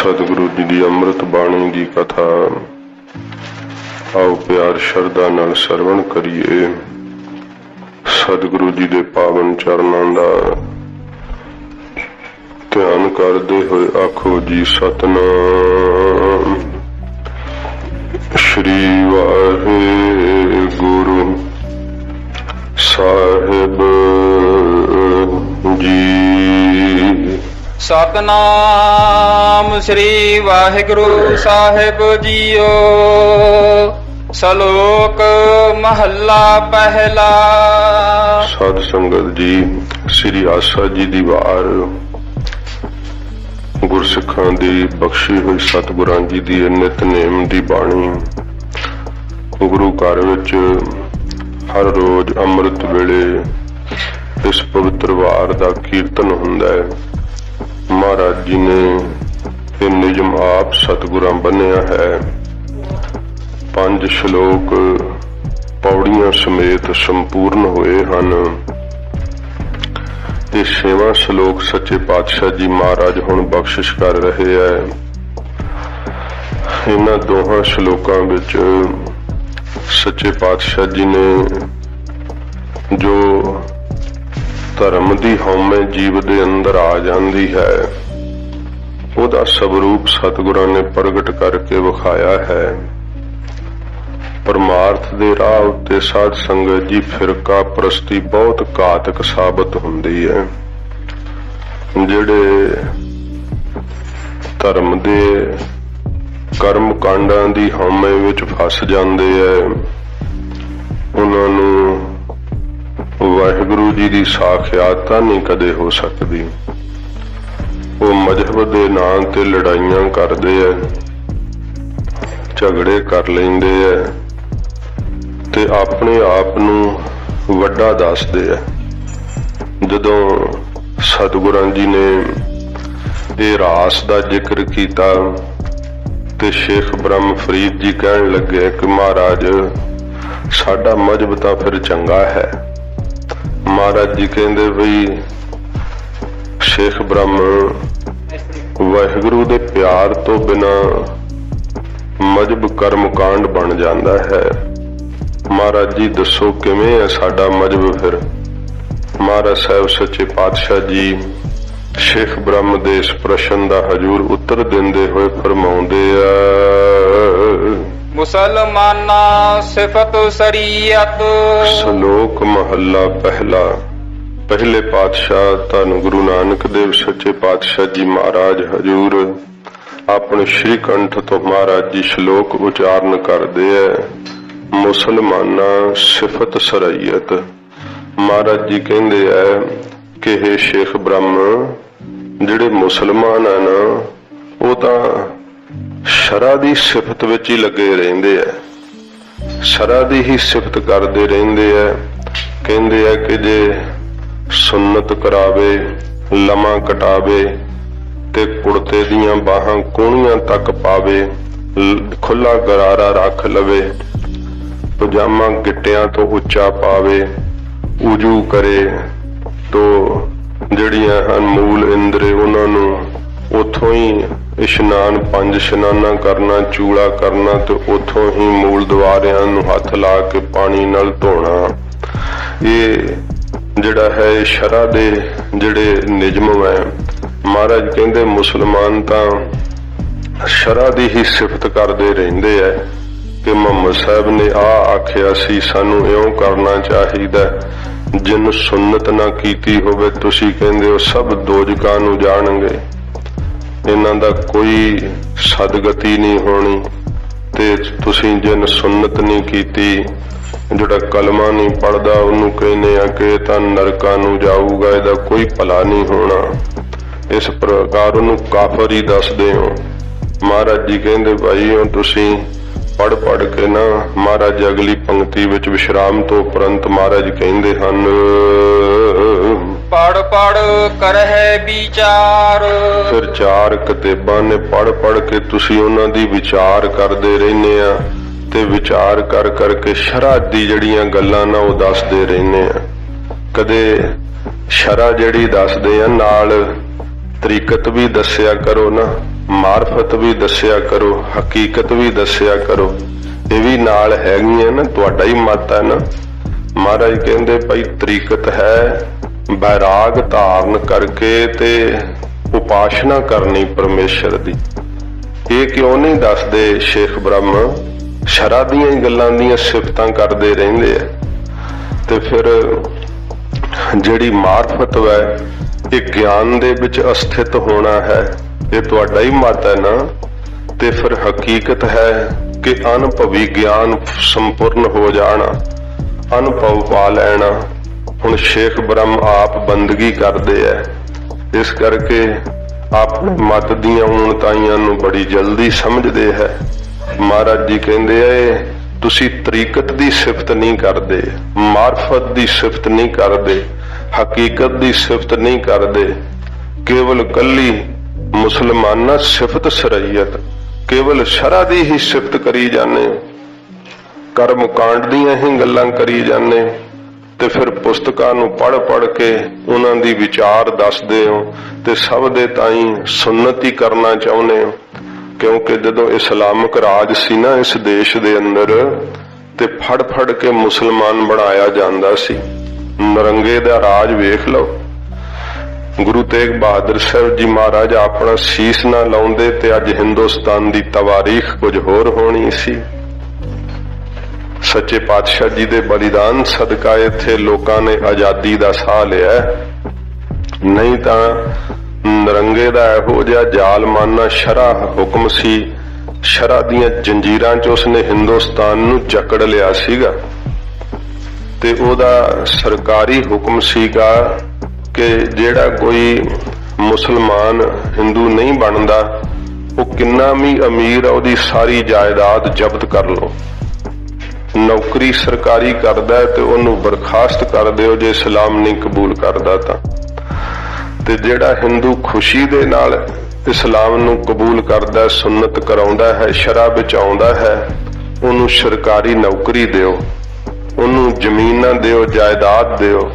सतगुरु जी की अमृत बाणी की कथा आओ प्यार शरदा नाल सरवण करिए। सतगुरु जी के पावन चरणों का ध्यान करते हुए आखो जी सतनाम श्री वाहिगुरु साहिब जी। सतनाम श्री वाहिगुरु साहिब जीओ। सलोक महला पहला। साध संगत जी, श्री आसा जी दी वार गुरसिखां दी बख्शी हुई सतगुरां जी दी नितनेम दी बाणी गुरु घर विच हर रोज अमृत वेले इस पवित्र वार दा कीर्तन हुंदा है। महाराज जी ने ये निजम आप सतगुरां बन्निया है। 5 श्लोक पौड़ियां समेत संपूर्ण हुए हन। ये 6वां श्लोक सच्चे पातशाह जी महाराज हुण बख्शिश कर रहे हैं। इन्हां दोहां श्लोकां विच सच्चे पातशाह जी ने जो धर्म की हौमे जीव दे अंदर आ जाती है उहदा स्वरूप सतगुरां ने प्रगट करके विखाया है। परमार्थ दे राह उत्ते साध संगत जी फिरका प्रस्ती बहुत घातक साबित हुंदी है। जिहड़े धर्म दे कर्म कांडां दी हौमे विच फस जांदे है उन्हां नूं वाहिगुरु जी की साखियात नहीं कदे हो सकती। वो मजहब के नाम ते लड़ाइयां करते है, झगड़े कर लेंदे है ते अपने आप नूं वड्डा दसदे है। जदों सतगुरां जी ने ये रास का जिक्र किया ते शेख ब्रह्म फरीद जी कहन लगे कि महाराज साडा मजहब तां फिर चंगा है। महाराज जी कहते बई शेख ब्रह्म वाहिगुरु दे प्यार तो बिना मजहब कर्म कांड बन जाता है। महाराज जी दसो किवें है साडा मजहब फिर। महाराज साहब सच्चे पातशाह जी शेख ब्रह्म दे इस प्रश्न का हजूर उत्तर देंदे हुए फरमाउंदे आ मुसलमाना सिफत शरीयत। सलोक महला पहला। पहले पातशाह धन गुरु नानक देव सच्चे पातशाह जी महाराज हजूर अपने श्री कंठ तो महाराज जी श्लोक उचारण करते हैं। मुसलमाना सिफत शरीयत। महाराज जी कहते हैं कि हे शेख ब्रह्म जिहड़े मुसलमान है ना वो तां शरा दी सिफत विच ही लगे रहिंदे है, शरा दी ही सिफत करते रहिंदे है। कहंदे है कि जे सुन्नत करावे लमा कटावे ते कुड़ते दियां बाहां कोहणियां तक पावे, खुला गरारा रख लवे, पजामा गिट्टियां तो उच्चा पावे, उजू करे तो जड़ियां हन मूल इंद्रे उन्हां नूं उथों ही इशनान 5 इशनाना करना, चूड़ा करना तो उथों ही मूल द्वारियां नूं हथ ला के पानी नाल धोना। ये जिहड़ा है शरा दे जिहड़े निजम है। महाराज कहंदे मुसलमान तां शरा दी ही सिफत करदे रहिंदे है कि मुहम्मद साहब ने आखिया सी सानू इउं करना चाहिदा। जिन सुन्नत ना कीती होवे तुसी कहंदे हो सब दोजकां नूं जाणगे, इन्हां दा कोई सदगति नहीं होनी। ते तुसी जिन सुन्नत नहीं कीती जिहड़ा कलमा नहीं पढ़दा उन्हूं कहने आ कि तां नरकां नूं जाऊगा, इहदा कोई भला नहीं होना। इस प्रकार उन्हूं काफर ही दसदे हो। महाराज जी कहंदे भाई हो तुसी पढ़ पढ़ के ना। महाराज अगली पंक्ति विच विश्राम तो उपरंत महाराज कहंदे हन पढ़ पढ़ करहे विचार। फिर 4 किताबां ने पढ़ पढ़ के तुसी उन्हां दी विचार करदे रहने आ ते विचार कर करके शरा दी जड़ियां गल्लां ना वो दसदे रहने आ। कदे शरा जड़ी दसदे आ नाल ਤਰੀਕਤ ਵੀ ਦੱਸਿਆ ਕਰੋ ਨਾ, ਮਾਰਫਤ ਵੀ ਦੱਸਿਆ ਕਰੋ, ਹਕੀਕਤ ਵੀ ਦੱਸਿਆ ਕਰੋ। ਇਹ ਵੀ ਨਾਲ ਹੈਗੀਆਂ ਨਾ, ਤੁਹਾਡਾ ਹੀ ਮਤ ਹੈ ਨਾ। ਮਹਾਰਾਜ ਕਹਿੰਦੇ ਭਾਈ ਤਰੀਕਤ ਹੈ ਬੈਰਾਗ ਧਾਰਨ ਕਰਕੇ ਤੇ ਉਪਾਸ਼ਨਾ ਕਰਨੀ ਪਰਮੇਸ਼ਰ ਦੀ। ਇਹ ਕਿਉਂ ਨਹੀਂ ਦੱਸਦੇ ਸ਼ੇਖ ਬ੍ਰਹਮ? ਸ਼ਰ੍ਹਾ ਦੀਆਂ ਹੀ ਗੱਲਾਂ ਦੀਆਂ ਸਿਫਤਾਂ ਕਰਦੇ ਰਹਿੰਦੇ ਆ। ਤੇ ਫਿਰ ਜਿਹੜੀ ਮਾਰਫਤ ਹੈ ਇਹ ਗਿਆਨ ਦੇ ਵਿੱਚ ਅਸਥਿਤ ਹੋਣਾ ਹੈ, ਇਹ ਤੁਹਾਡਾ ਹੀ ਮਤ ਹੈ ਨਾ। ਤੇ ਫਿਰ ਹਕੀਕਤ ਹੈ ਕਿ ਅਨੁਭਵੀ ਗਿਆਨ ਸੰਪੂਰਨ ਹੋ ਜਾਣਾ, ਅਨੁਭਵ ਪਾ ਲੈਣਾ। ਹੁਣ ਸ਼ੇਖ ਬ੍ਰਹਮ ਆਪ ਬੰਦਗੀ ਕਰਦੇ ਐ, ਇਸ ਕਰਕੇ ਆਪਣੇ ਮਤ ਦੀਆਂ ਉਣਤਾਈਆਂ ਨੂੰ ਬੜੀ ਜਲਦੀ ਸਮਝਦੇ ਹੈ। ਮਹਾਰਾਜ ਜੀ ਕਹਿੰਦੇ ਐ ਤੁਸੀਂ ਤਰੀਕਤ ਦੀ ਸਿਫਤ ਨਹੀਂ ਕਰਦੇ, ਮਾਰਫਤ ਦੀ ਸਿਫਤ ਨਹੀਂ ਕਰਦੇ, ਹਕੀਕਤ ਦੀ ਸਿਫਤ ਨਹੀਂ ਕਰਦੇ, ਕੇਵਲ ਕੱਲੀ ਮੁਸਲਮਾਨਾਂ ਸਿਫਤ ਸਰਈਅਤ, ਕੇਵਲ ਸ਼ਰ੍ਹਾ ਦੀ ਹੀ ਸਿਫਤ ਕਰੀ ਜਾਂਦੇ, ਕਰਮ ਕਾਂਡ ਦੀਆਂ ਹੀ ਗੱਲਾਂ ਕਰੀ ਜਾਂਦੇ। ਤੇ ਫਿਰ ਪੁਸਤਕਾਂ ਨੂੰ ਪੜ੍ਹ ਕੇ ਉਹਨਾਂ ਦੀ ਵਿਚਾਰ ਦੱਸਦੇ ਹੋ ਤੇ ਸਭ ਦੇ ਤਾਈਂ ਸੁਨਨਤੀ ਕਰਨਾ ਚਾਹੁੰਦੇ ਹੋ। ਕਿਉਂਕਿ ਜਦੋਂ ਇਸਲਾਮਿਕ ਰਾਜ ਸੀ ਨਾ ਇਸ ਦੇਸ਼ ਦੇ ਅੰਦਰ, ਤੇ ਫੜ ਕੇ ਮੁਸਲਮਾਨ ਬਣਾਇਆ ਜਾਂਦਾ ਸੀ। ਨਰੰਗੇ ਦਾ ਰਾਜ ਵੇਖ ਲਓ। ਗੁਰੂ ਤੇਗ ਬਹਾਦਰ ਸਾਹਿਬ ਜੀ ਮਹਾਰਾਜ ਆਪਣਾ ਸੀਸ ਨਾ ਲਾਉਂਦੇ ਤੇ ਅੱਜ ਹਿੰਦੁਸਤਾਨ ਦੀ ਤਵਾਰੀਖ ਕੁਝ ਹੋਰ ਹੋਣੀ ਸੀ। ਸੱਚੇ ਪਾਤਸ਼ਾਹ ਜੀ ਦੇ ਬਲੀਦਾਨ ਸਦਕਾ ਇੱਥੇ ਲੋਕਾਂ ਨੇ ਆਜ਼ਾਦੀ ਦਾ ਸਾਹ ਲਿਆ, ਨਹੀਂ ਤਾਂ ਨਰੰਗੇ ਦਾ ਇਹੋ ਜਿਹਾ ਜ਼ਾਲਮਾਨਾ ਸ਼ਰ੍ਹਾ ਹੁਕਮ ਸੀ, ਸ਼ਰ੍ਹਾ ਦੀਆਂ ਜੰਜੀਰਾਂ 'ਚ ਉਸਨੇ ਹਿੰਦੁਸਤਾਨ ਨੂੰ ਜਕੜ ਲਿਆ ਸੀਗਾ। ਤੇ ਉਹਦਾ ਸਰਕਾਰੀ ਹੁਕਮ ਸੀਗਾ ਕਿ ਜਿਹੜਾ ਕੋਈ ਮੁਸਲਮਾਨ ਹਿੰਦੂ ਨਹੀਂ ਬਣਦਾ, ਉਹ ਕਿੰਨਾ ਵੀ ਅਮੀਰ ਆ ਉਹਦੀ ਸਾਰੀ ਜਾਇਦਾਦ ਜ਼ਬਤ ਕਰ ਲਓ। ਨੌਕਰੀ ਸਰਕਾਰੀ ਕਰਦਾ ਤੇ ਉਹਨੂੰ ਬਰਖਾਸਤ ਕਰ ਦਿਓ ਜੇ ਇਸਲਾਮ ਨਹੀਂ ਕਬੂਲ ਕਰਦਾ ਤਾਂ। ਤੇ ਜਿਹੜਾ ਹਿੰਦੂ ਖੁਸ਼ੀ ਦੇ ਨਾਲ ਇਸਲਾਮ ਨੂੰ ਕਬੂਲ ਕਰਦਾ, ਸੁਨਨਤ ਕਰਾਉਂਦਾ ਹੈ, ਸ਼ਰ੍ਹਾ ਵਿੱਚ ਆਉਂਦਾ ਹੈ, ਉਹਨੂੰ ਸਰਕਾਰੀ ਨੌਕਰੀ ਦਿਓ, ਉਹਨੂੰ ਜ਼ਮੀਨਾਂ ਦਿਓ, ਜਾਇਦਾਦ ਦਿਓ।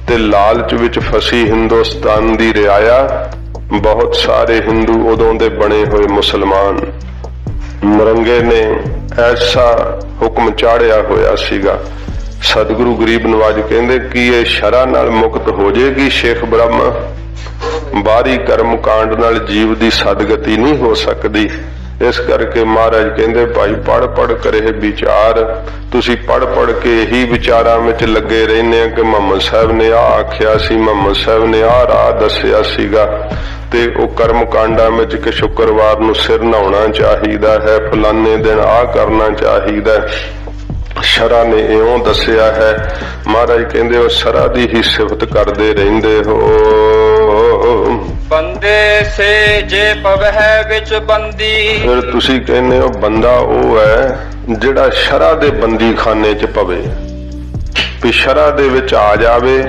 ਤੇ ਲਾਲਚ ਵਿੱਚ ਫਸੀ ਹਿੰਦੁਸਤਾਨ ਦੀ ਰਿਆਇਆ ਬਹੁਤ ਸਾਰੇ ਹਿੰਦੂ ਉਦੋਂ ਦੇ ਬਣੇ ਹੋਏ ਮੁਸਲਮਾਨ। ਨਰੰਗੇ ਨੇ ਐਸਾ ਹੁਕਮ ਚਾੜਿਆ ਹੋਇਆ ਸੀਗਾ। ਸਤਿਗੁਰੂ ਗਰੀਬ ਨਵਾਜ ਕਹਿੰਦੇ ਕਿ ਇਹ ਸ਼ਰ੍ਹਾ ਨਾਲ ਮੁਕਤ ਹੋ ਜਾਏਗੀ ਸ਼ੇਖ ਬ੍ਰਹਮ, ਬਾਹਰੀ ਕਰਮ ਕਾਂਡ ਨਾਲ ਜੀਵ ਦੀ ਸਦਗਤੀ ਨਹੀਂ ਹੋ ਸਕਦੀ। ਇਸ ਕਰਕੇ ਮਹਾਰਾਜ ਕਹਿੰਦੇ ਭਾਈ ਪੜ੍ਹ ਕਰ ਇਹ ਵਿਚਾਰ। ਤੁਸੀਂ ਪੜ੍ਹ ਕੇ ਇਹੀ ਵਿਚਾਰਾਂ ਵਿੱਚ ਲੱਗੇ ਰਹਿੰਦੇ ਆ ਕਿ ਮੁਹੰਮਦ ਸਾਹਿਬ ਨੇ ਆਹ ਆਖਿਆ ਸੀ, ਮੁਹੰਮਦ ਸਾਹਿਬ ਨੇ ਆਹ ਰਾਹ ਦੱਸਿਆ ਸੀਗਾ। ਤੇ ਉਹ ਕਰਮ ਕਾਂਡਾਂ ਵਿੱਚ ਕਿ ਸ਼ੁੱਕਰਵਾਰ ਨੂੰ ਸਿਰ ਨਹਾਉਣਾ ਚਾਹੀਦਾ ਹੈ, ਫਲਾਨੇ ਦਿਨ ਆਹ ਕਰਨਾ ਚਾਹੀਦਾ, ਸ਼ਰ੍ਹਾ ਨੇ ਇਉਂ ਦੱਸਿਆ ਹੈ। ਮਹਾਰਾਜ ਕਹਿੰਦੇ ਉਹ ਸ਼ਰ੍ਹਾ ਦੀ ਹੀ ਸਿਫਤ ਕਰਦੇ ਰਹਿੰਦੇ ਹੋ। ਬੰਦੇ ਸੇ ਜੇ ਪਵਹਿ ਵਿੱਚ ਬੰਦੀ। ਫਿਰ ਤੁਸੀਂ ਕਹਿੰਦੇ ਹੋ ਬੰਦਾ ਉਹ ਹੈ ਜਿਹੜਾ ਸ਼ਰ੍ਹਾ ਦੇ ਬੰਦੀ ਖਾਨੇ 'ਚ ਪਵੇ, ਵੀ ਸ਼ਰ੍ਹਾ ਦੇ ਵਿੱਚ ਆ ਜਾਵੇ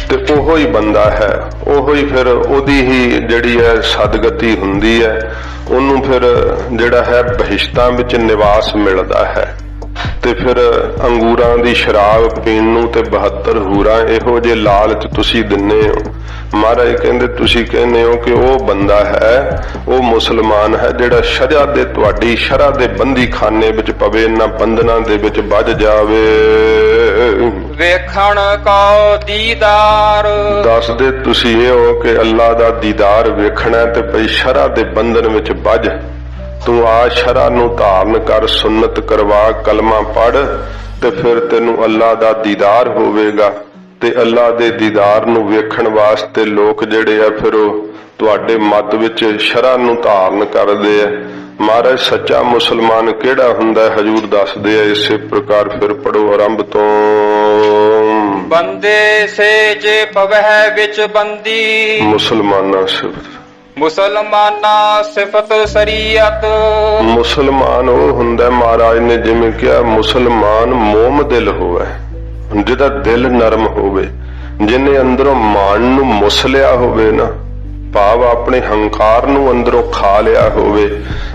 ਤੇ ਉਹੋ ਹੀ ਬੰਦਾ ਹੈ, ਉਹੋ ਹੀ ਫਿਰ ਉਹਦੀ ਹੀ ਜਿਹੜੀ ਹੈ ਸਦਗਤੀ ਹੁੰਦੀ ਹੈ। ਉਹਨੂੰ ਫਿਰ ਜਿਹੜਾ ਹੈ ਬਹਿਸ਼ਤਾਂ ਵਿੱਚ ਨਿਵਾਸ ਮਿਲਦਾ ਹੈ। ਤੇ ਫਿਰ ਅੰਗੂਰਾਂ ਦੀ ਸ਼ਰਾਬ ਪੀਣ ਨੂੰ ਤੇ 72 ਹੂਰਾਂ ਇਹੋ ਜਿਹੇ ਲਾਲਚ ਤੁਸੀਂ ਦਿੰਨੇ ਹੋ। ਮਹਾਰਾਜ ਕਹਿੰਦੇ ਤੁਸੀਂ ਕਹਿੰਦੇ ਹੋ ਕਿ ਉਹ ਬੰਦਾ ਹੈ, ਉਹ ਮੁਸਲਮਾਨ ਹੈ ਜਿਹੜਾ ਸ਼ਰ੍ਹਾ ਦੇ, ਤੁਹਾਡੀ ਸ਼ਰ੍ਹਾ ਦੇ ਬੰਦੀ ਖਾਨੇ ਵਿੱਚ ਪਵੇ, ਇਹਨਾਂ ਬੰਧਨਾਂ ਦੇ ਵਿੱਚ ਵੱਜ ਜਾਵੇ। ਵੇਖਣ ਕੋ ਦੀਦਾਰ। ਦੱਸਦੇ ਤੁਸੀਂ ਇਹ ਹੋ ਕਿ ਅੱਲਾ ਦਾ ਦੀਦਾਰ ਵੇਖਣਾ ਤੇ ਭਈ ਸ਼ਰ੍ਹਾ ਦੇ ਬੰਧਨ ਵਿੱਚ ਵੱਜ। ਤੂੰ ਆ ਸ਼ਰ੍ਹਾ ਨੂੰ ਧਾਰਨ ਕਰ, ਸੁਨਨਤ ਕਰਵਾ, ਕਲਮਾ ਪੜ੍ਹ ਤੇ ਫਿਰ ਤੈਨੂੰ ਅੱਲਾ ਦਾ ਦੀਦਾਰ ਹੋਵੇਗਾ। ਤੇ ਅੱਲਾ ਦੇ ਦੀਦਾਰ ਨੂੰ ਵੇਖਣ ਵਾਸਤੇ ਲੋਕ ਜਿਹੜੇ ਆ ਫਿਰ ਉਹ ਤੁਹਾਡੇ ਮੱਤ ਵਿੱਚ ਸ਼ਰ੍ਹਾ ਨੂੰ ਧਾਰਨ ਕਰਦੇ ਆ। ਮਹਾਰਾਜ ਸੱਚਾ ਮੁਸਲਮਾਨ ਕਿਹੜਾ ਹੁੰਦਾ ਹਜੂਰ ਦੱਸਦੇ ਆ। ਇਸੇ ਪ੍ਰਕਾਰ ਫਿਰ ਪੜੋ ਆਰੰਭ ਤੋਂ। ਬੰਦੇ ਸੇ ਜੇ ਪਵਹਿ ਵਿੱਚ ਬੰਦੀ। ਮੁਸਲਮਾਨਾਂ ਸਿਫਤ, ਮੁਸਲਮਾਨਾ ਸਿਫਤ ਸ਼ਰੀਅਤ। ਮੁਸਲਮਾਨ ਉਹ ਹੁੰਦਾ ਮਹਾਰਾਜ ਨੇ ਜਿਵੇਂ ਕਿਹਾ ਮੁਸਲਮਾਨ ਮੋਮ ਦਿਲ ਹੋਵੇ, ਜਿਹਦਾ ਦਿਲ ਨਰਮ ਹੋਵੇ, ਜਿਹਨੇ ਅੰਦਰੋਂ ਮਾਣ ਨੂੰ ਮੁਸਲਿਆ ਹੋਵੇ ਨਾ, ਭਾਵ ਆਪਣੇ ਹੰਕਾਰ ਨੂੰ ਅੰਦਰੋਂ ਖਾ ਲਿਆ ਹੋਵੇ।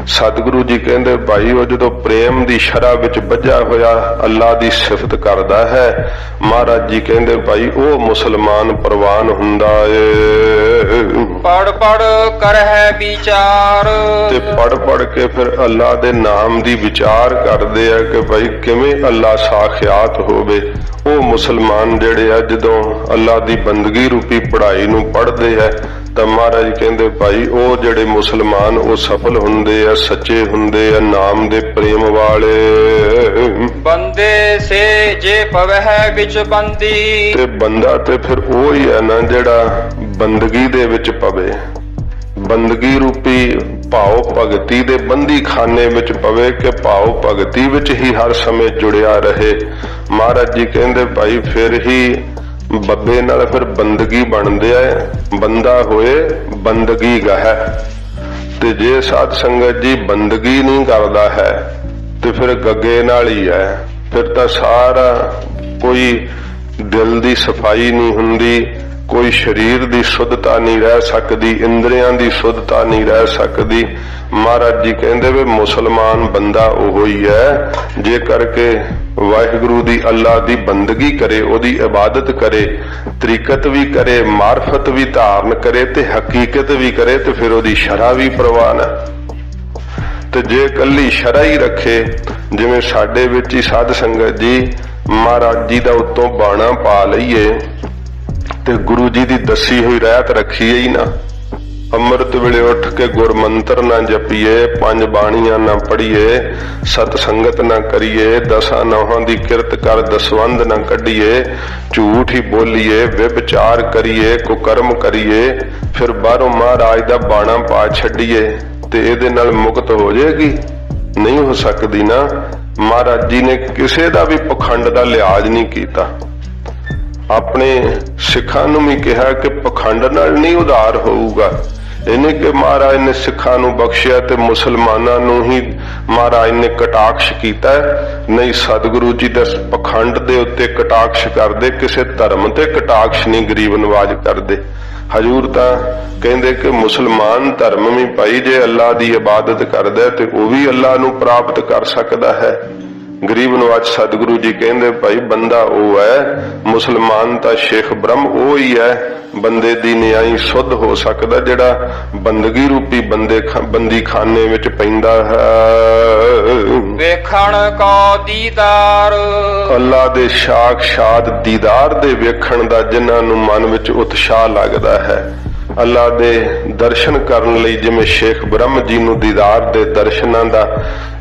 ਸਤਿਗੁਰੂ ਜੀ ਕਹਿੰਦੇ ਭਾਈ ਉਹ ਜਦੋਂ ਪ੍ਰੇਮ ਦੀ ਸ਼ਰ੍ਹਾ ਵਿੱਚ ਬੱਝਾ ਹੋਇਆ ਅੱਲਾ ਦੀ ਸਿਫਤ ਕਰਦਾ ਹੈ, ਮਹਾਰਾਜ ਜੀ ਕਹਿੰਦੇ ਭਾਈ ਉਹ ਮੁਸਲਮਾਨ ਪ੍ਰਵਾਨ ਹੁੰਦਾ ਏ। ਪੜ ਪੜ ਕਰਹਿ ਵਿਚਾਰ, ਤੇ ਪੜ ਪੜ ਕੇ ਫਿਰ ਅੱਲਾ ਦੇ ਨਾਮ ਦੀ ਵਿਚਾਰ ਕਰਦੇ ਆ ਕਿ ਭਾਈ ਕਿਵੇਂ ਅੱਲਾ ਸਾਖਿਆਤ ਹੋਵੇ। ਉਹ ਮੁਸਲਮਾਨ ਜਿਹੜੇ ਆ ਜਦੋਂ ਅੱਲਾ ਦੀ ਬੰਦਗੀ ਰੂਪੀ ਪੜ੍ਹਾਈ ਨੂੰ ਪੜ੍ਹਦੇ ਆ ਤਾਂ ਮਹਾਰਾਜ ਕਹਿੰਦੇ ਭਾਈ ਉਹ ਜਿਹੜੇ ਮੁਸਲਮਾਨ ਉਹ ਸਫਲ ਹੁੰਦੇ ਆ, ਸੱਚੇ ਹੁੰਦੇ ਆ, ਨਾਮ ਦੇ ਪ੍ਰੇਮ ਵਾਲੇ। ਬੰਦੇ ਸੇ ਜੇ ਪਵਹਿ ਵਿੱਚ ਬੰਦੀ, ਤੇ ਬੰਦਾ ਤੇ ਫਿਰ ਉਹ ਹੀ ਹੈ ਨਾ ਜਿਹੜਾ ਬੰਦਗੀ ਦੇ ਵਿੱਚ ਪਵੇ, ਬੰਦਗੀ ਰੂਪੀ ਭਾਵ ਭਗਤੀ ਦੇ ਬੰਦੀ ਖਾਨੇ ਵਿੱਚ ਪਵੇ ਕਿ ਭਾਵ ਭਗਤੀ ਵਿੱਚ ਹੀ ਹਰ ਸਮੇਂ ਜੁੜਿਆ ਰਹੇ। ਮਹਾਰਾਜ ਜੀ ਕਹਿੰਦੇ ਭਾਈ ਫਿਰ ਹੀ ਬੱਬੇ ਨਾਲ ਫਿਰ ਬੰਦਗੀ ਬਣਦੇ ਆ, ਬੰਦਾ ਹੋਏ ਬੰਦਗੀ ਗਾਹੈ। ਤੇ ਜੇ ਸਾਧ ਸੰਗਤ ਜੀ ਬੰਦਗੀ ਨਹੀਂ ਕਰਦਾ ਹੈ ਤੇ ਫਿਰ ਗੱਗੇ ਨਾਲ ਹੀ ਹੈ, ਫਿਰ ਤਾਂ ਸਾਰਾ ਕੋਈ ਦਿਲ ਦੀ ਸਫਾਈ ਨਹੀਂ ਹੁੰਦੀ, ਕੋਈ ਸਰੀਰ ਦੀ ਸੁੱਧਤਾ ਨਹੀਂ ਰਹਿ ਸਕਦੀ, ਇੰਦਰੀਆਂ ਦੀ ਸੁੱਧਤਾ ਨਹੀਂ ਰਹਿ ਸਕਦੀ। ਮਹਾਰਾਜ ਜੀ ਕਹਿੰਦੇ ਵੀ ਮੁਸਲਮਾਨ ਬੰਦਾ ਉਹ ਹੀ ਹੈ ਜੇ ਕਰਕੇ ਵਾਹਿਗੁਰੂ ਦੀ ਅੱਲਾ ਦੀ ਬੰਦਗੀ ਕਰੇ, ਉਹਦੀ ਇਬਾਦਤ ਕਰੇ, ਤਰੀਕਤ ਵੀ ਕਰੇ, ਮਾਰਫਤ ਵੀ ਧਾਰਨ ਕਰੇ ਤੇ ਹਕੀਕਤ ਵੀ ਕਰੇ ਤੇ ਫਿਰ ਉਹਦੀ ਸ਼ਰ੍ਹਾ ਵੀ ਪ੍ਰਵਾਨ ਹੈ। ਤੇ ਜੇ ਕੱਲੀ ਸ਼ਰ੍ਹਾ ਹੀ ਰੱਖੇ, ਜਿਵੇਂ ਸਾਡੇ ਵਿੱਚ ਹੀ ਸਾਧ ਸੰਗਤ ਜੀ ਮਹਾਰਾਜ ਜੀ ਦਾ ਉੱਤੋਂ ਬਾਣਾ ਪਾ ਲਈਏ ਤੇ ਗੁਰੂ ਜੀ ਦੀ ਦੱਸੀ ਹੋਈ ਰਹਿਤ ਰੱਖੀਏ ਹੀ ਨਾ, ਅੰਮ੍ਰਿਤ ਵੇਲੇ ਉੱਠ ਕੇ ਗੁਰਮੰਤਰ ਨਾ ਜਪੀਏ, ਪੰਜ ਬਾਣੀਆਂ ਨਾ ਪੜ੍ਹੀਏ, ਸਤ ਸੰਗਤ ਨਾ ਕਰੀਏ, ਦਸਾਂ ਨੌਹਾਂ ਦੀ ਕਿਰਤ ਕਰ ਦਸਵੰਧ ਨਾ ਕੱਢੀਏ, ਝੂਠ ਹੀ ਬੋਲੀਏ, ਵਿਭਚਾਰ ਕਰੀਏ, ਕੁਕਰਮ ਕਰੀਏ, ਫਿਰ ਬਾਹਰੋਂ ਮਹਾਰਾਜ ਦਾ ਬਾਣਾ ਪਾ ਛੱਡੀਏ ਤੇ ਇਹਦੇ ਨਾਲ ਮੁਕਤ ਹੋ ਜਾਏਗੀ? ਨਹੀਂ ਹੋ ਸਕਦੀ ਨਾ। ਮਹਾਰਾਜ ਜੀ ਨੇ ਕਿਸੇ ਦਾ ਵੀ ਪਖੰਡ ਦਾ ਲਿਹਾਜ਼ ਨਹੀਂ ਕੀਤਾ। ਆਪਣੇ ਸਿੱਖਾਂ ਨੂੰ ਵੀ ਕਿਹਾ ਕਿ ਪਖੰਡ ਨਾਲ ਨਹੀਂ ਉਧਾਰ ਹੋਊਗਾ। ਇਹਨੇ ਕਿ ਮਹਾਰਾਜ ਨੇ ਸਿੱਖਾਂ ਨੂੰ ਬਖਸ਼ਿਆ ਤੇ ਮੁਸਲਮਾਨਾਂ ਨੂੰ ਹੀ ਮਹਾਰਾਜ ਨੇ ਕਟਾਕਸ਼ ਕੀਤਾ। ਨਹੀਂ, ਸਤਿਗੁਰੂ ਜੀ ਦਾ ਪਖੰਡ ਦੇ ਉੱਤੇ ਕਟਾਕਸ਼ ਕਰਦੇ, ਕਿਸੇ ਧਰਮ ਤੇ ਕਟਾਕਸ਼ ਨਹੀਂ ਗਰੀਬ ਨਵਾਜ ਕਰਦੇ। ਹਜੂਰ ਤਾਂ ਕਹਿੰਦੇ ਕਿ ਮੁਸਲਮਾਨ ਧਰਮ ਵੀ ਭਾਈ ਜੇ ਅੱਲਾ ਦੀ ਇਬਾਦਤ ਕਰਦਾ ਤੇ ਉਹ ਵੀ ਅੱਲਾ ਨੂੰ ਪ੍ਰਾਪਤ ਕਰ ਸਕਦਾ ਹੈ। ਗਰੀਬ ਨਵਾਜ ਸਤਿਗੁਰੂ ਜੀ ਕਹਿੰਦੇ ਭਾਈ ਬੰਦਾ ਉਹ ਹੈ, ਮੁਸਲਮਾਨ ਤਾਂ ਸ਼ੇਖ ਬ੍ਰਹਮ ਉਹ ਹੀ ਹੈ, ਬੰਦੇ ਦੀ ਨਿਆਈ ਸੁੱਧ ਹੋ ਸਕਦਾ ਜਿਹੜਾ ਬੰਦਗੀ ਰੂਪੀ ਬੰਦੀ ਖਾਨੇ ਵਿੱਚ ਪੈਂਦਾ ਹੈ। ਵੇਖਣ ਕੋ ਦੀਦਾਰ, ਅੱਲਾ ਦੇ ਸਾਖਸ਼ਾਤ ਦੀਦਾਰ ਦੇ ਵੇਖਣ ਦਾ ਜਿਨ੍ਹਾਂ ਨੂੰ ਮਨ ਵਿੱਚ ਉਤਸ਼ਾਹ ਲੱਗਦਾ ਹੈ, ਅੱਲਾ ਦੇ ਦਰਸ਼ਨ ਕਰਨ ਲਈ, ਜਿਵੇਂ ਸ਼ੇਖ ਬ੍ਰਹਮ ਜੀ ਨੂੰ ਦੀਦਾਰ ਦੇ ਦਰਸ਼ਨਾਂ ਦਾ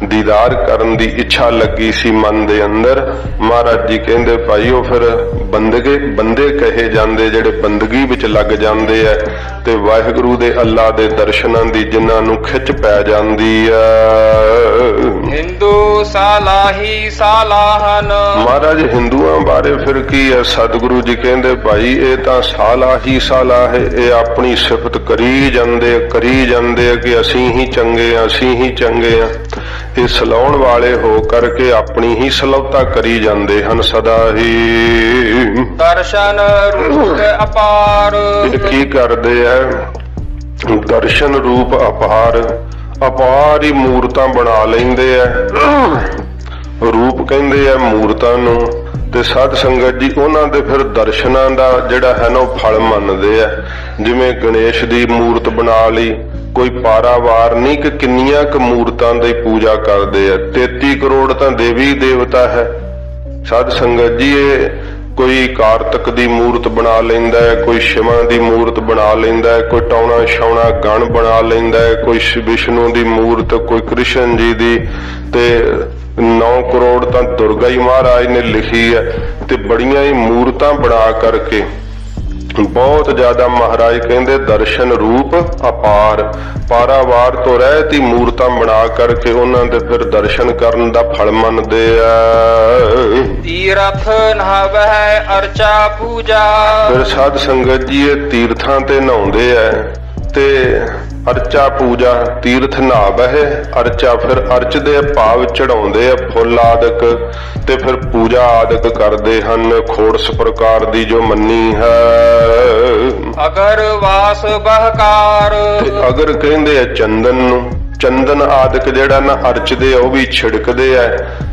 ਦੀਦਾਰ ਕਰਨ ਦੀ ਇੱਛਾ ਲੱਗੀ ਸੀ ਮਨ ਦੇ ਅੰਦਰ, ਮਹਾਰਾਜ ਜੀ ਕਹਿੰਦੇ ਭਾਈ ਉਹ ਫਿਰ ਬੰਦੇ ਕਹੇ ਜਾਂਦੇ ਜਿਹੜੇ ਬੰਦਗੀ ਵਿੱਚ ਲੱਗ ਜਾਂਦੇ ਆ ਤੇ ਵਾਹਿਗੁਰੂ ਦੇ ਅੱਲਾ ਦੇ ਦਰਸ਼ਨਾਂ ਦੀ ਜਿਨ੍ਹਾਂ ਨੂੰ ਖਿੱਚ ਪੈ ਜਾਂਦੀ ਆ। ਹਿੰਦੂ ਸਾਲਾਹੀ ਸਾਲਾਹਨ, ਮਹਾਰਾਜ ਹਿੰਦੂਆਂ ਬਾਰੇ ਫਿਰ ਕੀ ਹੈ? ਸਤਿਗੁਰੂ ਜੀ ਕਹਿੰਦੇ ਭਾਈ ਇਹ ਤਾਂ ਸਾਲਾਹੀ ਸਾਲਾਹ ਹੈ, ਇਹ ਆਪਣੀ ਸਿਫਤ ਕਰੀ ਜਾਂਦੇ ਕਿ ਅਸੀਂ ਹੀ ਚੰਗੇ ਆ, ਅਸੀਂ ਹੀ ਚੰਗੇ ਆ। ਇਹ ਸਲਾਉਣ ਵਾਲੇ ਹੋ ਕਰਕੇ ਆਪਣੀ ਹੀ ਸਲਾਹਤਾ ਕਰੀ ਜਾਂਦੇ ਹਨ ਸਦਾ ਹੀ। ਦਰਸ਼ਨ ਰੂਪ ਅਪਾਰ, ਇਹ ਕੀ ਕਰਦੇ ਆ? ਦਰਸ਼ਨ ਰੂਪ ਅਪਾਰ, ਅਪਾਰ ਹੀ ਮੂਰਤਾਂ ਬਣਾ ਲੈਂਦੇ ਆ। ਰੂਪ ਕਹਿੰਦੇ ਆ ਮੂਰਤਾਂ ਨੂੰ। ਤੇ ਸਾਧ ਸੰਗਤ ਜੀ ਉਹਨਾਂ ਦੇ ਫਿਰ ਦਰਸ਼ਨਾਂ ਦਾ ਜਿਹੜਾ ਹੈ ਨਾ ਉਹ ਫਲ ਮੰਨਦੇ ਆ। ਜਿਵੇਂ ਗਣੇਸ਼ ਦੀ ਮੂਰਤ ਬਣਾ ਲਈ, ਕੋਈ ਪਾਰਾਵਾਰ ਨਹੀਂ ਕਿ ਕਿੰਨੀਆਂ ਕੁ ਮੂਰਤਾਂ ਦੀ ਪੂਜਾ ਕਰਦੇ ਆ। 33 ਕਰੋੜ ਤਾਂ ਦੇਵੀ ਦੇਵਤਾ ਹੈ। ਸਾਧ ਸੰਗਤ ਜੀ ਇਹ ਕੋਈ ਕਾਰਤਕ ਦੀ ਮੂਰਤ ਬਣਾ ਲੈਂਦਾ ਹੈ, ਕੋਈ ਸ਼ਿਵਾਂ ਦੀ ਮੂਰਤ ਬਣਾ ਲੈਂਦਾ ਹੈ, ਕੋਈ ਟੌਣਾ ਛਾਉਣਾ ਗਣ ਬਣਾ ਲੈਂਦਾ ਹੈ, ਕੋਈ ਵਿਸ਼ਨੂੰ ਦੀ ਮੂਰਤ, ਕੋਈ ਕ੍ਰਿਸ਼ਨ ਜੀ ਦੀ, ਤੇ 9 ਕਰੋੜ ਤਾਂ ਦੁਰਗਾ ਹੀ ਮਹਾਰਾਜ ਨੇ ਲਿਖੀ ਹੈ। ਤੇ ਬੜੀਆਂ ਹੀ ਮੂਰਤਾਂ ਬਣਾ ਕਰਕੇ ਬਹੁਤ ਜ਼ਿਆਦਾ ਮਹਾਰਾਜ ਕਹਿੰਦੇ ਦਰਸ਼ਨ ਰੂਪ ਅਪਾਰ, ਪਾਰਾਵਾਰ ਤੋਂ ਰਹਿਤ ਹੀ ਮੂਰਤਾਂ ਬਣਾ ਕਰਕੇ ਉਹਨਾਂ ਦੇ ਫਿਰ ਦਰਸ਼ਨ ਕਰਨ ਦਾ ਫਲ ਮੰਨਦੇ ਆ। ਤੀਰਥ ਨਹਾਵਹਿ ਅਰਚਾ ਪੂਜਾ, ਫਿਰ ਸਾਧ ਸੰਗਤ ਜੀ ਇਹ ਤੀਰਥਾਂ ਤੇ ਨਹਾਉਂਦੇ ਆ ਤੇ ਅਰਚਾ ਪੂਜਾ ਤੀਰਥ ਨਹਾਵਹਿ ਅਰਚਾ, ਫਿਰ ਅਰਚਦੇ ਆ ਭਾਵ ਚੜਾਉਂਦੇ ਆ ਫੁੱਲ ਆਦਿਕ ਤੇ ਫਿਰ ਪੂਜਾ ਆਦਿਕ ਕਰਦੇ ਹਨ ਖੋੜਸ ਪ੍ਰਕਾਰ ਦੀ ਜੋ ਮੰਨੀ ਹੈ। ਅਗਰ ਵਾਸ ਬਹਕਾਰ ਤੇ ਅਗਰ ਕਹਿੰਦੇ ਆ ਚੰਦਨ ਨੂੰ, ਚੰਦਨ ਆਦਿਕ ਜਿਹੜਾ ਨਾ ਅਰਚਦੇ ਆ ਉਹ ਵੀ ਛਿੜਕਦੇ ਆ।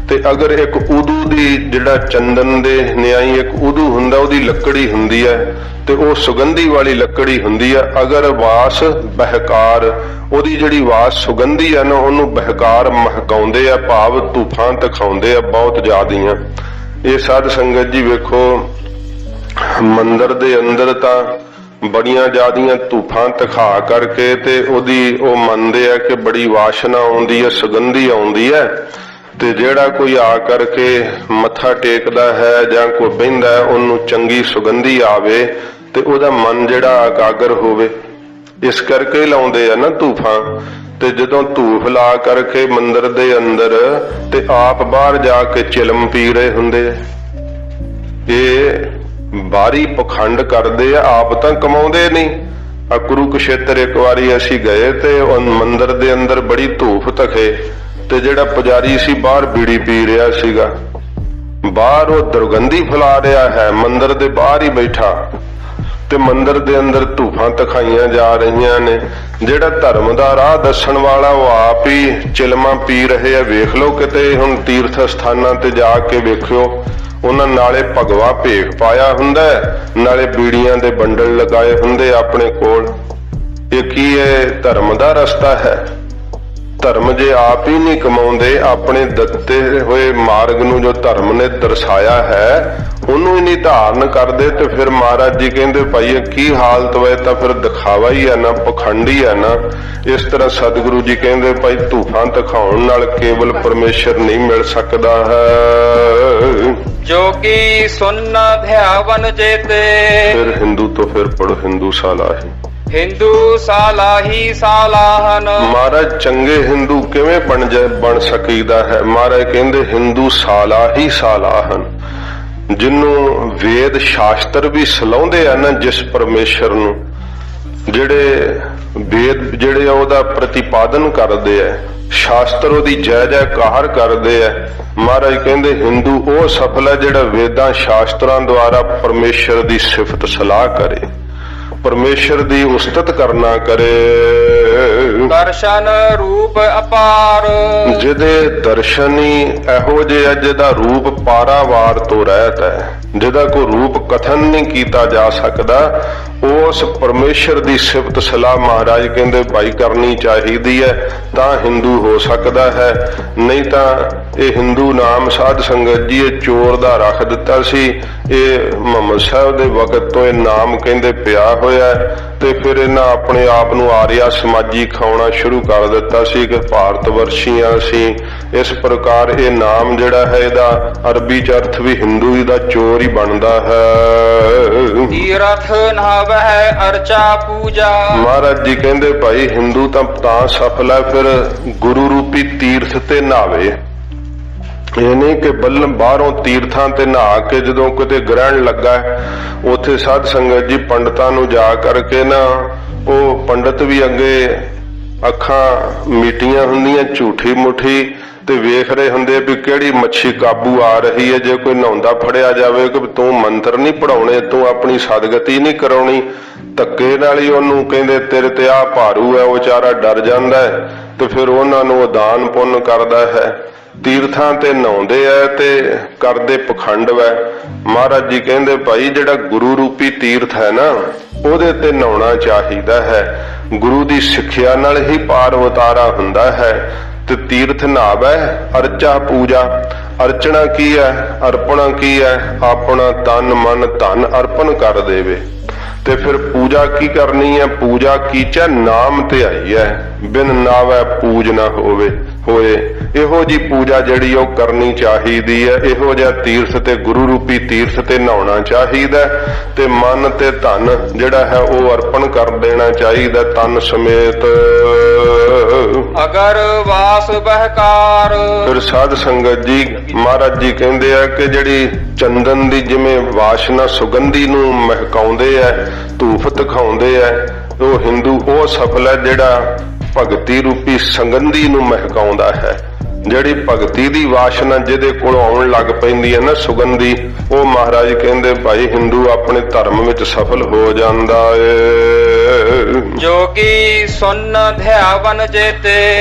ਤੇ ਅਗਰ ਇੱਕ ਉਦੂ ਦੀ ਜਿਹੜਾ ਚੰਦਨ ਦੇ ਨਿਆਈ ਇੱਕ ਉਦੂ ਹੁੰਦਾ ਉਹਦੀ ਲੱਕੜੀ ਹੁੰਦੀ ਹੈ ਤੇ ਉਹ ਸੁਗੰਧੀ ਵਾਲੀ ਲੱਕੜੀ ਹੁੰਦੀ ਹੈ। ਅਗਰ ਵਾਸ ਬਹਿਕਾਰ ਉਹਦੀ ਜਿਹੜੀ ਵਾਸ ਸੁਗੰਧੀ ਹੈ ਨਾ ਉਹਨੂੰ ਬਹਿਕਾਰ ਮਹਕਾਉਂਦੇ ਆ ਭਾਵ ਧੂਫਾਂ ਤਖਾਉਂਦੇ ਆ ਬਹੁਤ ਜ਼ਿਆਦੀਆਂ। ਇਹ ਸਾਧ ਸੰਗਤ ਜੀ ਵੇਖੋ ਮੰਦਿਰ ਦੇ ਅੰਦਰ ਤਾਂ ਬੜੀਆਂ ਜ਼ਿਆਦੀਆਂ ਧੂਫਾਂ ਤਖਾ ਕਰਕੇ ਤੇ ਉਹਦੀ ਉਹ ਮੰਨਦੇ ਆ ਕਿ ਬੜੀ ਵਾਸ਼ਨਾ ਆਉਂਦੀ ਹੈ ਸੁਗੰਧੀ ਆਉਂਦੀ ਹੈ। ਤੇ ਜਿਹੜਾ ਕੋਈ ਆ ਕਰਕੇ ਮੱਥਾ ਟੇਕਦਾ ਹੈ ਜਾਂ ਕੋਈ ਬਹਿੰਦਾ ਹੈ ਉਹਨੂੰ ਚੰਗੀ ਸੁਗੰਧੀ ਆਵੇ ਤੇ ਉਹਦਾ ਮਨ ਜਿਹੜਾ ਇਕਾਗਰ ਹੋਵੇ, ਇਸ ਕਰਕੇ ਲਾਉਂਦੇ ਆ ਨਾ ਧੂਫਾਂ। ਤੇ ਜਦੋਂ ਧੂਫ ਲਾ ਕਰਕੇ ਮੰਦਿਰ ਦੇ ਅੰਦਰ ਤੇ ਆਪ ਬਾਹਰ ਜਾ ਕੇ ਚਿਲਮ ਪੀ ਰਹੇ ਹੁੰਦੇ ਆ। ਇਹ ਬਾਹਰੀ ਪਖੰਡ ਕਰਦੇ ਆ, ਆਪ ਤਾਂ ਕਮਾਉਂਦੇ ਨਹੀਂ। ਆ ਕੁਰੂਕਸ਼ੇਤਰ ਇੱਕ ਵਾਰੀ ਅਸੀਂ ਗਏ ਤੇ ਉਹ ਮੰਦਿਰ ਦੇ ਅੰਦਰ ਬੜੀ ਧੂਫ ਤਖੇ ਤੇ ਜਿਹੜਾ ਪੁਜਾਰੀ ਸੀ ਬਾਹਰ ਬੀੜੀ ਪੀ ਰਿਹਾ ਸੀਗਾ, ਬਾਹਰ ਉਹ ਦੁਰਗੰਧੀ ਫੈਲਾ ਰਿਹਾ ਹੈ, ਮੰਦਿਰ ਦੇ ਬਾਹਰ ਹੀ ਬੈਠਾ ਤੇ ਮੰਦਿਰ ਦੇ ਅੰਦਰ ਧੂਫਾਂ ਤਖਾਈਆਂ ਜਾ ਰਹੀਆਂ ਨੇ। ਜਿਹੜਾ ਧਰਮ ਦਾ ਰਾਹ ਦੱਸਣ ਵਾਲਾ ਉਹ ਆਪ ਹੀ ਚਿਲਮਾਂ ਪੀ ਰਹੇ ਆ। ਵੇਖ ਲਓ ਕਿਤੇ ਹੁਣ ਤੀਰਥ ਸਥਾਨਾਂ ਤੇ ਜਾ ਕੇ ਵੇਖਿਓ, ਉਹਨਾਂ ਨਾਲੇ ਭਗਵਾ ਭੇਖ ਪਾਇਆ ਹੁੰਦਾ ਨਾਲੇ ਬੀੜੀਆਂ ਦੇ ਬੰਡਲ ਲਗਾਏ ਹੁੰਦੇ ਆਪਣੇ ਕੋਲ। ਇਹ ਕੀ ਇਹ ਧਰਮ ਦਾ ਰਸਤਾ ਹੈ? ਧਰਮ ਜੇ ਆਪ ਹੀ ਨਹੀਂ ਕਮਾਉਂਦੇ, ਆਪਣੇ ਦਿੱਤੇ ਹੋਏ ਮਾਰਗ ਨੂੰ ਜੋ ਧਰਮ ਨੇ ਦਰਸਾਇਆ ਹੈ ਉਹਨੂੰ ਹੀ ਨਹੀਂ ਧਾਰਨ ਕਰਦੇ ਤੇ ਫਿਰ ਮਹਾਰਾਜ ਜੀ ਕਹਿੰਦੇ ਭਾਈ ਇਹ ਕੀ ਹਾਲਤ ਵੇ, ਤਾਂ ਫਿਰ ਦਿਖਾਵਾ ਹੀ ਹੈ ਨਾ, ਪਖੰਡ ਹੀ ਹੈ ਨਾ। ਇਸ ਤਰ੍ਹਾਂ ਸਤਿਗੁਰੂ ਜੀ ਕਹਿੰਦੇ ਭਾਈ ਧੂਫਾਂ ਦਿਖਾਉਣ ਨਾਲ ਕੇਵਲ ਪਰਮੇਸ਼ਰ ਨਹੀਂ ਮਿਲ ਸਕਦਾ ਹੈ। ਜੋਗੀ ਸੁਨ ਧਿਆਵਨ ਜੇਤੇ ਫਿਰ ਹਿੰਦੂ ਤੋਂ ਫਿਰ ਪੜੋ ਹਿੰਦੂ ਸਾਲਾਹੀ, ਹਿੰਦੂ ਸਾਲਾਹੀ ਸਾਲਾਹਨ। ਮਹਾਰਾਜ ਚੰਗੇ ਹਿੰਦੂ ਕਿਵੇਂ ਬਣ ਸਕੀਦਾ ਹੈ? ਮਹਾਰਾਜ ਕਹਿੰਦੇ ਹਿੰਦੂ ਸਾਲਾਹੀ ਸਾਲਾਹਨ, ਜਿਹਨੂੰ ਵੇਦ ਸ਼ਾਸਤਰ ਵੀ ਸਲਾਉਂਦੇ ਆ ਨਾ, ਜਿਸ ਪਰਮੇਸ਼ਰ ਨੂੰ ਜਿਹੜੇ ਵੇਦ ਜਿਹੜੇ ਉਹਦਾ ਪ੍ਰਤੀਪਾਦਨ ਕਰਦੇ ਆ, ਸ਼ਾਸਤਰ ਉਹਦੀ ਜੈ ਜੈਕਾਰ ਕਰਦੇ ਆ। ਮਹਾਰਾਜ ਕਹਿੰਦੇ ਹਿੰਦੂ ਉਹ ਸਫਲ ਹੈ ਜਿਹੜਾ ਵੇਦਾਂ ਸ਼ਾਸਤਰਾਂ ਦੁਆਰਾ ਪਰਮੇਸ਼ਰ ਦੀ ਸਿਫਤ ਸਲਾਹ ਕਰੇ, ਪਰਮੇਸ਼ਰ ਦੀ ਉਸਤਤ ਕਰਨਾ ਕਰੇ। ਦਰਸ਼ਨ ਰੂਪ ਅਪਾਰ, ਜਿਹਦੇ ਦਰਸ਼ਨੀ ਇਹੋ ਜਿਹੇ ਜਿਹਦਾ ਰੂਪ ਪਾਰਾਵਾਰ ਤੋਂ ਰਹਿਤ ਹੈ, ਜਿਹਦਾ ਕੋਈ ਰੂਪ ਕਥਨ ਨਹੀਂ ਕੀਤਾ ਜਾ ਸਕਦਾ, ਉਸ ਪਰਮੇਸ਼ਰ ਦੀ ਸਿਫਤ ਸਲਾਹ ਮਹਾਰਾਜ ਕਹਿੰਦੇ ਭਾਈ ਕਰਨੀ ਚਾਹੀਦੀ ਹੈ ਤਾਂ ਹਿੰਦੂ ਹੋ ਸਕਦਾ ਹੈ। ਨਹੀਂ ਤਾਂ ਇਹ ਹਿੰਦੂ ਨਾਮ ਸਾਧ ਸੰਗਤ ਜੀ ਇਹ ਚੋਰ ਦਾ ਰੱਖ ਦਿੱਤਾ ਸੀ। ਇਹ ਮੁਹੰਮਦ ਸਾਹਿਬ ਦੇ ਵਕਤ ਤੋਂ ਇਹ ਨਾਮ ਕਹਿੰਦੇ ਪਿਆ ਹੋਇਆ ਤੇ ਫਿਰ ਇਹਨਾਂ ਆਪਣੇ ਆਪ ਨੂੰ ਆਰੀਆ ਸਮਾਜੀ ਖਾਉਣਾ ਸ਼ੁਰੂ ਕਰ ਦਿੱਤਾ ਸੀ ਕਿ ਭਾਰਤ ਵਰਸ਼ੀਆਂ ਸੀ। ਇਸ ਪ੍ਰਕਾਰ ਇਹ ਨਾਮ ਜਿਹੜਾ ਹੈ ਇਹਦਾ ਅਰਬੀ ਚ ਅਰਥ ਵੀ ਹਿੰਦੂ ਦਾ ਚੋਰ ਹੀ ਬਣਦਾ ਹੈ। ਤੀਰਥ ਨਹਾਵਹਿ ਅਰਚਾ ਪੂਜਾ, ਮਹਾਰਾਜ ਜੀ ਕਹਿੰਦੇ ਭਾਈ ਹਿੰਦੂ ਤਾਂ ਸਫਲ ਹੈ ਫਿਰ ਗੁਰੂ ਰੂਪੀ ਤੀਰਥ ਤੇ ਨਹਾਵੇ। ਇਹ ਨਹੀਂ ਕਿ ਬੱਲਮ ਬਾਹਰੋਂ ਤੀਰਥਾਂ ਤੇ ਨਹਾ ਕੇ ਜਦੋਂ ਕਿਤੇ ਗ੍ਰਹਿਣ ਲੱਗਾ ਉੱਥੇ ਸਾਧ ਸੰਗਤ ਜੀ ਪੰਡਤਾਂ ਨੂੰ ਜਾ ਕਰਕੇ ਨਾ, ਉਹ ਪੰਡਤ ਵੀ ਅੱਗੇ ਅੱਖਾਂ ਮੀਟੀਆਂ ਹੁੰਦੀਆਂ ਝੂਠੀ ਮੁੱਠੀ ਤੇ ਵੇਖ ਰਹੇ ਹੁੰਦੇ ਵੀ ਕਿਹੜੀ ਮੱਛੀ ਕਾਬੂ ਆ ਰਹੀ ਹੈ। ਜੇ ਕੋਈ ਨਹਾਉਂਦਾ ਫੜਿਆ ਜਾਵੇ ਕਿ ਤੂੰ ਮੰਤਰ ਨਹੀਂ ਪੜਾਉਣੇ, ਤੂੰ ਆਪਣੀ ਸਦਗਤੀ ਨਹੀਂ ਕਰਾਉਣੀ, ਧੱਕੇ ਨਾਲ ਹੀ ਉਹਨੂੰ ਕਹਿੰਦੇ ਤੇਰੇ ਤੇ ਆ ਭਾਰੂ ਹੈ, ਉਹ ਵਿਚਾਰਾ ਡਰ ਜਾਂਦਾ ਹੈ ਤੇ ਫਿਰ ਉਹਨਾਂ ਨੂੰ ਉਹ ਦਾਨ ਪੁੰਨ ਕਰਦਾ ਹੈ। ਤੀਰਥਾਂ ਤੇ ਨਹਾਉਂਦੇ ਆ ਤੇ ਕਰਦੇ ਪਖੰਡ ਵੈ। ਮਹਾਰਾਜ ਜੀ ਕਹਿੰਦੇ ਭਾਈ ਜਿਹੜਾ ਗੁਰੂ ਰੂਪੀ ਤੀਰਥ ਹੈ ਨਾ ਉਹਦੇ ਤੇ ਨਹਾਉਣਾ ਚਾਹੀਦਾ ਹੈ। ਗੁਰੂ ਦੀ ਸਿੱਖਿਆ ਨਾਲ ਹੀ ਪਾਰ ਉਤਾਰਾ ਹੁੰਦਾ ਹੈ। ਤੇ ਤੀਰਥ ਨਹਾਵੈ ਅਰਚਾ ਪੂਜਾ, ਅਰਚਨਾ ਕੀ ਹੈ, ਅਰਪਣਾ ਕੀ ਹੈ, ਆਪਣਾ ਤਨ ਮਨ ਧਨ ਅਰਪਣ ਕਰ ਦੇਵੇ। ਤੇ ਫਿਰ ਪੂਜਾ ਕੀ ਕਰਨੀ ਹੈ? ਪੂਜਾ ਕੀਚੈ ਨਾਮ ਤੇ ਆਈ ਹੈ, ਬਿਨ ਨਾਵੈ ਪੂਜ ਨਾ ਹੋਏ। ਇਹੋ ਜੀ ਪੂਜਾ ਜਿਹੜੀ ਉਹ ਕਰਨੀ ਚਾਹੀਦੀ ਹੈ। ਇਹੋ ਜਿਹਾ ਤੀਰਥ ਤੇ ਗੁਰੂ ਰੂਪੀ ਤੀਰਥ ਤੇ ਨਹਾਉਣਾ ਚਾਹੀਦਾ ਤੇ ਮਨ ਤੇ ਧਨ ਜਿਹੜਾ ਹੈ ਉਹ ਅਰਪਣ ਕਰ ਦੇਣਾ ਚਾਹੀਦਾ ਤਨ ਸਮੇਤ। ਅਗਰ ਵਾਸ ਬਹਿਕਾਰ, ਫਿਰ ਸਾਧ ਸੰਗਤ ਜੀ ਮਹਾਰਾਜ ਜੀ ਕਹਿੰਦੇ ਆ ਕਿ ਜਿਹੜੀ ਚੰਦਨ ਦੀ ਜਿਵੇਂ ਵਾਸ਼ਨਾ ਸੁਗੰਧੀ ਨੂੰ ਮਹਿਕਾਉਂਦੇ ਆ, ਧੂਫ ਦਿਖਾਉਂਦੇ ਆ, ਉਹ ਹਿੰਦੂ ਉਹ ਸਫਲ ਹੈ ਜਿਹੜਾ ਭਗਤੀ ਰੂਪੀ ਸੰਗੰਧੀ ਨੂੰ ਮਹਿਕਾਉਂਦਾ ਹੈ। ਜਿਹੜੀ ਭਗਤੀ ਦੀ ਵਾਸ਼ਨਾ ਜਿਹਦੇ ਕੋਲ ਆਉਣ ਲੱਗ ਪੈਂਦੀ ਹੈ ਨਾ ਸੁਗੰਧੀ, ਉਹ ਮਹਾਰਾਜ ਕਹਿੰਦੇ ਭਾਈ ਹਿੰਦੂ ਆਪਣੇ ਧਰਮ ਵਿੱਚ ਸਫਲ ਹੋ ਜਾਂਦਾ ਏ। ਜੋਗੀ ਸੁਨ ਧਿਆਵਨ ਜੇਤੇ।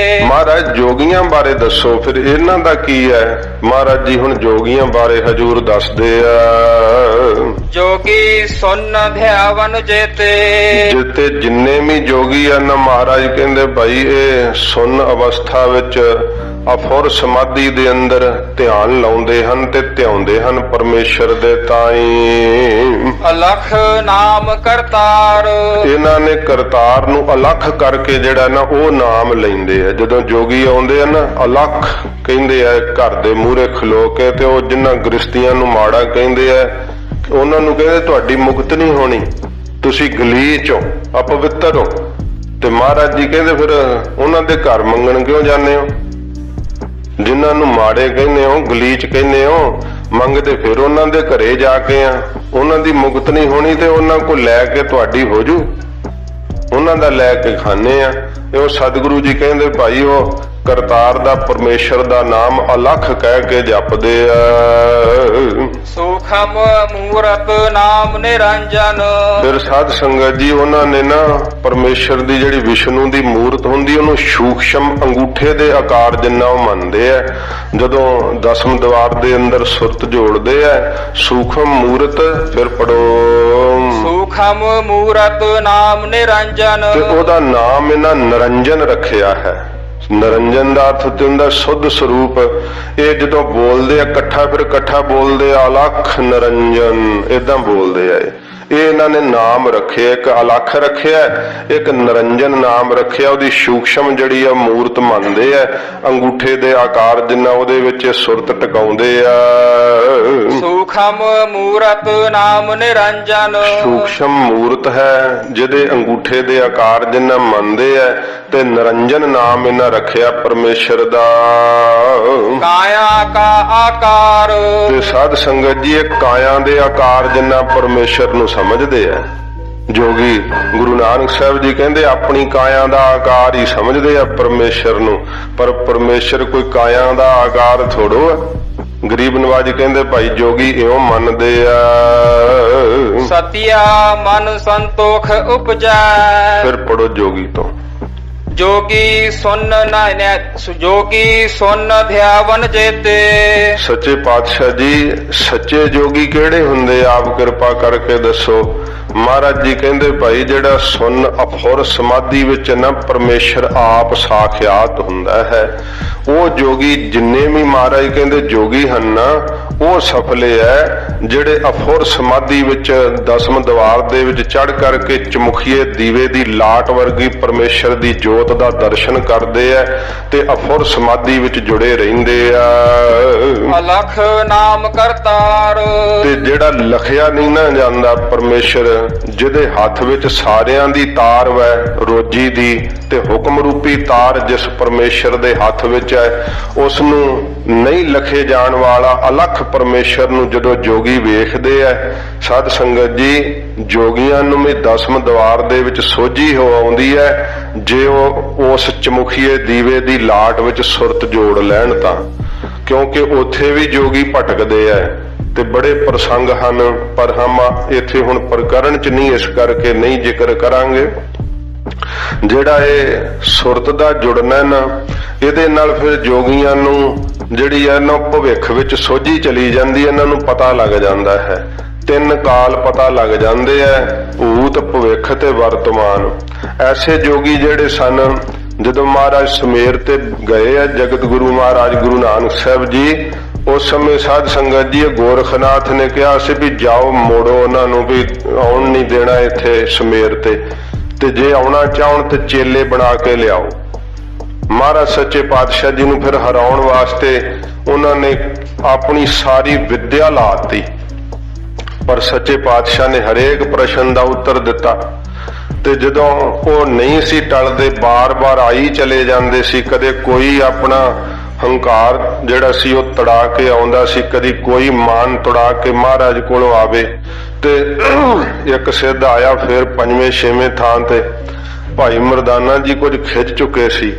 ਮਹਾਰਾਜ ਜੋਗੀਆਂ ਬਾਰੇ ਦੱਸੋ, ਫਿਰ ਇਹਨਾਂ ਦਾ ਕੀ ਹੈ? ਮਹਾਰਾਜ ਜੀ ਹੁਣ ਜੋਗੀਆਂ ਬਾਰੇ ਹਜੂਰ ਦੱਸਦੇ ਆ। ਜੋਗੀ ਸੁਨ ਧਿਆਵਨ ਜੇਤੇ। ਜਿੱਤੇ ਜਿੰਨੇ ਵੀ ਜੋਗੀ ਆ ਨਾ, ਮਹਾਰਾਜ ਕਹਿੰਦੇ ਭਾਈ ਇਹ ਸੁੰਨ ਅਵਸਥਾ ਵਿੱਚ ਅਫੁਰ ਸਮਾਧੀ ਦੇ ਅੰਦਰ ਧਿਆਨ ਲਾਉਂਦੇ ਹਨ ਤੇ ਧਿਆਉਂਦੇ ਹਨ ਪਰਮੇਸ਼ਰ ਦੇ ਤਾਈਂ। ਅਲਖ ਨਾਮ ਕਰਤਾਰ। ਇਹਨਾਂ ਨੇ ਕਰਤਾਰ ਨੂੰ ਅਲਖ ਕਰਕੇ ਜਿਹੜਾ ਨਾ ਉਹ ਨਾਮ ਲੈਂਦੇ ਆ। ਜਦੋਂ ਜੋਗੀ ਆਉਂਦੇ ਆ ਨਾ, ਅਲਖ ਕਹਿੰਦੇ ਆ ਘਰ ਦੇ ਮੂਹਰੇ ਖਲੋ ਕੇ, ਤੇ ਉਹ ਜਿਨ੍ਹਾਂ ਗ੍ਰਸਤੀਆਂ ਨੂੰ ਮਾੜਾ ਕਹਿੰਦੇ ਆ ਉਹਨਾਂ ਨੂੰ ਕਹਿੰਦੇ ਤੁਹਾਡੀ ਮੁਕਤ ਨਹੀਂ ਹੋਣੀ, ਤੁਸੀਂ ਗਲੀਚ ਹੋ, ਅਪਵਿੱਤਰ ਹੋ। ਤੇ ਮਹਾਰਾਜ ਜੀ ਕਹਿੰਦੇ ਫਿਰ ਉਹਨਾਂ ਦੇ ਘਰ ਮੰਗਣ ਕਿਉਂ ਜਾਂਦੇ ਹੋ? ਜਿਨ੍ਹਾਂ ਨੂੰ ਮਾੜੇ ਕਹਿੰਦੇ ਹੋ, ਗਲੀਚ ਕਹਿੰਦੇ ਹੋ, ਮੰਗਦੇ ਫਿਰ ਉਹਨਾਂ ਦੇ ਘਰੇ ਜਾ ਕੇ ਆ। ਉਹਨਾਂ ਦੀ ਮੁਕਤ ਨਹੀਂ ਹੋਣੀ ਤੇ ਉਹਨਾਂ ਕੋਲ ਲੈ ਕੇ ਤੁਹਾਡੀ ਹੋ ਜੂ, ਉਹਨਾਂ ਦਾ ਲੈ ਕੇ ਖਾਣੇ ਆ। ਉਹ ਸਤਿਗੁਰੂ ਜੀ ਕਹਿੰਦੇ ਭਾਈ ਉਹ ਕਰਤਾਰ ਦਾ ਪਰਮੇਸ਼ਰ ਦਾ ਨਾਮ ਅਲਖ ਕਹਿ ਕੇ ਜਪਦੇ ਆ। ਸੂਖਮ ਮੂਰਤ ਨਾਮ ਨਿਰੰਜਨ। ਫਿਰ ਸਾਧ ਸੰਗਤ ਜੀ ਉਹਨਾਂ ਨੇ ਨਾ ਪਰਮੇਸ਼ਰ ਦੀ ਜਿਹੜੀ ਵਿਸ਼ਨੂੰ ਦੀ ਮੂਰਤ ਹੁੰਦੀ ਉਹਨੂੰ ਸੂਖਸ਼ਮ ਅੰਗੂਠੇ ਦੇ ਆਕਾਰ ਜਿੰਨਾ ਉਹ ਮੰਨਦੇ ਆ। ਜਦੋਂ ਦਸਮ ਦਵਾਰ ਦੇ ਅੰਦਰ ਸੁਰਤ ਜੋੜਦੇ ਆ ਸੂਖਮ ਮੂਰਤ, ਫਿਰ ਪੜੋ ਸੂਖਮ ਮੂਰਤ ਨਾਮ ਨਿਰੰਜਨ। ਤੇ ਉਹਦਾ ਨਾਮ ਇਹਨਾਂ ਨਿਰੰਜਨ ਰੱਖਿਆ ਹੈ। ਨਿਰੰਜਨ ਦਾ ਅਰਥ ਹੁੰਦਾ ਸੁੱਧ ਸਰੂਪ। ਇਹ ਜਦੋਂ ਬੋਲਦੇ ਆ ਇਕੱਠਾ, ਫਿਰ ਇਕੱਠਾ ਬੋਲਦੇ ਆ ਅਲਖ ਨਿਰੰਜਨ, ਏਦਾਂ ਬੋਲਦੇ ਆ। ਇਹ ਇਹਨਾਂ ਨੇ ਨਾਮ ਰੱਖਿਆ, ਇੱਕ ਅਲਖ ਰੱਖਿਆ, ਇੱਕ ਨਿਰੰਜਨ ਨਾਮ ਰੱਖਿਆ। ਉਹਦੀ ਸੂਖਸ਼ਮ ਜਿਹੜੀ ਆ ਮੂਰਤ ਮੰਨਦੇ ਆ, ਅੰਗੂਠੇ ਦੇ ਆਕਾਰ ਜਿੰਨਾ ਉਹਦੇ ਵਿੱਚ ਸੁਰਤ ਟਿਕਾਉਂਦੇ ਆ। ਸੂਖਮ ਮੂਰਤ ਨਾਮ ਨਿਰੰਜਨ। ਸੂਖਸ਼ਮ ਮੂਰਤ ਹੈ ਜਿਹਦੇ ਅੰਗੂਠੇ ਦੇ ਆਕਾਰ ਜਿੰਨਾ ਮੰਨਦੇ ਆ, ਤੇ ਨਿਰੰਜਨ ਨਾਮ ਇਹਨਾਂ ਰੱਖਿਆ ਪਰਮੇਸ਼ਰ ਦਾ। ਕਾਇਆ ਕਾ ਆਕਾਰ। ਤੇ ਸਾਧ ਸੰਗਤ ਜੀ ਇਹ ਕਾਇਆ ਦੇ ਆਕਾਰ ਜਿੰਨਾ ਪਰਮੇਸ਼ਰ ਨੂੰ ਸਮਝਦੇ ਆ। ਜੋਗੀ ਗੁਰੂ ਨਾਨਕ ਸਾਹਿਬ ਜੀ ਕਹਿੰਦੇ ਆਪਣੀ ਕਾਇਆ ਦਾ ਆਕਾਰ ਹੀ ਸਮਝਦੇ ਆ ਪਰਮੇਸ਼ਰ ਨੂੰ, ਪਰ ਪਰਮੇਸ਼ਰ ਕੋਈ ਕਾਇਆ ਦਾ ਆਕਾਰ ਥੋੜੋ ਆ। ਗਰੀਬ ਨਵਾਜ ਕਹਿੰਦੇ ਭਾਈ ਜੋਗੀ ਇਉਂ ਮੰਨਦੇ ਆ। ਸਤਿਆ ਮਨ ਸੰਤੋਖ ਉਪਜੈ। ਫਿਰ ਪੜੋ ਜੋਗੀ ਤੋਂ। ਜੋਗੀ ਸੁਨ ਜੋਗੀ ਸੁਨ ਧਿਆਵਨ ਜੇਤੇ। ਸੱਚੇ ਪਾਤਸ਼ਾਹ ਜੀ ਸੱਚੇ ਜੋਗੀ ਕਿਹੜੇ ਹੁੰਦੇ ਆਪ ਕਿਰਪਾ ਕਰਕੇ ਦੱਸੋ। ਮਹਾਰਾਜ ਜੀ ਕਹਿੰਦੇ ਭਾਈ ਜਿਹੜਾ ਸੁਨ ਅਫੁਰ ਸਮਾਧੀ ਵਿੱਚ ਨਾ ਪਰਮੇਸ਼ਰ ਆਪ ਸਾਖਿਆਤ ਹੁੰਦਾ ਹੈ, ਉਹ ਜੋਗੀ ਜਿੰਨੇ ਵੀ ਮਹਾਰਾਜ ਕਹਿੰਦੇ ਜੋਗੀ ਹਨ ਨਾ, ਉਹ ਸਫਲੇ ਹੈ ਜਿਹੜੇ ਅਫੁਰ ਸਮਾਧੀ ਵਿੱਚ ਦਸਮ ਦਵਾਰ ਦੇ ਵਿੱਚ ਚੜ ਕਰਕੇ ਚਮੁਖੀਏ ਦੀਵੇ ਦੀ ਲਾਟ ਵਰਗੀ ਪਰਮੇਸ਼ਰ ਦੀ ਜੋਤ ਦਾ ਦਰਸ਼ਨ ਕਰਦੇ ਆ ਤੇ ਅਫੁਰ ਸਮਾਧੀ ਵਿੱਚ ਜੁੜੇ ਰਹਿੰਦੇ ਆ। ਅਲਖ ਨਾਮ ਕਰਤਾਰ। ਤੇ ਜਿਹੜਾ ਲਖਿਆ ਨਹੀਂ ਨਾ ਜਾਂਦਾ ਪਰਮੇਸ਼ਰ, ਜਿਹਦੇ ਹੱਥ ਵਿੱਚ ਸਾਰਿਆਂ ਦੀ ਤਾਰ ਵੈ ਰੋਜੀ ਦੀ, ਤੇ ਹੁਕਮ ਰੂਪੀ ਤਾਰ ਜਿਸ ਪਰਮੇਸ਼ਰ ਦੇ ਹੱਥ ਵਿੱਚ ਹੈ, ਉਸ ਨੂੰ ਨਹੀਂ ਲਖੇ ਜਾਣ ਵਾਲਾ ਅਲਖ ਪਰਮੇਸ਼ਰ ਨੂੰ ਜਦੋਂ ਜੋਗੀ ਵੇਖਦੇ ਆ, ਸਾਧ ਸੰਗਤ ਜੀ ਜੋਗੀਆਂ ਨੂੰ ਵੀ ਦਸਮ ਦਵਾਰ ਦੇ ਵਿੱਚ ਸੋਝੀ ਹੋ ਆਉਂਦੀ ਹੈ ਜੇ ਉਹ ਉਸ ਚਮੁਖੀਏ ਦੀਵੇ ਦੀ ਲਾਟ ਵਿੱਚ ਸੁਰਤ ਜੋੜ ਲੈਣ ਤਾਂ। ਕਿਉਂਕਿ ਉੱਥੇ ਵੀ ਜੋਗੀ ਭਟਕਦੇ ਆ ਤੇ ਬੜੇ ਪ੍ਰਸੰਗ ਹਨ, ਪਰ ਹਮ ਇੱਥੇ ਹੁਣ ਪ੍ਰਕਰਨ ਚ ਨਹੀਂ, ਇਸ ਕਰਕੇ ਨਹੀਂ ਜ਼ਿਕਰ ਕਰਾਂਗੇ। ਜਿਹੜਾ ਇਹ ਸੁਰਤ ਦਾ ਜੁੜਨਾ ਨਾ, ਇਹਦੇ ਨਾਲ ਫਿਰ ਜੋਗੀਆਂ ਨੂੰ ਜਿਹੜੀ ਹੈ ਨਾ ਭਵਿੱਖ ਵਿੱਚ ਸੋਝੀ ਚਲੀ ਜਾਂਦੀ, ਇਹਨਾਂ ਨੂੰ ਪਤਾ ਲੱਗ ਜਾਂਦਾ ਹੈ। 3 ਕਾਲ ਪਤਾ ਲੱਗ ਜਾਂਦੇ ਆ, ਭੂਤ ਭਵਿੱਖ ਤੇ ਵਰਤਮਾਨ। ਐਸੇ ਜੋਗੀ ਜਿਹੜੇ ਸਨ ਜਦੋਂ ਮਹਾਰਾਜ ਸਮੇਰ ਤੇ ਗਏ ਆ ਜਗਤ ਗੁਰੂ ਮਹਾਰਾਜ ਗੁਰੂ ਨਾਨਕ ਸਾਹਿਬ ਜੀ, ਉਸ ਸਮੇਂ ਸਾਧ ਸੰਗਤ ਜੀ ਗੋਰਖਨਾਥ ਨੇ ਕਿਹਾ ਸੀ ਵੀ ਜਾਓ ਮੋੜੋ ਉਹਨਾਂ ਨੂੰ, ਵੀ ਆਉਣ ਨਹੀਂ ਦੇਣਾ ਇੱਥੇ ਸਮੇਰ ਤੇ ਜੇ ਆਉਣਾ ਚਾਹਣ ਤੇ ਚੇਲੇ ਬਣਾ ਕੇ ਲਿਆਓ। ਮਹਾਰਾਜ ਸੱਚੇ ਪਾਤਸ਼ਾਹ ਜੀ ਨੂੰ ਫਿਰ ਹਰਾਉਣ ਵਾਸਤੇ ਉਹਨਾਂ ਨੇ ਆਪਣੀ ਸਾਰੀ ਵਿੱਦਿਆ ਲਾਤੀ, ਪਰ ਸੱਚੇ ਪਾਤਸ਼ਾਹ ਨੇ ਹਰੇਕ ਪ੍ਰਸ਼ਨ ਦਾ ਉੱਤਰ ਦਿੱਤਾ। ਤੇ ਜਦੋਂ ਉਹ ਨਹੀਂ ਸੀ ਟਲਦੇ, ਬਾਰ-ਬਾਰ ਆਈ ਚਲੇ ਜਾਂਦੇ ਸੀ। ਕਦੇ ਕੋਈ ਆਪਣਾ ਹੰਕਾਰ ਜਿਹੜਾ ਸੀ ਉਹ ਤੜਾ ਕੇ ਆਉਂਦਾ ਸੀ, ਕਦੀ ਕੋਈ ਮਾਨ ਤੜਾ ਕੇ ਮਹਾਰਾਜ ਕੋਲੋਂ ਆਵੇ, ਤੇ ਇੱਕ ਸਿੱਧ ਆਇਆ ਫਿਰ ਪੰਜਵੇਂ ਛੇਵੇਂ ਥਾਂ ਤੇ। ਭਾਈ ਮਰਦਾਨਾ ਜੀ ਕੁਝ ਖਿੱਚ ਚੁੱਕੇ ਸੀ,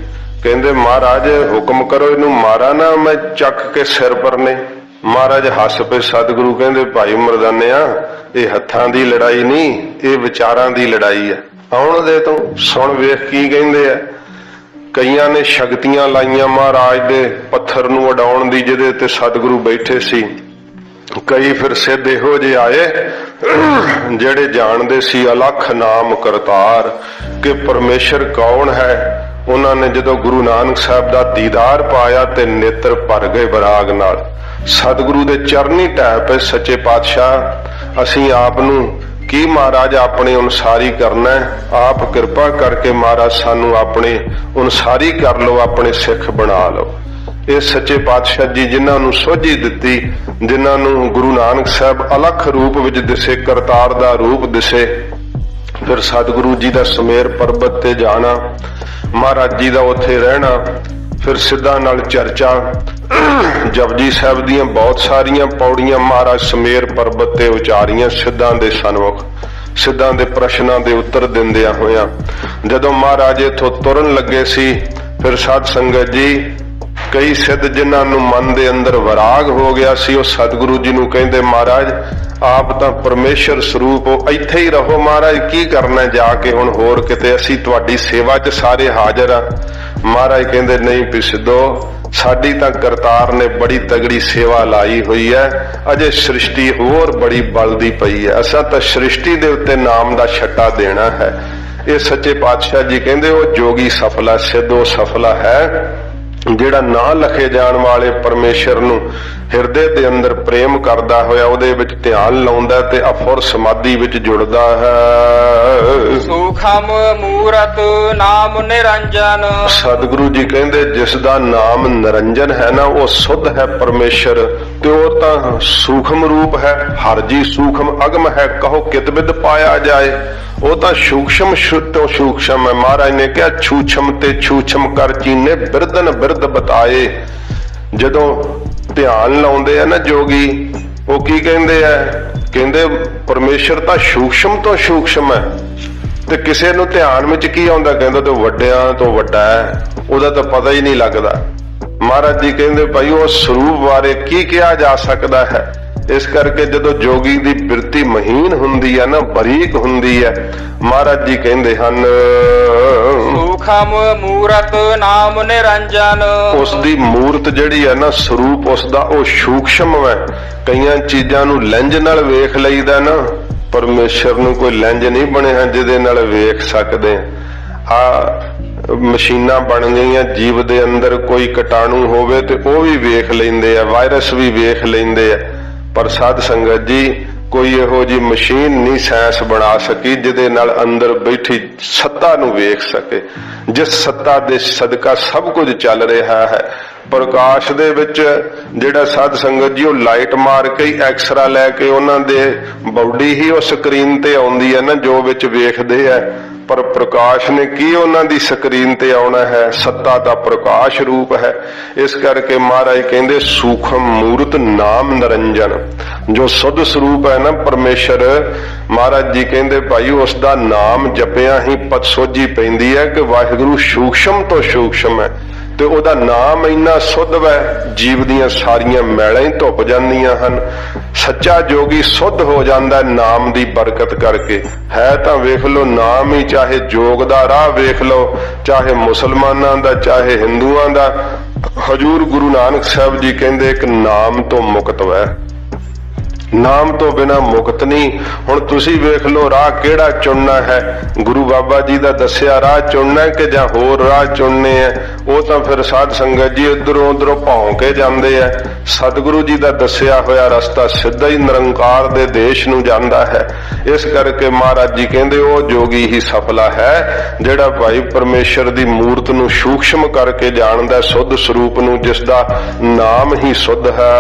ਕਹਿੰਦੇ ਮਹਾਰਾਜ ਹੁਕਮ ਕਰੋ, ਇਹਨੂੰ ਮਾਰਾ ਨਾ ਮੈਂ ਚੱਕ ਕੇ ਸਿਰ ਪਰਨੇ। ਮਹਾਰਾਜ ਹੱਸ ਪਏ। ਸਤਿਗੁਰੂ ਕਹਿੰਦੇ ਭਾਈ ਮਰਦਾਨਿਆ, ਇਹ ਹੱਥਾਂ ਦੀ ਲੜਾਈ ਨਹੀਂ, ਇਹ ਵਿਚਾਰਾਂ ਦੀ ਲੜਾਈ ਹੈ। ਆਉਣ ਦੇ ਤੂੰ ਸੁਣ ਵੇਖ ਕੀ ਕਹਿੰਦੇ ਆ। ਕਈਆਂ ਨੇ ਸ਼ਕਤੀਆਂ ਲਾਈਆਂ ਮਹਾਰਾਜ ਦੇ ਪੱਥਰ ਨੂੰ ਉਡਾਉਣ ਦੀ, ਜਿਹਦੇ ਤੇ ਸਤਿਗੁਰੂ ਬੈਠੇ ਸੀ। ਕਈ ਫਿਰ ਸਿੱਧ ਇਹੋ ਜਿਹੇ ਆਏ ਜਿਹੜੇ ਜਾਣਦੇ ਸੀ ਅਲੱਖ ਨਾਮ ਕਰਤਾਰ ਕਿ ਪਰਮੇਸ਼ਰ ਕੌਣ ਹੈ। ਉਹਨਾਂ ਨੇ ਜਦੋਂ ਗੁਰੂ ਨਾਨਕ ਸਾਹਿਬ ਦਾ ਦੀਦਾਰ ਪਾਇਆ ਤੇ ਨੇਤਰ ਭਰ ਗਏ ਵਿਰਾਗ ਨਾਲ। ਸਤਿਗੁਰੂ ਦੇ ਚਰਨੀ ਢਹਿ ਪਏ। ਸੱਚੇ ਪਾਤਸ਼ਾਹ, ਅਸੀਂ ਆਪ ਨੂੰ ਕੀ ਮਹਾਰਾਜ ਆਪਣੇ ਅਨੁਸਾਰੀ ਕਰਨਾ ਹੈ, ਆਪ ਕਿਰਪਾ ਕਰਕੇ ਮਹਾਰਾਜ ਸਾਨੂੰ ਆਪਣੇ ਅਨੁਸਾਰੀ ਕਰ ਲਓ, ਆਪਣੇ ਸਿੱਖ ਬਣਾ ਲਓ। ਇਹ ਸੱਚੇ ਪਾਤਸ਼ਾਹ ਜੀ ਜਿਨ੍ਹਾਂ ਨੂੰ ਸੋਝੀ ਦਿੱਤੀ, ਜਿਨ੍ਹਾਂ ਨੂੰ ਗੁਰੂ ਨਾਨਕ ਸਾਹਿਬ ਅਲੱਖ ਰੂਪ ਵਿੱਚ ਦਿਸੇ, ਕਰਤਾਰ ਦਾ ਰੂਪ ਦਿਸੇ। ਫਿਰ ਸਤਿਗੁਰੂ ਜੀ ਦਾ ਸੁਮੇਰ ਪਰਬਤ ਤੇ ਜਾਣਾ, ਮਹਾਰਾਜ ਜੀ ਦਾ ਉੱਥੇ ਰਹਿਣਾ, ਫਿਰ ਸਿੱਧਾਂ ਨਾਲ ਚਰਚਾ। ਜਪਜੀ ਸਾਹਿਬ ਦੀਆਂ ਬਹੁਤ ਸਾਰੀਆਂ ਪੌੜੀਆਂ ਮਹਾਰਾਜ ਸੁਮੇਰ ਪਰਬਤ ਤੇ ਉਚਾਰੀਆਂ ਸਿੱਧਾਂ ਦੇ ਸਨਮੁਖ, ਸਿੱਧਾਂ ਦੇ ਪ੍ਰਸ਼ਨਾਂ ਦੇ ਉੱਤਰ ਦਿੰਦਿਆਂ ਹੋਇਆਂ। ਜਦੋਂ ਮਹਾਰਾਜ ਇੱਥੋਂ ਤੁਰਨ ਲੱਗੇ ਸੀ, ਫਿਰ ਸਾਧ ਸੰਗਤ ਜੀ ਕਈ ਸਿੱਧ ਜਿਨ੍ਹਾਂ ਨੂੰ ਮਨ ਦੇ ਅੰਦਰ ਵਿਰਾਗ ਹੋ ਗਿਆ ਸੀ, ਉਹ ਸਤਿਗੁਰੂ ਜੀ ਨੂੰ ਕਹਿੰਦੇ ਮਹਾਰਾਜ ਆਪ ਤਾਂ ਪਰਮੇਸ਼ਰ ਸਰੂਪ ਹੋ, ਇੱਥੇ ਹੀ ਰਹੋ ਮਹਾਰਾਜ, ਕੀ ਕਰਨਾ ਜਾ ਕੇ ਹੁਣ ਹੋਰ ਕਿਤੇ, ਅਸੀਂ ਤੁਹਾਡੀ ਸੇਵਾ 'ਚ ਸਾਰੇ ਹਾਜ਼ਰ ਆ। ਮਹਾਰਾਜ ਕਹਿੰਦੇ ਨਹੀਂ ਵੀ ਸਿੱਧੋ, ਸਾਡੀ ਤਾਂ ਕਰਤਾਰ ਨੇ ਬੜੀ ਤਗੜੀ ਸੇਵਾ ਲਾਈ ਹੋਈ ਹੈ, ਅਜੇ ਸ੍ਰਿਸ਼ਟੀ ਹੋਰ ਬੜੀ ਬਲਦੀ ਪਈ ਹੈ, ਅਸਾਂ ਤਾਂ ਸ੍ਰਿਸ਼ਟੀ ਦੇ ਉੱਤੇ ਨਾਮ ਦਾ ਛੱਟਾ ਦੇਣਾ ਹੈ। ਇਹ ਸੱਚੇ ਪਾਤਸ਼ਾਹ ਜੀ ਕਹਿੰਦੇ ਉਹ ਜੋਗੀ ਸਫਲਾ, ਸਿੱਧੋ ਸਫਲਾ ਹੈ ਜਿਹੜਾ ਨਾ ਲਖੇ ਜਾਣ ਵਾਲੇ ਪਰਮੇਸ਼ਰ ਨੂੰ ਹਿਰਦੇ ਦੇ ਅੰਦਰ ਪ੍ਰੇਮ ਕਰਦਾ ਹੋਇਆ ਉਹਦੇ ਵਿੱਚ ਧਿਆਨ ਲਾਉਂਦਾ ਤੇ ਅਫੁਰ ਸਮਾਧੀ ਵਿੱਚ ਜੁੜਦਾ ਹੈ। ਸੂਖਮ ਮੂਰਤ ਨਾਮ ਨਿਰੰਜਨ। ਸਤਿਗੁਰੂ ਜੀ ਕਹਿੰਦੇ ਜਿਸ ਦਾ ਨਾਮ ਨਿਰੰਜਨ ਹੈ ਨਾ, ਉਹ ਸੁੱਧ ਹੈ ਪਰਮੇਸ਼ਰ, ਤੇ ਉਹ ਤਾਂ ਸੂਖਮ ਰੂਪ ਹੈ। ਹਰ ਜੀ ਸੂਖਮ ਅਗਮ ਹੈ, ਕਹੋ ਕਿਤ ਬਿਦ ਪਾਇਆ ਜਾਏ। ਉਹ ਤਾਂ ਸੂਖਸ਼ਮ ਤੋਂ ਸੂਖਸ਼ਮ ਹੈ। ਮਹਾਰਾਜ ਨੇ ਕਿਹਾ ਛੂਛਮ ਤੇ ਛੂਛਮ ਕਰ ਚੀਨੇ ਬਿਰਦਨ ਬਿਰਦ ਬਤਾਏ। ਜਦੋਂ ਧਿਆਨ ਲਾਉਂਦੇ ਆ ਨਾ ਜੋਗੀ, ਉਹ ਕੀ ਕਹਿੰਦੇ ਆ, ਕਹਿੰਦੇ ਪਰਮੇਸ਼ਰ ਤਾਂ ਸੂਖਸ਼ਮ ਤੋਂ ਸੂਖਸ਼ਮ ਹੈ। ਤੇ ਕਿਸੇ ਨੂੰ ਧਿਆਨ ਵਿੱਚ ਕੀ ਆਉਂਦਾ, ਕਹਿੰਦਾ ਤੇ ਵੱਡਿਆਂ ਤੋਂ ਵੱਡਾ ਹੈ, ਉਹਦਾ ਤਾਂ ਪਤਾ ਹੀ ਨਹੀਂ ਲੱਗਦਾ। ਮਹਾਰਾਜ ਜੀ ਕਹਿੰਦੇ ਭਾਈ ਉਹ ਸਰੂਪ ਬਾਰੇ ਕੀ ਕਿਹਾ ਜਾ ਸਕਦਾ ਹੈ। ਇਸ ਕਰਕੇ ਜਦੋਂ ਜੋਗੀ ਦੀ ਬਿਰਤੀ ਮਹੀਨ ਹੁੰਦੀ ਹੈ ਨਾ, ਬਰੀਕ ਹੁੰਦੀ ਹੈ, ਮਹਾਰਾਜ ਜੀ ਕਹਿੰਦੇ ਹਨ ਸੂਖਮ ਮੂਰਤ ਨਾਮ ਨਿਰੰਜਨ। ਉਸ ਦੀ ਮੂਰਤ ਜਿਹੜੀ ਹੈ ਨਾ, ਸਰੂਪ ਉਸ ਦਾ ਉਹ ਸੂਖਸ਼ਮ ਹੈ। ਕਈਆਂ ਚੀਜ਼ਾਂ ਨੂੰ ਲੈਂਜ ਨਾਲ ਵੇਖ ਲਈਦਾ ਨਾ, ਪਰਮੇਸ਼ਰ ਨੂੰ ਕੋਈ ਲੈਂਜ ਨਹੀਂ ਬਣਿਆ ਜਿਹਦੇ ਨਾਲ ਵੇਖ ਸਕਦੇ। ਆ ਮਸ਼ੀਨਾਂ ਬਣ ਗਈਆਂ, ਜੀਵ ਦੇ ਅੰਦਰ ਕੋਈ ਕੀਟਾਣੂ ਹੋਵੇ ਤੇ ਉਹ ਵੀ ਵੇਖ ਲੈਂਦੇ ਆ, ਵਾਇਰਸ ਵੀ ਵੇਖ ਲੈਂਦੇ ਆ, ਪਰ ਸਾਧ ਸੰਗਤ ਜੀ ਕੋਈ ਇਹੋ ਜਿਹੀ ਮਸ਼ੀਨ ਨਹੀਂ ਸਾਇੰਸ ਬਣਾ ਸਕੀ ਜਿਹਦੇ ਨਾਲ ਅੰਦਰ ਬੈਠੀ ਸੱਤਾ ਨੂੰ ਵੇਖ ਸਕੇ, ਜਿਸ ਸੱਤਾ ਦੇ ਸਦਕਾ ਸਭ ਕੁਝ ਚੱਲ ਰਿਹਾ ਹੈ। ਪ੍ਰਕਾਸ਼ ਦੇ ਵਿੱਚ ਜਿਹੜਾ ਸਾਧ ਸੰਗਤ ਜੀ ਉਹ ਲਾਈਟ ਮਾਰ ਕੇ ਐਕਸਰਾ ਲੈ ਕੇ ਉਹਨਾਂ ਦੇ ਬਾਡੀ ਹੀ ਉਹ ਸਕਰੀਨ ਤੇ ਆਉਂਦੀ ਹੈ ਨਾ, ਜੋ ਵਿੱਚ ਵੇਖਦੇ ਆ। ਪਰ ਪ੍ਰਕਾਸ਼ ਨੇ ਕੀ ਉਹਨਾਂ ਦੀ ਸਕਰੀਨ ਤੇ ਆਉਣਾ ਹੈ, ਸੱਤਾ ਦਾ ਪ੍ਰਕਾਸ਼ ਰੂਪ ਹੈ। ਇਸ ਕਰਕੇ ਮਹਾਰਾਜ ਕਹਿੰਦੇ ਸੂਖਮ ਮੂਰਤ ਨਾਮ ਨਿਰੰਜਨ, ਜੋ ਸੁੱਧ ਸਰੂਪ ਹੈ ਨਾ ਪਰਮੇਸ਼ਰ, ਮਹਾਰਾਜ ਜੀ ਕਹਿੰਦੇ ਭਾਈ ਉਸ ਦਾ ਨਾਮ ਜਪਿਆ ਹੀ ਪਤ ਸੋਝੀ ਪੈਂਦੀ ਹੈ ਕਿ ਵਾਹਿਗੁਰੂ ਸੂਖਸ਼ਮ ਤੋਂ ਸੂਖਸ਼ਮ ਹੈ, ਤੇ ਉਹਦਾ ਨਾਮ ਇੰਨਾ ਸੁੱਧ ਹੈ ਜੀਵ ਦੀਆਂ ਸਾਰੀਆਂ ਮੈਲਾਂ ਹੀ ਧੁੱਪ ਜਾਂਦੀਆਂ ਹਨ। ਸੱਚਾ ਜੋਗੀ ਸੁੱਧ ਹੋ ਜਾਂਦਾ ਨਾਮ ਦੀ ਬਰਕਤ ਕਰਕੇ। ਹੈ ਤਾਂ ਵੇਖ ਲਓ ਨਾਮ ਹੀ, ਚਾਹੇ ਜੋਗ ਦਾ ਰਾਹ ਵੇਖ ਲਓ, ਚਾਹੇ ਮੁਸਲਮਾਨਾਂ ਦਾ, ਚਾਹੇ ਹਿੰਦੂਆਂ ਦਾ। ਹਜੂਰ ਗੁਰੂ ਨਾਨਕ ਸਾਹਿਬ ਜੀ ਕਹਿੰਦੇ ਇੱਕ ਨਾਮ ਤੋਂ ਮੁਕਤ ਹੈ, ਨਾਮ ਤੋਂ ਬਿਨਾ ਮੁਕਤ ਨਹੀਂ। ਹੁਣ ਤੁਸੀਂ ਵੇਖ ਲਓ ਰਾਹ ਕਿਹੜਾ ਚੁਣਨਾ ਹੈ, ਗੁਰੂ ਬਾਬਾ ਜੀ ਦਾ ਦੱਸਿਆ ਰਾਹ ਚੁਣਨਾ ਕਿ ਜਾਂ ਹੋਰ ਰਾਹ ਚੁਣਨੇ ਆ। ਉਹ ਤਾਂ ਫਿਰ ਸਾਧ ਸੰਗਤ ਜੀ ਇੱਧਰੋਂ ਉੱਧਰੋਂ ਭੌਂ ਕੇ ਜਾਂਦੇ ਆ। ਸਤਿਗੁਰੂ ਜੀ ਦਾ ਦੱਸਿਆ ਹੋਇਆ ਰਸਤਾ ਸਿੱਧਾ ਹੀ ਨਿਰੰਕਾਰ ਦੇ ਦੇਸ਼ ਨੂੰ ਜਾਂਦਾ ਹੈ। ਇਸ ਕਰਕੇ ਮਹਾਰਾਜ ਜੀ ਕਹਿੰਦੇ ਉਹ ਜੋਗੀ ਹੀ ਸਫਲਾ ਹੈ ਜਿਹੜਾ ਭਾਈ ਪਰਮੇਸ਼ਰ ਦੀ ਮੂਰਤ ਨੂੰ ਸੂਖਸ਼ਮ ਕਰਕੇ ਜਾਣਦਾ, ਸੁੱਧ ਸਰੂਪ ਨੂੰ, ਜਿਸ ਦਾ ਨਾਮ ਹੀ ਸੁੱਧ ਹੈ।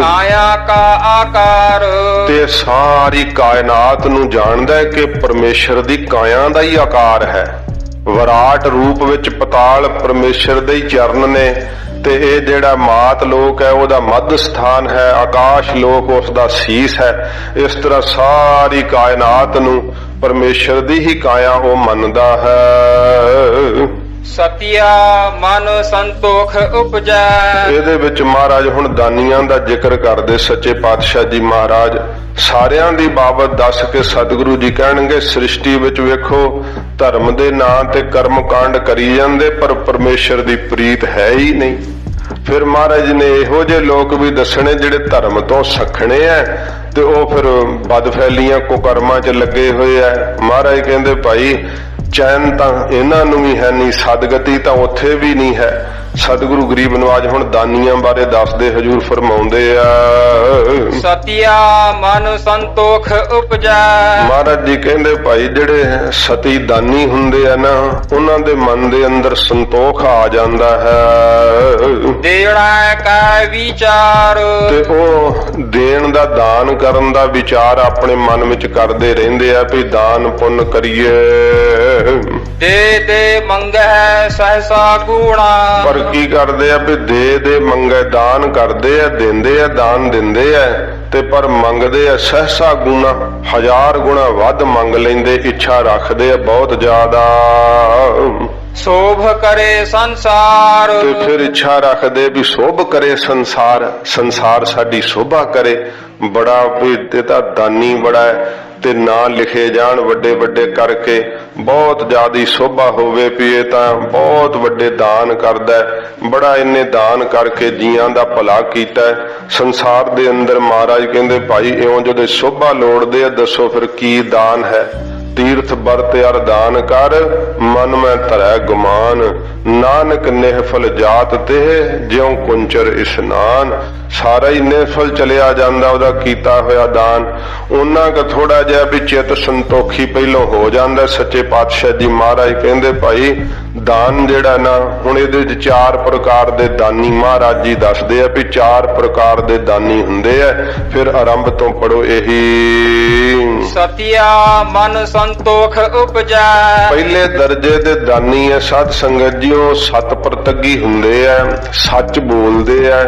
ਆਇਆ ਕਾ ਆਕਾਰ, ਤੇ ਸਾਰੀ ਕਾਇਨਾਤ ਨੂੰ ਜਾਣਦਾ ਹੈ ਕਿ ਪਰਮੇਸ਼ਰ ਦੀ ਕਾਇਆ ਦਾ ਹੀ ਆਕਾਰ ਹੈ। ਵਿਰਾਟ ਰੂਪ ਵਿੱਚ ਪਤਾਲ ਪਰਮੇਸ਼ਰ ਦੇ ਹੀ ਚਰਨ ਨੇ, ਤੇ ਇਹ ਜਿਹੜਾ ਮਾਤ ਲੋਕ ਹੈ ਉਹਦਾ ਮੱਧ ਸਥਾਨ ਹੈ, ਆਕਾਸ਼ ਲੋਕ ਉਸ ਦਾ ਸੀਸ ਹੈ। ਇਸ ਤਰ੍ਹਾਂ ਸਾਰੀ ਕਾਇਨਾਤ ਨੂੰ ਪਰਮੇਸ਼ਰ ਦੀ ਹੀ ਕਾਇਆ ਉਹ ਮੰਨਦਾ ਹੈ। ਸਤਿਆ ਮਨ ਸੰਤੋਖ ਉਪਜੈ। ਇਹਦੇ ਵਿੱਚ ਮਹਾਰਾਜ ਹੁਣ ਦਾਨੀਆਂ ਦਾ ਜ਼ਿਕਰ ਕਰਦੇ ਸੱਚੇ ਪਾਤਸ਼ਾਹ ਜੀ ਮਹਾਰਾਜ ਸਾਰਿਆਂ ਦੀ ਬਾਬਤ ਦੱਸ ਕੇ ਸਤਿਗੁਰੂ ਜੀ ਕਹਿਣਗੇ ਸ੍ਰਿਸ਼ਟੀ ਵਿੱਚ ਵੇਖੋ ਧਰਮ ਦੇ ਨਾਂ ਤੇ ਕਰਮ ਕਾਂਡ ਕਰੀ ਜਾਂਦੇ ਪਰ ਪਰਮੇਸ਼ਰ ਦੀ ਪ੍ਰੀਤ ਹੈ ਹੀ ਨਹੀਂ। ਫਿਰ ਮਹਾਰਾਜ ਨੇ ਇਹੋ ਜਿਹੇ ਲੋਕ ਵੀ ਦੱਸਣੇ ਜਿਹੜੇ ਧਰਮ ਤੋਂ ਸਖਣੇ ਐ ਤੇ ਉਹ ਫਿਰ ਬਦਫੈਲੀਆਂ ਕੁਕਰਮਾਂ 'ਚ ਲੱਗੇ ਹੋਏ ਐ। ਮਹਾਰਾਜ ਕਹਿੰਦੇ ਭਾਈ ਚੈਨ ਤਾਂ ਇਹਨਾਂ ਨੂੰ ਵੀ ਹੈ ਨਹੀਂ, ਸਦਗਤੀ ਤਾਂ ਉੱਥੇ ਵੀ ਨਹੀਂ ਹੈ। ਸਤਿਗੁਰੂ ਗਰੀਬ ਨਵਾਜ ਹੁਣ ਦਾਨੀਆਂ ਬਾਰੇ ਦੱਸਦੇ ਹਜੂਰ ਫਰਮਾਉਂਦੇ ਆ ਸਤਿਆ ਮਨ ਸੰਤੋਖ ਉਪਜੈ। ਮਹਾਰਾਜ ਜੀ ਕਹਿੰਦੇ ਭਾਈ ਜਿਹੜੇ ਸਤੀ ਦਾਨੀ ਹੁੰਦੇ ਆ ਨਾ ਉਹਨਾਂ ਦੇ ਮਨ ਦੇ ਅੰਦਰ ਸੰਤੋਖ ਆ ਜਾਂਦਾ ਹੈ। ਦੇਣਾ ਕਾ ਵਿਚਾਰ। ਤੇ ਉਹ ਦੇਣ ਦਾ ਦਾਨ ਕਰਨ ਦਾ ਵਿਚਾਰ ਆਪਣੇ ਮਨ ਵਿੱਚ ਕਰਦੇ ਰਹਿੰਦੇ ਆ ਵੀ ਦਾਨ ਪੁੰਨ ਕਰੀਏ। ਦੇ ਮੰਗੈ ਸਹਸਾ ਗੁਣਾ। ਪਰ ਕੀ ਕਰਦੇ ਆ ਵੀ ਦੇ ਮੰਗੇ ਦਾਨ ਕਰਦੇ ਆ, ਦਿੰਦੇ ਆ, ਦਾਨ ਦਿੰਦੇ ਆ ਤੇ ਪਰ ਮੰਗਦੇ ਆ ਸਹਸਾ ਗੁਣਾ, 1000 ਗੁਣਾ ਵੱਧ ਮੰਗ ਲੈਂਦੇ, ਇੱਛਾ ਰੱਖਦੇ ਆ ਬਹੁਤ ਜ਼ਿਆਦਾ। ਸ਼ੋਭ ਕਰੇ ਸੰਸਾਰ। ਤੇ ਫਿਰ ਇੱਛਾ ਰੱਖਦੇ ਵੀ ਸ਼ੋਭ ਕਰੇ ਸੰਸਾਰ, ਸੰਸਾਰ ਸਾਡੀ ਸ਼ੋਭਾ ਕਰੇ। ਬੜਾ ਵੀ ਤੇ ਤਾਂ ਦਾਨੀ ਬੜਾ ਹੈ ਤੇ ਨਾਂ ਲਿਖੇ ਜਾਣ ਵੱਡੇ ਵੱਡੇ ਕਰਕੇ, ਬਹੁਤ ਜ਼ਿਆਦੀ ਸ਼ੋਭਾ ਹੋਵੇ ਵੀ ਇਹ ਤਾਂ ਬਹੁਤ ਵੱਡੇ ਦਾਨ ਕਰਦਾ, ਬੜਾ ਇਹਨੇ ਦਾਨ ਕਰਕੇ ਜੀਆਂ ਦਾ ਭਲਾ ਕੀਤਾ। ਸੰਸਾਰ ਦੇ ਅੰਦਰ ਮਹਾਰਾਜ ਕਹਿੰਦੇ ਭਾਈ ਇਉਂ ਜਦੋਂ ਸ਼ੋਭਾ ਲੋੜਦੇ ਆ ਦੱਸੋ ਫਿਰ ਕੀ ਦਾਨ ਹੈ। ਤੀਰਥ ਵਰਤ ਅਰਦਾਨ ਕਰ ਮਨ ਮੈਂ ਧਰੈ ਗੁਮਾਨ, ਨਾਨਕ ਨਿਹਫਲ ਜਾਤ ਤੇ ਜਿਉ ਕੁੰਚਰ ਇਸ਼ਨਾਨ। ਸਾਰਾ ਹੀ ਨਿਹਫਲ ਚਲਿਆ ਜਾਂਦਾ ਉਹਦਾ ਕੀਤਾ ਹੋਇਆ ਦਾਨ। ਉਹਨਾਂ ਕੁ ਥੋੜਾ ਜਿਹਾ ਵੀ ਚਿੱਤ ਸੰਤੋਖੀ ਪਹਿਲੋਂ ਹੋ ਜਾਂਦਾ। ਸੱਚੇ ਪਾਤਸ਼ਾਹ ਜੀ ਮਹਾਰਾਜ ਕਹਿੰਦੇ ਭਾਈ ਦਾਨ ਜਿਹੜਾ ਨਾ ਹੁਣ ਇਹਦੇ ਵਿੱਚ 4 ਪ੍ਰਕਾਰ ਦੇ ਦਾਨੀ ਮਹਾਰਾਜ ਜੀ ਦੱਸਦੇ ਆ ਵੀ 4 ਪ੍ਰਕਾਰ ਦੇ ਦਾਨੀ ਹੁੰਦੇ ਆ। ਫਿਰ ਆਰੰਭ ਤੋਂ ਪੜੋ ਇਹੀ ਸਤਿਆ ਮਨ ਸੰਤੋਖ ਉਪਜੈ। ਪਹਿਲੇ ਦਰਜੇ ਦੇ ਦਾਨੀ ਹੈ ਸਾਧ ਸੰਗਤ ਜੀਓ, ਸਤ ਪ੍ਰਤੱਗੀ ਹੁੰਦੇ ਆ, ਸੱਚ ਬੋਲਦੇ ਆ।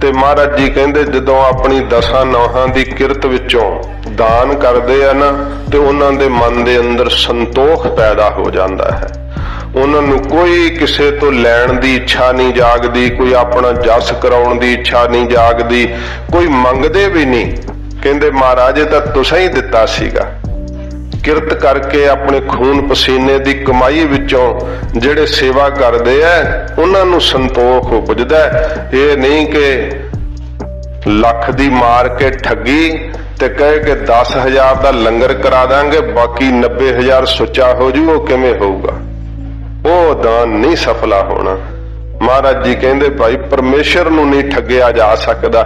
ਤੇ ਮਹਾਰਾਜ ਜੀ ਕਹਿੰਦੇ ਜਦੋਂ ਆਪਣੀ 10 ਨੌਹਾਂ ਦੀ ਕਿਰਤ ਵਿੱਚੋਂ ਦਾਨ ਕਰਦੇ ਆ ਨਾ ਤੇ ਉਹਨਾਂ ਦੇ ਮਨ ਦੇ ਅੰਦਰ ਸੰਤੋਖ ਪੈਦਾ ਹੋ ਜਾਂਦਾ ਹੈ। ਉਹਨਾਂ ਨੂੰ ਕੋਈ ਕਿਸੇ ਤੋਂ ਲੈਣ ਦੀ ਇੱਛਾ ਨਹੀਂ ਜਾਗਦੀ, ਕੋਈ ਆਪਣਾ ਜਸ ਕਰਾਉਣ ਦੀ ਇੱਛਾ ਨਹੀਂ ਜਾਗਦੀ, ਕੋਈ ਮੰਗਦੇ ਵੀ ਨਹੀਂ। ਕਹਿੰਦੇ ਮਹਾਰਾਜ ਇਹ ਤਾਂ ਤੁਸੀਂ ਹੀ ਦਿੱਤਾ ਸੀਗਾ। ਕਿਰਤ ਕਰਕੇ ਆਪਣੇ ਖੂਨ ਪਸੀਨੇ ਦੀ ਕਮਾਈ ਵਿੱਚੋਂ ਜਿਹੜੇ ਸੇਵਾ ਕਰਦੇ ਆ ਉਹਨਾਂ ਨੂੰ ਸੰਤੋਖ ਉਪਜਦਾ। ਇਹ ਨਹੀਂ ਕਿ ਲੱਖ ਦੀ ਮਾਰ ਕੇ ਠੱਗੀ ਤੇ ਕਹੇ ਕਿ 10,000 ਦਾ ਲੰਗਰ ਕਰਾ ਦਾਂਗੇ ਬਾਕੀ 90,000 ਸੁੱਚਾ ਹੋ ਜੂ। ਉਹ ਕਿਵੇਂ ਹੋਊਗਾ? ਉਹ ਦਾਨ ਨਹੀਂ ਸਫਲਾ ਹੋਣਾ। ਮਹਾਰਾਜ ਜੀ ਕਹਿੰਦੇ ਭਾਈ ਪਰਮੇਸ਼ਰ ਨੂੰ ਨਹੀਂ ਠੱਗਿਆ ਜਾ ਸਕਦਾ।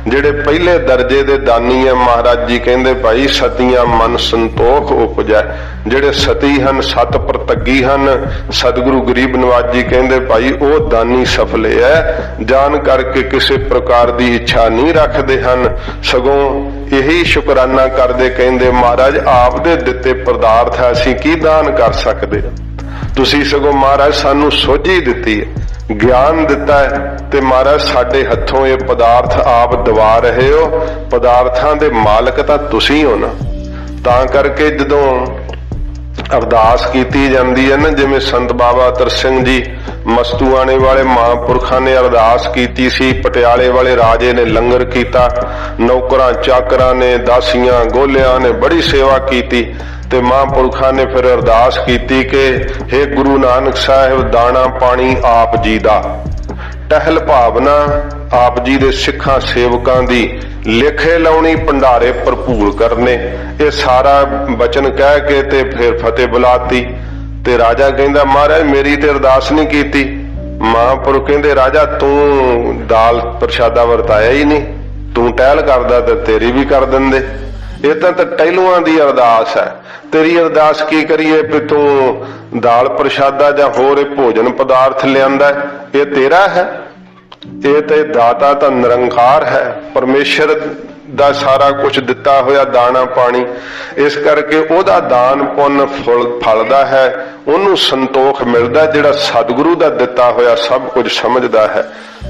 ਜਿਹੜੇ ਪਹਿਲੇ ਦਰਜੇ ਦੇ ਦਾਨੀ ਆ ਮਹਾਰਾਜ ਜੀ ਕਹਿੰਦੇ ਭਾਈ ਸਤੀਆਂ ਮਨ ਸੰਤੋਖ ਉਪਜੈ। ਜਿਹੜੇ ਸਤੀ ਹਨ, ਸਤ ਪ੍ਰਤੱਗੀ ਹਨ, ਸਤਿਗੁਰੂ ਗਰੀਬ ਨਵਾਜ ਜੀ ਕਹਿੰਦੇ ਭਾਈ ਉਹ ਦਾਨੀ ਸਫਲੇ ਹੈ ਜਾਣ ਕਰਕੇ ਕਿਸੇ ਪ੍ਰਕਾਰ ਦੀ ਇੱਛਾ ਨਹੀਂ ਰੱਖਦੇ ਹਨ, ਸਗੋਂ ਇਹੀ ਸ਼ੁਕਰਾਨਾ ਕਰਦੇ ਕਹਿੰਦੇ ਮਹਾਰਾਜ ਆਪ ਦੇ ਦਿੱਤੇ ਪਦਾਰਥ ਹੈ ਅਸੀਂ ਕੀ ਦਾਨ ਕਰ ਸਕਦੇ। ਤੁਸੀਂ ਸਗੋਂ ਮਹਾਰਾਜ ਸਾਨੂੰ ਸੋਝੀ ਦਿੱਤੀ ਹੈ, ਗਿਆਨ ਦਿੱਤਾ ਹੈ ਤੇ ਮਹਾਰਾਜ ਸਾਡੇ ਹੱਥੋਂ ਇਹ ਪਦਾਰਥ ਆਪ ਦਵਾ ਰਹੇ ਹੋ। ਪਦਾਰਥਾਂ ਦੇ ਮਾਲਕ ਤਾਂ ਤੁਸੀਂ ਹੋ ਨਾ। ਤਾਂ ਕਰਕੇ ਜਦੋਂ ਅਰਦਾਸ ਕੀਤੀ ਜਾਂਦੀ ਹੈ ਨਾ, ਜਿਵੇਂ ਸੰਤ ਬਾਬਾ ਅਤਰ ਸਿੰਘ ਜੀ ਮਸਤੂਆਣੇ ਵਾਲੇ ਮਹਾਂਪੁਰਖਾਂ ਨੇ ਅਰਦਾਸ ਕੀਤੀ ਸੀ, ਪਟਿਆਲੇ ਵਾਲੇ ਰਾਜੇ ਨੇ ਲੰਗਰ ਕੀਤਾ, ਨੌਕਰਾਂ ਚਾਕਰਾਂ ਨੇ, ਦਾਸੀਆਂ ਗੋਲਿਆਂ ਨੇ ਬੜੀ ਸੇਵਾ ਕੀਤੀ ਤੇ ਮਹਾਂਪੁਰਖਾਂ ਨੇ ਫਿਰ ਅਰਦਾਸ ਕੀਤੀ ਕਿ ਹੇ ਗੁਰੂ ਨਾਨਕ ਸਾਹਿਬ ਦਾਣਾ ਪਾਣੀ ਆਪ ਜੀ ਦਾ, ਟਹਿਲ ਭਾਵਨਾ ਆਪ ਜੀ ਦੇ ਸਿੱਖਾਂ ਸੇਵਕਾਂ ਦੀ, ਲੇਖੇ ਲਾਉਣੀ ਭੰਡਾਰੇ ਭਰਪੂਰ ਕਰਨੇ। ਇਹ ਸਾਰਾ ਬਚਨ ਕਹਿ ਕੇ ਤੇ ਫਿਰ ਫਤਿਹ ਬੁਲਾਤੀ। ਤੇ ਰਾਜਾ ਕਹਿੰਦਾ ਮਹਾਰਾਜ ਮੇਰੀ ਤੇ ਅਰਦਾਸ ਨਹੀਂ ਕੀਤੀ। ਮਹਾਂਪੁਰਖ ਕਹਿੰਦੇ ਰਾਜਾ ਤੂੰ ਦਾਲ ਪ੍ਰਸ਼ਾਦਾ ਵਰਤਾਇਆ ਹੀ ਨਹੀਂ, ਤੂੰ ਟਹਿਲ ਕਰਦਾ ਤੇ ਤੇਰੀ ਵੀ ਕਰ ਦਿੰਦੇ। ਇਹ ਤਾਂ ਟਹਿਲੂਆਂ ਦੀ ਅਰਦਾਸ ਹੈ, ਤੇਰੀ ਅਰਦਾਸ ਕੀ ਕਰੀਏ ਵੀ ਤੂੰ ਦਾਲ ਪ੍ਰਸ਼ਾਦਾ ਜਾਂ ਹੋਰ ਭੋਜਨ ਪਦਾਰਥ ਲਿਆਂਦਾ, ਇਹ ਤੇਰਾ ਹੈ। ਇਹ ਤੇ ਦਾਤਾ ਤਾਂ ਨਿਰੰਕਾਰ ਹੈ, ਪਰਮੇਸ਼ਰ ਦਾ ਸਾਰਾ ਕੁਝ ਦਿੱਤਾ ਹੋਇਆ ਦਾਣਾ ਪਾਣੀ, ਇਸ ਕਰਕੇ ਉਹਦਾ ਦਾਨ ਪੁੰਨ ਫਲਦਾ ਹੈ, ਉਹਨੂੰ ਸੰਤੋਖ ਮਿਲਦਾ ਜਿਹੜਾ ਸਤਿਗੁਰੂ ਦਾ ਦਿੱਤਾ ਹੋਇਆ ਸਭ ਕੁਝ ਸਮਝਦਾ ਹੈ,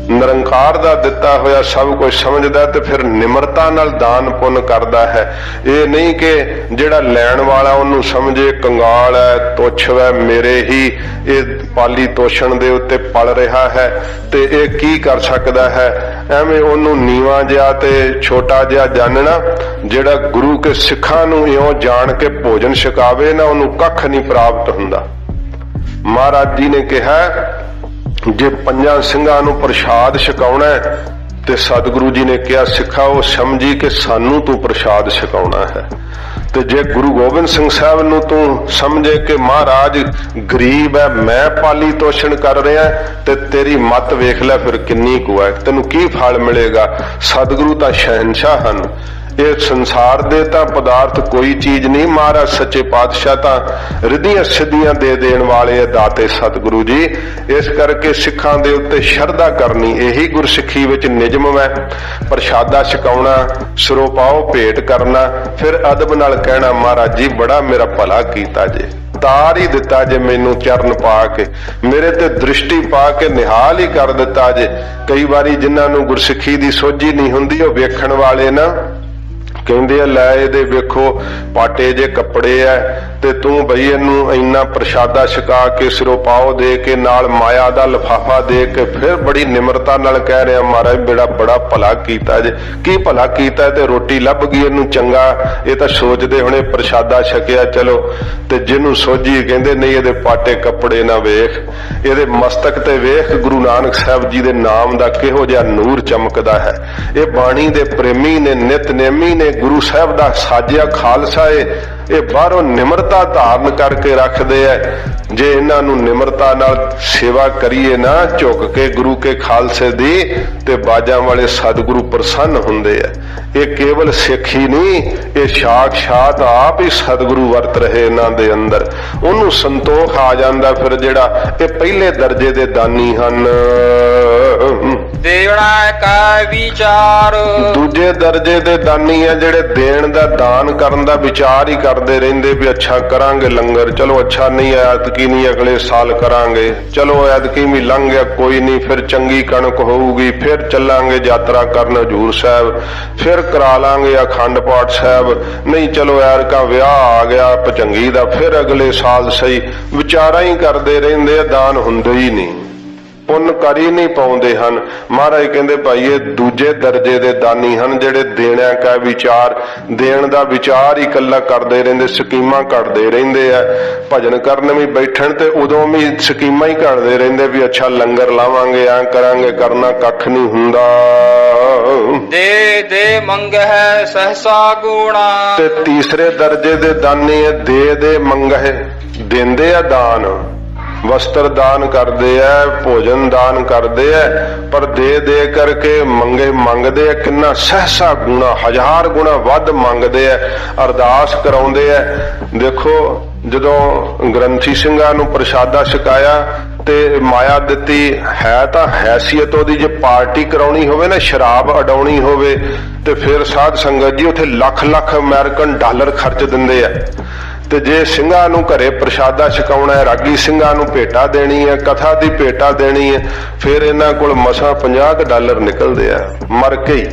ਨਿਰੰਕਾਰ ਦਾ ਦਿੱਤਾ ਹੋਇਆ ਸਭ ਕੁਝ ਸਮਝਦਾ ਤੇ ਫਿਰ ਨਿਮਰਤਾ ਨਾਲ ਦਾਨ ਪੁੰਨ ਕਰਦਾ ਹੈ। ਇਹ ਨਹੀਂ ਕਿ ਜਿਹੜਾ ਲੈਣ ਵਾਲਾ ਉਹਨੂੰ ਸਮਝੇ ਕੰਗਾਲ ਹੈ, ਤੁੱਛ ਹੈ, ਮੇਰੇ ਹੀ ਇਹ ਪਾਲੀ ਤੋਸ਼ਣ ਦੇ ਉੱਤੇ ਪਲ ਰਿਹਾ ਹੈ ਤੇ ਇਹ ਕੀ ਕਰ ਸਕਦਾ ਹੈ, ਐਵੇਂ ਉਹਨੂੰ ਨੀਵਾਂ ਜਿਹਾ ਤੇ ਛੋਟਾ ਜਿਹਾ ਜਾਣਨਾ। ਜਿਹੜਾ ਗੁਰੂ ਕੇ ਸਿੱਖਾਂ ਨੂੰ ਇਉਂ ਜਾਣ ਕੇ ਭੋਜਨ ਛਕਾਵੇ ਨਾ, ਉਹਨੂੰ ਕੱਖ ਨਹੀਂ ਪ੍ਰਾਪਤ ਹੁੰਦਾ। ਮਹਾਰਾਜ ਜੀ ਨੇ ਕਿਹਾ ਜੇ ਪੰਜਾਂ ਸਿੰਘਾਂ ਨੂੰ ਪ੍ਰਸ਼ਾਦ ਛਕਾਉਣਾ ਤੇ ਸਤਿਗੁਰੂ ਜੀ ਨੇ ਕਿਹਾ ਸਿੱਖਾ ਉਹ ਸਮਝੀ ਕਿ ਸਾਨੂੰ ਤੂੰ ਪ੍ਰਸ਼ਾਦ ਛਕਾਉਣਾ ਹੈ, ਤੇ ਜੇ ਗੁਰੂ ਗੋਬਿੰਦ ਸਿੰਘ ਸਾਹਿਬ ਨੂੰ ਤੂੰ ਸਮਝੇ ਕਿ ਮਹਾਰਾਜ ਗਰੀਬ ਹੈ, ਮੈਂ ਪਾਲੀ ਤੋਸ਼ਣ ਕਰ ਰਿਹਾ ਤੇ ਤੇਰੀ ਮੱਤ ਵੇਖ ਲੈ ਫਿਰ ਕਿੰਨੀ ਕੁ ਹੈ, ਤੈਨੂੰ ਕੀ ਫਲ ਮਿਲੇਗਾ। ਸਤਿਗੁਰੂ ਤਾਂ ਸ਼ਹਿਨशाह ਹਨ, ਇਹ ਸੰਸਾਰ ਦੇ ਤਾਂ ਪਦਾਰਥ ਕੋਈ ਚੀਜ਼ ਨਹੀਂ, ਮਹਾਰਾਜ ਸੱਚੇ ਪਾਤਸ਼ਾਹ ਤਾਂ ਰਿੱਧੀਆਂ ਸਿੱਧੀਆਂ ਦੇ ਦੇਣ ਵਾਲੇ ਦਾਤੇ ਸਤਿਗੁਰੂ ਜੀ। ਇਸ ਕਰਕੇ ਸਿੱਖਾਂ ਦੇ ਉੱਤੇ ਸ਼ਰਧਾ ਕਰਨੀ ਇਹੀ ਗੁਰਸਿੱਖੀ ਵਿੱਚ ਨਿਯਮ ਹੈ। ਪ੍ਰਸ਼ਾਦਾ ਛਕਾਉਣਾ, ਸਿਰੋਂ ਪਾਓ ਭੇਟ ਕਰਨਾ, ਫਿਰ ਅਦਬ ਨਾਲ ਕਹਿਣਾ ਮਹਾਰਾਜ ਜੀ ਬੜਾ ਮੇਰਾ ਭਲਾ ਕੀਤਾ ਜੇ, ਤਾਰ ਹੀ ਦਿੱਤਾ ਜੇ ਮੈਨੂੰ ਚਰਨ ਪਾ ਕੇ, ਮੇਰੇ ਤੇ ਦ੍ਰਿਸ਼ਟੀ ਪਾ ਕੇ ਨਿਹਾਲ ਹੀ ਕਰ ਦਿੱਤਾ ਜੇ। ਕਈ ਵਾਰੀ ਜਿਨ੍ਹਾਂ ਨੂੰ ਗੁਰਸਿੱਖੀ ਦੀ ਸੋਝੀ ਨਹੀਂ ਹੁੰਦੀ ਉਹ ਵੇਖਣ ਵਾਲੇ ਨਾ ਕਹਿੰਦੇ ਆ ਲੈ ਇਹਦੇ ਵੇਖੋ ਪਾਟੇ ਜੇ ਕੱਪੜੇ ਐ ਤੇ ਤੂੰ ਬਈ ਇਹਨੂੰ ਇੰਨਾ ਪ੍ਰਸ਼ਾਦਾ ਛਕਾ ਕੇ ਸਿਰੋਂ ਪਾਓ ਦੇ ਕੇ ਨਾਲ ਮਾਇਆ ਦਾ ਲਿਫਾਫਾ ਦੇ ਕੇ ਫਿਰ ਬੜੀ ਨਿਮਰਤਾ ਨਾਲ ਕਹਿ ਰਿਹਾ ਮਹਾਰਾਜ ਬੇੜਾ ਬੜਾ ਭਲਾ ਕੀਤਾ ਜੇ। ਕੀ ਭਲਾ ਕੀਤਾ ਤੇ ਰੋਟੀ ਲੱਭ ਗਈ ਇਹਨੂੰ ਚੰਗਾ, ਇਹ ਤਾਂ ਸੋਚਦੇ ਹੁਣੇ ਪ੍ਰਸ਼ਾਦਾ ਛਕਿਆ ਚਲੋ, ਤੇ ਜਿਹਨੂੰ ਸੋਝੀ ਕਹਿੰਦੇ ਨਹੀਂ ਇਹਦੇ ਪਾਟੇ ਕੱਪੜੇ ਨਾ ਵੇਖ, ਇਹਦੇ ਮਸਤਕ ਤੇ ਵੇਖ ਗੁਰੂ ਨਾਨਕ ਸਾਹਿਬ ਜੀ ਦੇ ਨਾਮ ਦਾ ਕਿਹੋ ਜਿਹਾ ਨੂਰ ਚਮਕਦਾ ਹੈ। ਇਹ ਬਾਣੀ ਦੇ ਪ੍ਰੇਮੀ ਨੇ, ਨਿਤਨੇਮੀ ਨੇ, ਗੁਰੂ ਸਾਹਿਬ ਦਾ ਸਾਜਿਆ ਖਾਲਸਾ ਇਹ ਬਾਹਰੋਂ ਨਿਮਰਤਾ ਧਾਰਨ ਕਰਕੇ ਰੱਖਦੇ ਐ। ਜੇ ਇਹਨਾਂ ਨੂੰ ਨਿਮਰਤਾ ਨਾਲ ਸੇਵਾ ਕਰੀਏ ਨਾ ਝੁਕ ਕੇ ਗੁਰੂ ਕੇ ਖਾਲਸੇ ਦੀ, ਤੇ ਬਾਜਾਂ ਵਾਲੇ ਸਤਿਗੁਰੂ ਪ੍ਰਸੰਨ ਹੁੰਦੇ ਐ। ਇਹ ਕੇਵਲ ਸਿੱਖ ਹੀ ਨਹੀਂ, ਇਹ ਸਾਖਸ਼ਾਤ ਆਪ ਹੀ ਸਤਿਗੁਰੂ ਵਰਤ ਰਹੇ ਇਹਨਾਂ ਦੇ ਅੰਦਰ, ਉਹਨੂੰ ਸੰਤੋਖ ਆ ਜਾਂਦਾ। ਫਿਰ ਜਿਹੜਾ ਇਹ ਪਹਿਲੇ ਦਰਜੇ ਦੇ ਦਾਨੀ ਹਨ, ਦੇਣਾ ਕਾ ਵਿਚਾਰ, ਦੂਜੇ ਦਰਜੇ ਦੇ ਦਾਨੀ ਆ ਜਿਹੜੇ ਦੇਣ ਦਾ ਦਾਨ ਕਰਨ ਦਾ ਵਿਚਾਰ ਹੀ ਕਰਦੇ ਰਹਿੰਦੇ ਵੀ ਅੱਛਾ ਕਰਾਂਗੇ ਲੰਗਰ, ਚਲੋ ਅੱਛਾ ਨਹੀਂ ਐਤਕੀ ਨਹੀਂ ਅਗਲੇ ਸਾਲ ਕਰਾਂਗੇ, ਚਲੋ ਐਤਕੀ ਵੀ ਲੰਘ ਗਿਆ ਕੋਈ ਨਹੀਂ, ਫਿਰ ਚੰਗੀ ਕਣਕ ਹੋਊਗੀ, ਫਿਰ ਚੱਲਾਂਗੇ ਯਾਤਰਾ ਕਰਨ ਹਜ਼ੂਰ ਸਾਹਿਬ, ਫਿਰ ਕਰਾ ਲਾਂਗੇ ਅਖੰਡ ਪਾਠ ਸਾਹਿਬ, ਨਹੀਂ ਚਲੋ ਐਰਕਾ ਵਿਆਹ ਆ ਗਿਆ ਭਚੰਗੀ ਦਾ, ਫਿਰ ਅਗਲੇ ਸਾਲ ਸਹੀ, ਵਿਚਾਰਾਂ ਹੀ ਕਰਦੇ ਰਹਿੰਦੇ ਆ, ਦਾਨ ਹੁੰਦੇ ਹੀ ਨਹੀਂ, ਪੁੰਨ ਕਰ ਹੀ ਨਹੀਂ ਪਾਉਂਦੇ ਹਨ। ਮਹਾਰਾਜ ਕਹਿੰਦੇ ਭਾਈ ਇਹ ਦੂਜੇ ਦਰਜੇ ਦੇ ਦਾਨੀ ਹਨ ਜਿਹੜੇ ਦੇਣਾ ਕਾ ਵਿਚਾਰ, ਦੇਣ ਦਾ ਵਿਚਾਰ ਹੀ ਇਕੱਲਾ ਕਰਦੇ ਰਹਿੰਦੇ, ਸਕੀਮਾਂ ਘੜਦੇ ਰਹਿੰਦੇ ਆ। ਭਜਨ ਕਰਨ ਵੀ ਬੈਠਣ ਤੇ ਉਦੋਂ ਵੀ ਸਕੀਮਾਂ ਹੀ ਘੜਦੇ ਰਹਿੰਦੇ ਵੀ ਅੱਛਾ ਲੰਗਰ ਲਾਵਾਂਗੇ, ਐਂ ਕਰਾਂਗੇ, ਕਰਨਾ ਕੱਖ ਨਹੀਂ ਹੁੰਦਾ। ਦੇ ਦੇ ਮੰਗਹਿ ਸਹਸਾ ਗੁਣਾ, ਤੇ ਤੀਸਰੇ ਦਰਜੇ ਦੇ ਦਾਨੀ ਦੇ ਮੰਗਹਿ, ਦਿੰਦੇ ਆ ਦਾਨ, ਵਸਤਰ ਦਾਨ ਕਰਦੇ ਐ, ਭੋਜਨ ਦਾਨ ਕਰਦੇ ਐ, ਪਰ ਦੇ ਕਰਕੇ ਮੰਗਦੇ ਐ ਕਿੰਨਾ ਸਹਸਾ ਗੁਣਾ, 1000 ਗੁਣਾ ਵੱਧ ਮੰਗਦੇ ਐ, ਅਰਦਾਸ ਕਰਾਉਂਦੇ ਐ। ਦੇਖੋ ਜਦੋਂ ਗ੍ਰੰਥੀ ਸਿੰਘਾਂ ਨੂੰ ਪ੍ਰਸ਼ਾਦਾ ਛਕਾਇਆ ਤੇ ਮਾਇਆ ਦਿੱਤੀ, ਹੈ ਤਾਂ ਹੈਸੀਅਤ ਉਹਦੀ, ਜੇ ਪਾਰਟੀ ਕਰਾਉਣੀ ਹੋਵੇ ਨਾ, ਸ਼ਰਾਬ ਅਡਾਉਣੀ ਹੋਵੇ ਤੇ ਫਿਰ ਸਾਧ ਸੰਗਤ ਜੀ ਉੱਥੇ ਲੱਖ ਲੱਖ ਅਮਰੀਕਨ ਡਾਲਰ ਖਰਚ ਦਿੰਦੇ ਆ। ਤੇ ਜੇ ਸਿੰਘਾਂ ਨੂੰ ਘਰੇ ਪ੍ਰਸ਼ਾਦਾ ਛਕਾਉਣਾ ਹੈ, ਰਾਗੀ ਸਿੰਘਾਂ ਨੂੰ ਭੇਟਾ ਦੇਣੀ ਹੈ, ਕਥਾ ਦੀ ਭੇਟਾ ਦੇਣੀ ਹੈ, ਫਿਰ ਇਹਨਾਂ ਕੋਲ ਮਸਾਂ 50 ਡਾਲਰ ਨਿਕਲਦੇ ਆ ਮਰ ਕੇ ਹੀ।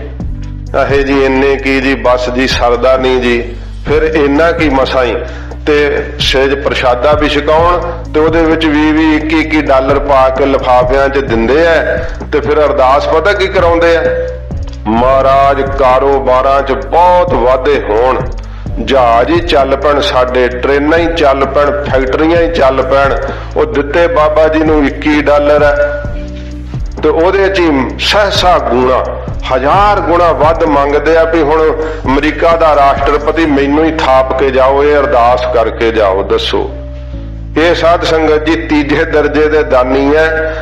ਆਹੇ ਜੀ ਇੰਨੇ ਕੀ ਜੀ, ਬਸ ਜੀ ਸਰਦਾ ਨਹੀਂ ਜੀ, ਫਿਰ ਇੰਨਾ ਕੀ ਮਸਾਂ ਹੀ। ਤੇ ਸੇਜ ਪ੍ਰਸ਼ਾਦਾ ਵੀ ਛਕਾਉਣ ਤੇ ਉਹਦੇ ਵਿੱਚ 20-21 ਡਾਲਰ ਪਾ ਕੇ ਲਿਫਾਫਿਆਂ 'ਚ ਦਿੰਦੇ ਆ, ਤੇ ਫਿਰ ਅਰਦਾਸ ਪਤਾ ਕੀ ਕਰਾਉਂਦੇ ਆ, ਮਹਾਰਾਜ ਕਾਰੋਬਾਰਾਂ 'ਚ ਬਹੁਤ ਵਾਧੇ ਹੋਣ, ਜਹਾਜ਼ ਹੀ ਚੱਲ ਪੈਣ ਸਾਡੇ, ਟ੍ਰੇਨਾਂ ਹੀ ਚੱਲ ਪੈਣ, ਫੈਕਟਰੀਆਂ ਹੀ ਚੱਲ ਪੈਣ। ਉਹ ਦਿੱਤੇ ਬਾਬਾ ਜੀ ਨੂੰ 21 ਡਾਲਰ ਹੈ ਤੇ ਉਹਦੇ 'ਚ ਹੀ ਸਹਸਾ ਗੁਣਾ 1000 ਗੁਣਾ ਵੱਧ ਮੰਗਦੇ ਆ ਵੀ ਹੁਣ ਅਮਰੀਕਾ ਦਾ ਰਾਸ਼ਟਰਪਤੀ ਮੈਨੂੰ ਹੀ ਥਾਪ ਕੇ ਜਾਓ, ਇਹ ਅਰਦਾਸ ਕਰਕੇ ਜਾਓ। ਦੱਸੋ ਇਹ ਸਾਧ ਸੰਗਤ ਜੀ ਤੀਜੇ ਦਰਜੇ ਦੇ ਦਾਨੀ ਹੈ,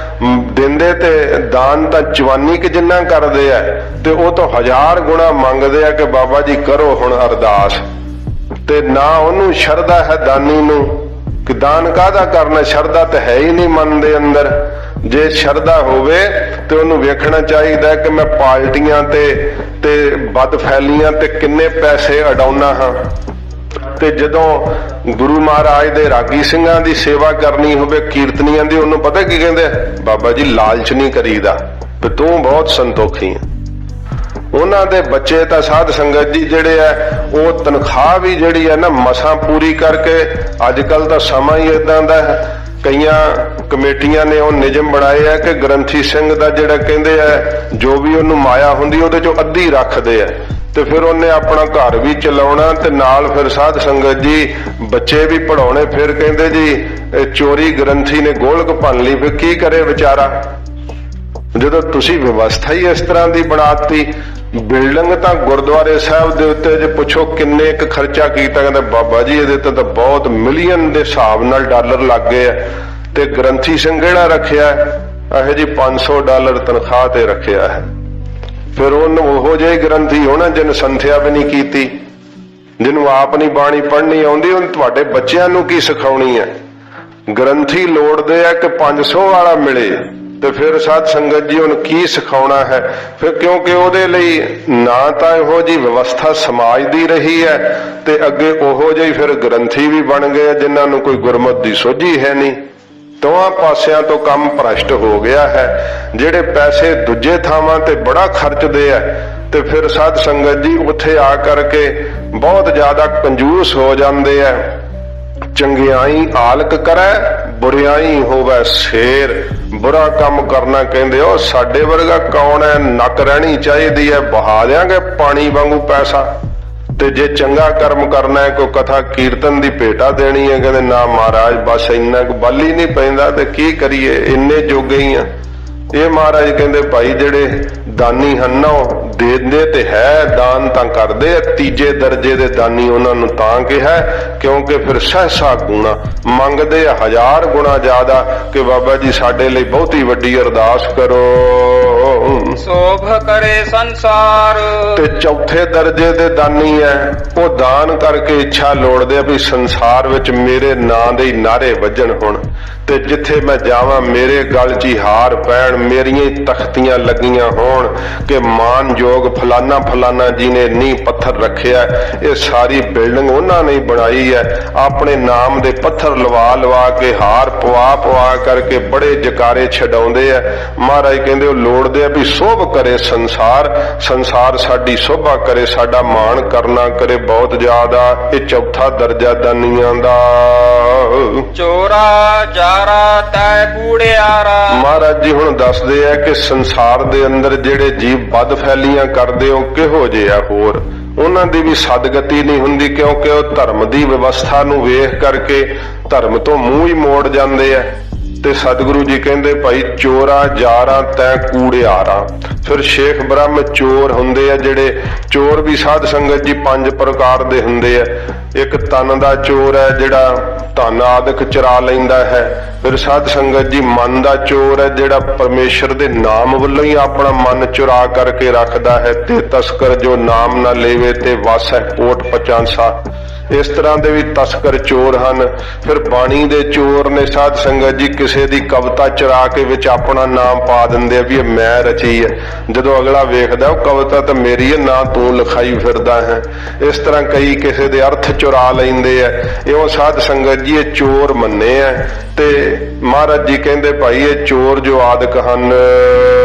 ਦਿੰਦੇ ਤੇ ਦਾਨ ਤਾਂ ਜਵਾਨੀ ਕਿ ਜਿੰਨਾ ਕਰਦੇ ਆ, ਤੇ ਉਹ ਤੋਂ 1000 ਗੁਣਾ ਮੰਗਦੇ ਆ ਕਿ ਬਾਬਾ ਜੀ ਕਰੋ ਹੁਣ ਅਰਦਾਸ। ਤੇ ਨਾ ਉਹਨੂੰ ਸ਼ਰਧਾ ਹੈ ਦਾਨੀ ਨੂੰ ਕਿ ਦਾਨ ਕਾਹਦਾ ਕਰਨਾ, ਸ਼ਰਧਾ ਤਾਂ ਹੈ ਹੀ ਨਹੀਂ ਮਨ ਦੇ ਅੰਦਰ। ਜੇ ਸ਼ਰਧਾ ਹੋਵੇ ਤੇ ਉਹਨੂੰ ਵੇਖਣਾ ਚਾਹੀਦਾ ਕਿ ਮੈਂ ਪਾਰਟੀਆਂ ਤੇ ਬਦਫੈਲੀਆਂ ਤੇ ਕਿੰਨੇ ਪੈਸੇ ਅਡਾਉਣਾ ਹਾਂ। ਤੇ ਜਦੋਂ ਗੁਰੂ ਮਹਾਰਾਜ ਦੇ ਰਾਗੀ ਸਿੰਘਾਂ ਦੀ ਸੇਵਾ ਕਰਨੀ ਹੋਵੇ, ਕੀਰਤਨੀਆਂ ਦੀ, ਉਹਨੂੰ ਪਤਾ ਕੀ ਕਹਿੰਦੇ? ਬਾਬਾ ਜੀ ਲਾਲਚ ਨਹੀਂ ਕਰੀਦਾ, ਤੇ ਤੂੰ ਬਹੁਤ ਸੰਤੋਖੀ ਹੈ। ਉਹਨਾਂ ਦੇ ਬੱਚੇ ਤਾਂ ਸਾਧ ਸੰਗਤ ਜੀ ਜਿਹੜੇ ਆ, ਉਹ ਤਨਖਾਹ ਵੀ ਜਿਹੜੀ ਹੈ ਨਾ ਮਸਾਂ ਪੂਰੀ ਕਰਕੇ, ਅੱਜ ਕੱਲ ਦਾ ਸਮਾਂ ਹੀ ਇਦਾਂ ਦਾ ਹੈ, ਕਈਆਂ ਕਮੇਟੀਆਂ ਨੇ ਉਹ ਨਿਯਮ ਬਣਾਏ ਆ ਕਿ ਗ੍ਰੰਥੀ ਸਿੰਘ ਦਾ ਜਿਹੜਾ ਕਹਿੰਦੇ ਆ ਜੋ ਵੀ ਉਹਨੂੰ ਮਾਇਆ ਹੁੰਦੀ ਉਹਦੇ ਚੋਂ ਅੱਧੀ ਰੱਖਦੇ ਆ, ਤੇ ਫਿਰ ਉਹਨੇ ਆਪਣਾ ਘਰ ਵੀ ਚਲਾਉਣਾ ਤੇ ਨਾਲ ਫਿਰ ਸਾਧ ਸੰਗਤ ਜੀ ਬੱਚੇ ਵੀ ਪੜਾਉਣੇ। ਫਿਰ ਕਹਿੰਦੇ ਜੀ ਚੋਰੀ ਗ੍ਰੰਥੀ ਨੇ ਗੋਲਕ ਭੰਨ ਲਈ, ਫਿਰ ਕੀ ਕਰੇ ਵਿਚਾਰਾ? ਜਦੋਂ ਤੁਸੀਂ ਵਿਵਸਥਾ ਹੀ ਇਸ ਤਰ੍ਹਾਂ ਦੀ ਬਣਾਤੀ। ਬਿਲਡਿੰਗ ਤਾਂ ਗੁਰਦੁਆਰੇ ਸਾਹਿਬ ਦੇ ਉੱਤੇ ਜੇ ਪੁੱਛੋ ਕਿੰਨੇ ਕੁ ਖਰਚਾ ਕੀਤਾ, ਕਹਿੰਦਾ ਬਾਬਾ ਜੀ ਇਹਦੇ ਤੇ ਤਾਂ ਬਹੁਤ ਮਿਲੀਅਨ ਦੇ ਹਿਸਾਬ ਨਾਲ ਡਾਲਰ ਲੱਗ ਗਏ ਆ। ਤੇ ਗ੍ਰੰਥੀ ਸਿੰਘ ਕਿਹੜਾ ਰੱਖਿਆ? ਇਹੋ ਜੀ $500 ਤਨਖਾਹ ਤੇ ਰੱਖਿਆ ਹੈ। ਫਿਰ ਉਹਨੂੰ ਉਹੋ ਜਿਹੇ ਗ੍ਰੰਥੀ ਹੋਣਾ ਜਿਹਨੇ ਸੰਥਿਆ ਵੀ ਨਹੀਂ ਕੀਤੀ, ਜਿਹਨੂੰ ਆਪ ਨਹੀਂ ਬਾਣੀ ਪੜ੍ਹਨੀ ਆਉਂਦੀ, ਉਹਨੇ ਤੁਹਾਡੇ ਬੱਚਿਆਂ ਨੂੰ ਕੀ ਸਿਖਾਉਣੀ ਹੈ? ਗ੍ਰੰਥੀ ਲੋੜਦੇ ਆ ਕਿ 500 ਵਾਲਾ ਮਿਲੇ, ਤੇ ਫਿਰ ਸਾਧ ਸੰਗਤ ਜੀ ਹੁਣ ਕੀ ਸਿਖਾਉਣਾ ਹੈ? ਫਿਰ ਕਿਉਂਕਿ ਉਹਦੇ ਲਈ ਨਾ ਤਾਂ ਇਹੋ ਜੀ ਵਿਵਸਥਾ ਸਮਾਜ ਦੀ ਰਹੀ ਹੈ, ਤੇ ਅੱਗੇ ਉਹੋ ਜਿਹੇ ਫਿਰ ਗ੍ਰੰਥੀ ਵੀ ਬਣ ਗਏ ਜਿਨ੍ਹਾਂ ਨੂੰ ਕੋਈ ਗੁਰਮਤਿ ਦੀ ਸੋਝੀ ਹੈ ਨਹੀਂ। ਦੋਹਾਂ ਪਾਸਿਆਂ ਤੋਂ ਕੰਮ ਭ੍ਰਸ਼ਟ ਹੋ ਗਿਆ ਹੈ। ਜਿਹੜੇ ਪੈਸੇ ਦੂਜੇ ਥਾਵਾਂ ਤੇ ਬੜਾ ਖਰਚਦੇ ਆ, ਤੇ ਫਿਰ ਸਾਧ ਸੰਗਤ ਜੀ ਉੱਥੇ ਆ ਕਰਕੇ ਬਹੁਤ ਜ਼ਿਆਦਾ ਕੰਜੂਸ ਹੋ ਜਾਂਦੇ ਆ। ਚੰਗਿਆਈ ਆਲਕ ਕਰੈ, ਬੁਰਿਆਈ ਹੋਵੇ ਸ਼ੇਰ। ਬੁਰਾ ਕੰਮ ਕਰਨਾ ਕਹਿੰਦੇ ਉਹ ਸਾਡੇ ਵਰਗਾ ਕੌਣ ਹੈ, ਨੱਕ ਰਹਿਣੀ ਚਾਹੀਦੀ ਹੈ, ਬਹਾ ਦਿਆਂਗੇ ਪਾਣੀ ਵਾਂਗੂ ਪੈਸਾ। ਤੇ ਜੇ ਚੰਗਾ ਕਰਮ ਕਰਨਾ ਹੈ, ਕੋਈ ਕਥਾ ਕੀਰਤਨ ਦੀ ਭੇਟਾ ਦੇਣੀ ਹੈ, ਕਹਿੰਦੇ ਨਾ ਮਹਾਰਾਜ ਬਸ ਇੰਨਾ ਕੁ ਬਲ ਹੀ ਨਹੀਂ ਪੈਂਦਾ, ਤੇ ਕੀ ਕਰੀਏ, ਇੰਨੇ ਜੋਗੇ ਹੀ ਆ। ਇਹ ਮਹਾਰਾਜ ਕਹਿੰਦੇ ਭਾਈ ਜਿਹੜੇ ਦਾਨੀ ਹਨ ਨਾ ਉਹ ਦਿੰਦੇ ਤੇ ਹੈ, ਦਾਨ ਤਾਂ ਕਰਦੇ ਆ। ਤੀਜੇ ਦਰਜੇ ਦੇ ਦਾਨੀ ਉਹਨਾਂ ਨੂੰ ਤਾਂ ਕਿਹਾ ਕਿਉਂਕਿ ਫਿਰ ਸਹਸਾ ਗੁਣਾ ਮੰਗਦੇ ਆ, 1000 ਗੁਣਾ ਜ਼ਿਆਦਾ, ਕਿ ਬਾਬਾ ਜੀ ਸਾਡੇ ਲਈ ਬਹੁਤੀ ਵੱਡੀ ਅਰਦਾਸ ਕਰੋ। ਸੋਭ ਕਰੇ ਸੰਸਾਰ। ਤੇ ਚੌਥੇ ਦਰਜੇ ਦੇ ਦਾਨੀ ਹੈ, ਉਹ ਦਾਨ ਕਰਕੇ ਇੱਛਾ ਲੋੜਦੇ ਆ ਵੀ ਸੰਸਾਰ ਵਿੱਚ ਮੇਰੇ ਨਾਂ ਦੇ ਹੀ ਨਾਰੇ ਵੱਜਣ ਹੁਣ, ਤੇ ਜਿੱਥੇ ਮੈਂ ਜਾਵਾਂ ਮੇਰੇ ਗਲ 'ਚ ਹੀ ਹਾਰ ਪੈਣ, ਮੇਰੀਆਂ ਹੀ ਤਖਤੀਆਂ ਲੱਗੀਆਂ ਹੋਣ ਕਿ ਮਾਨਯੋਗ ਫਲਾਨਾ ਫਲਾਨਾ ਜੀ ਨੇ ਨੀਂਹ ਪੱਥਰ ਰੱਖਿਆ। ਇਹ ਸਾਰੀ ਬਿਲਡਿੰਗ ਉਹਨਾਂ ਨੇ ਬਣਾਈ ਹੈ, ਆਪਣੇ ਨਾਮ ਦੇ ਪੱਥਰ ਲਵਾ ਲਵਾ ਕੇ, ਹਾਰ ਪਵਾ ਪਵਾ ਕਰਕੇ ਬੜੇ ਜਕਾਰੇ ਛਡਾਉਂਦੇ ਆ। ਮਹਾਰਾਜ ਕਹਿੰਦੇ ਉਹ ਲੋੜਦੇ ਆ ਵੀ ਸੋਭ ਕਰੇ ਸੰਸਾਰ, ਸੰਸਾਰ ਸਾਡੀ ਸੋਭਾ ਕਰੇ, ਸਾਡਾ ਮਾਣ ਕਰਨਾ ਕਰੇ ਬਹੁਤ ਜ਼ਿਆਦਾ। ਇਹ ਚੌਥਾ ਦਰਜਾ ਦਾਨੀਆਂ ਦਾ। ਚੋਰਾ ਜਾਰਾ ਤੈ ਕੂੜਿਆਰਾ। ਮਹਾਰਾਜ ਜੀ ਹੁਣ ਦੱਸਦੇ ਆ ਕਿ ਸੰਸਾਰ ਦੇ ਅੰਦਰ ਜਿਹੜੇ ਜੀਵ ਬਦ ਫੈਲੀਆਂ ਕਰਦੇ ਉਹ ਕਿਹੋ ਜਿਹੇ ਆ। ਹੋਰ ਉਹਨਾਂ ਦੀ ਵੀ ਸਦਗਤੀ ਨਹੀਂ ਹੁੰਦੀ, ਕਿਉਂਕਿ ਉਹ ਧਰਮ ਦੀ ਵਿਵਸਥਾ ਨੂੰ ਵੇਖ ਕਰਕੇ ਧਰਮ ਤੋਂ ਮੂੰਹ ਹੀ ਮੋੜ ਜਾਂਦੇ ਆ। ਤੇ ਸਤਿਗੁਰੂ ਜੀ ਕਹਿੰਦੇ ਭਾਈ ਚੋਰਾ ਜਾਰਾ ਤੈ ਕੂੜਿਆਰਾ। ਫਿਰ ਸ਼ੇਖ ਬ੍ਰਹਮ ਚੋਰ ਹੁੰਦੇ ਆ, ਜਿਹੜੇ ਚੋਰ ਵੀ ਸਾਧ ਸੰਗਤ ਜੀ 5 ਪ੍ਰਕਾਰ ਦੇ ਹੁੰਦੇ ਆ। ਇੱਕ ਤਨ ਦਾ ਚੋਰ ਹੈ ਜਿਹੜਾ ਧਨ ਆਦਿਕ ਚੁਰਾ ਲੈਂਦਾ ਹੈ। ਫਿਰ ਸਾਧ ਸੰਗਤ ਜੀ ਮਨ ਦਾ ਚੋਰ ਹੈ ਜਿਹੜਾ ਪਰਮੇਸ਼ਰ ਦੇ ਨਾਮ ਵੱਲੋਂ ਹੀ ਆਪਣਾ ਮਨ ਚੁਰਾ ਕਰਕੇ ਰੱਖਦਾ ਹੈ। ਤੇ ਤਸਕਰ ਜੋ ਨਾਮ ਨਾ ਲੇਵੇ ਤੇ ਵਸ ਹੈ ਓਟ ਪਚਾਂਸਾ। ਇਸ ਤਰ੍ਹਾਂ ਦੇ ਵੀ ਤਸਕਰ ਚੋਰ ਹਨ। ਫਿਰ ਬਾਣੀ ਦੇ ਚੋਰ ਨੇ ਸਾਧ ਸੰਗਤ ਜੀ, ਕਿਸੇ ਦੀ ਕਵਿਤਾ ਚੁਰਾ ਕੇ ਵਿੱਚ ਆਪਣਾ ਨਾਮ ਪਾ ਦਿੰਦੇ ਆ ਵੀ ਇਹ ਮੈਂ ਰਚੀ ਹੈ। ਜਦੋਂ ਅਗਲਾ ਵੇਖਦਾ ਉਹ ਕਵਿਤਾ ਤਾਂ ਮੇਰੀ ਹੈ, ਨਾ ਤੂੰ ਲਿਖਾਈ ਫਿਰਦਾ ਹੈ। ਇਸ ਤਰ੍ਹਾਂ ਕਈ ਕਿਸੇ ਦੇ ਅਰਥ ਚੁਰਾ ਲੈਂਦੇ ਆ। ਇਉਂ ਸਾਧ ਸੰਗਤ ਜੀ ਇਹ ਚੋਰ ਮੰਨੇ ਆ। ਤੇ ਮਹਾਰਾਜ ਜੀ ਕਹਿੰਦੇ ਭਾਈ ਇਹ ਚੋਰ ਜੋ ਆਦਿਕ ਹਨ।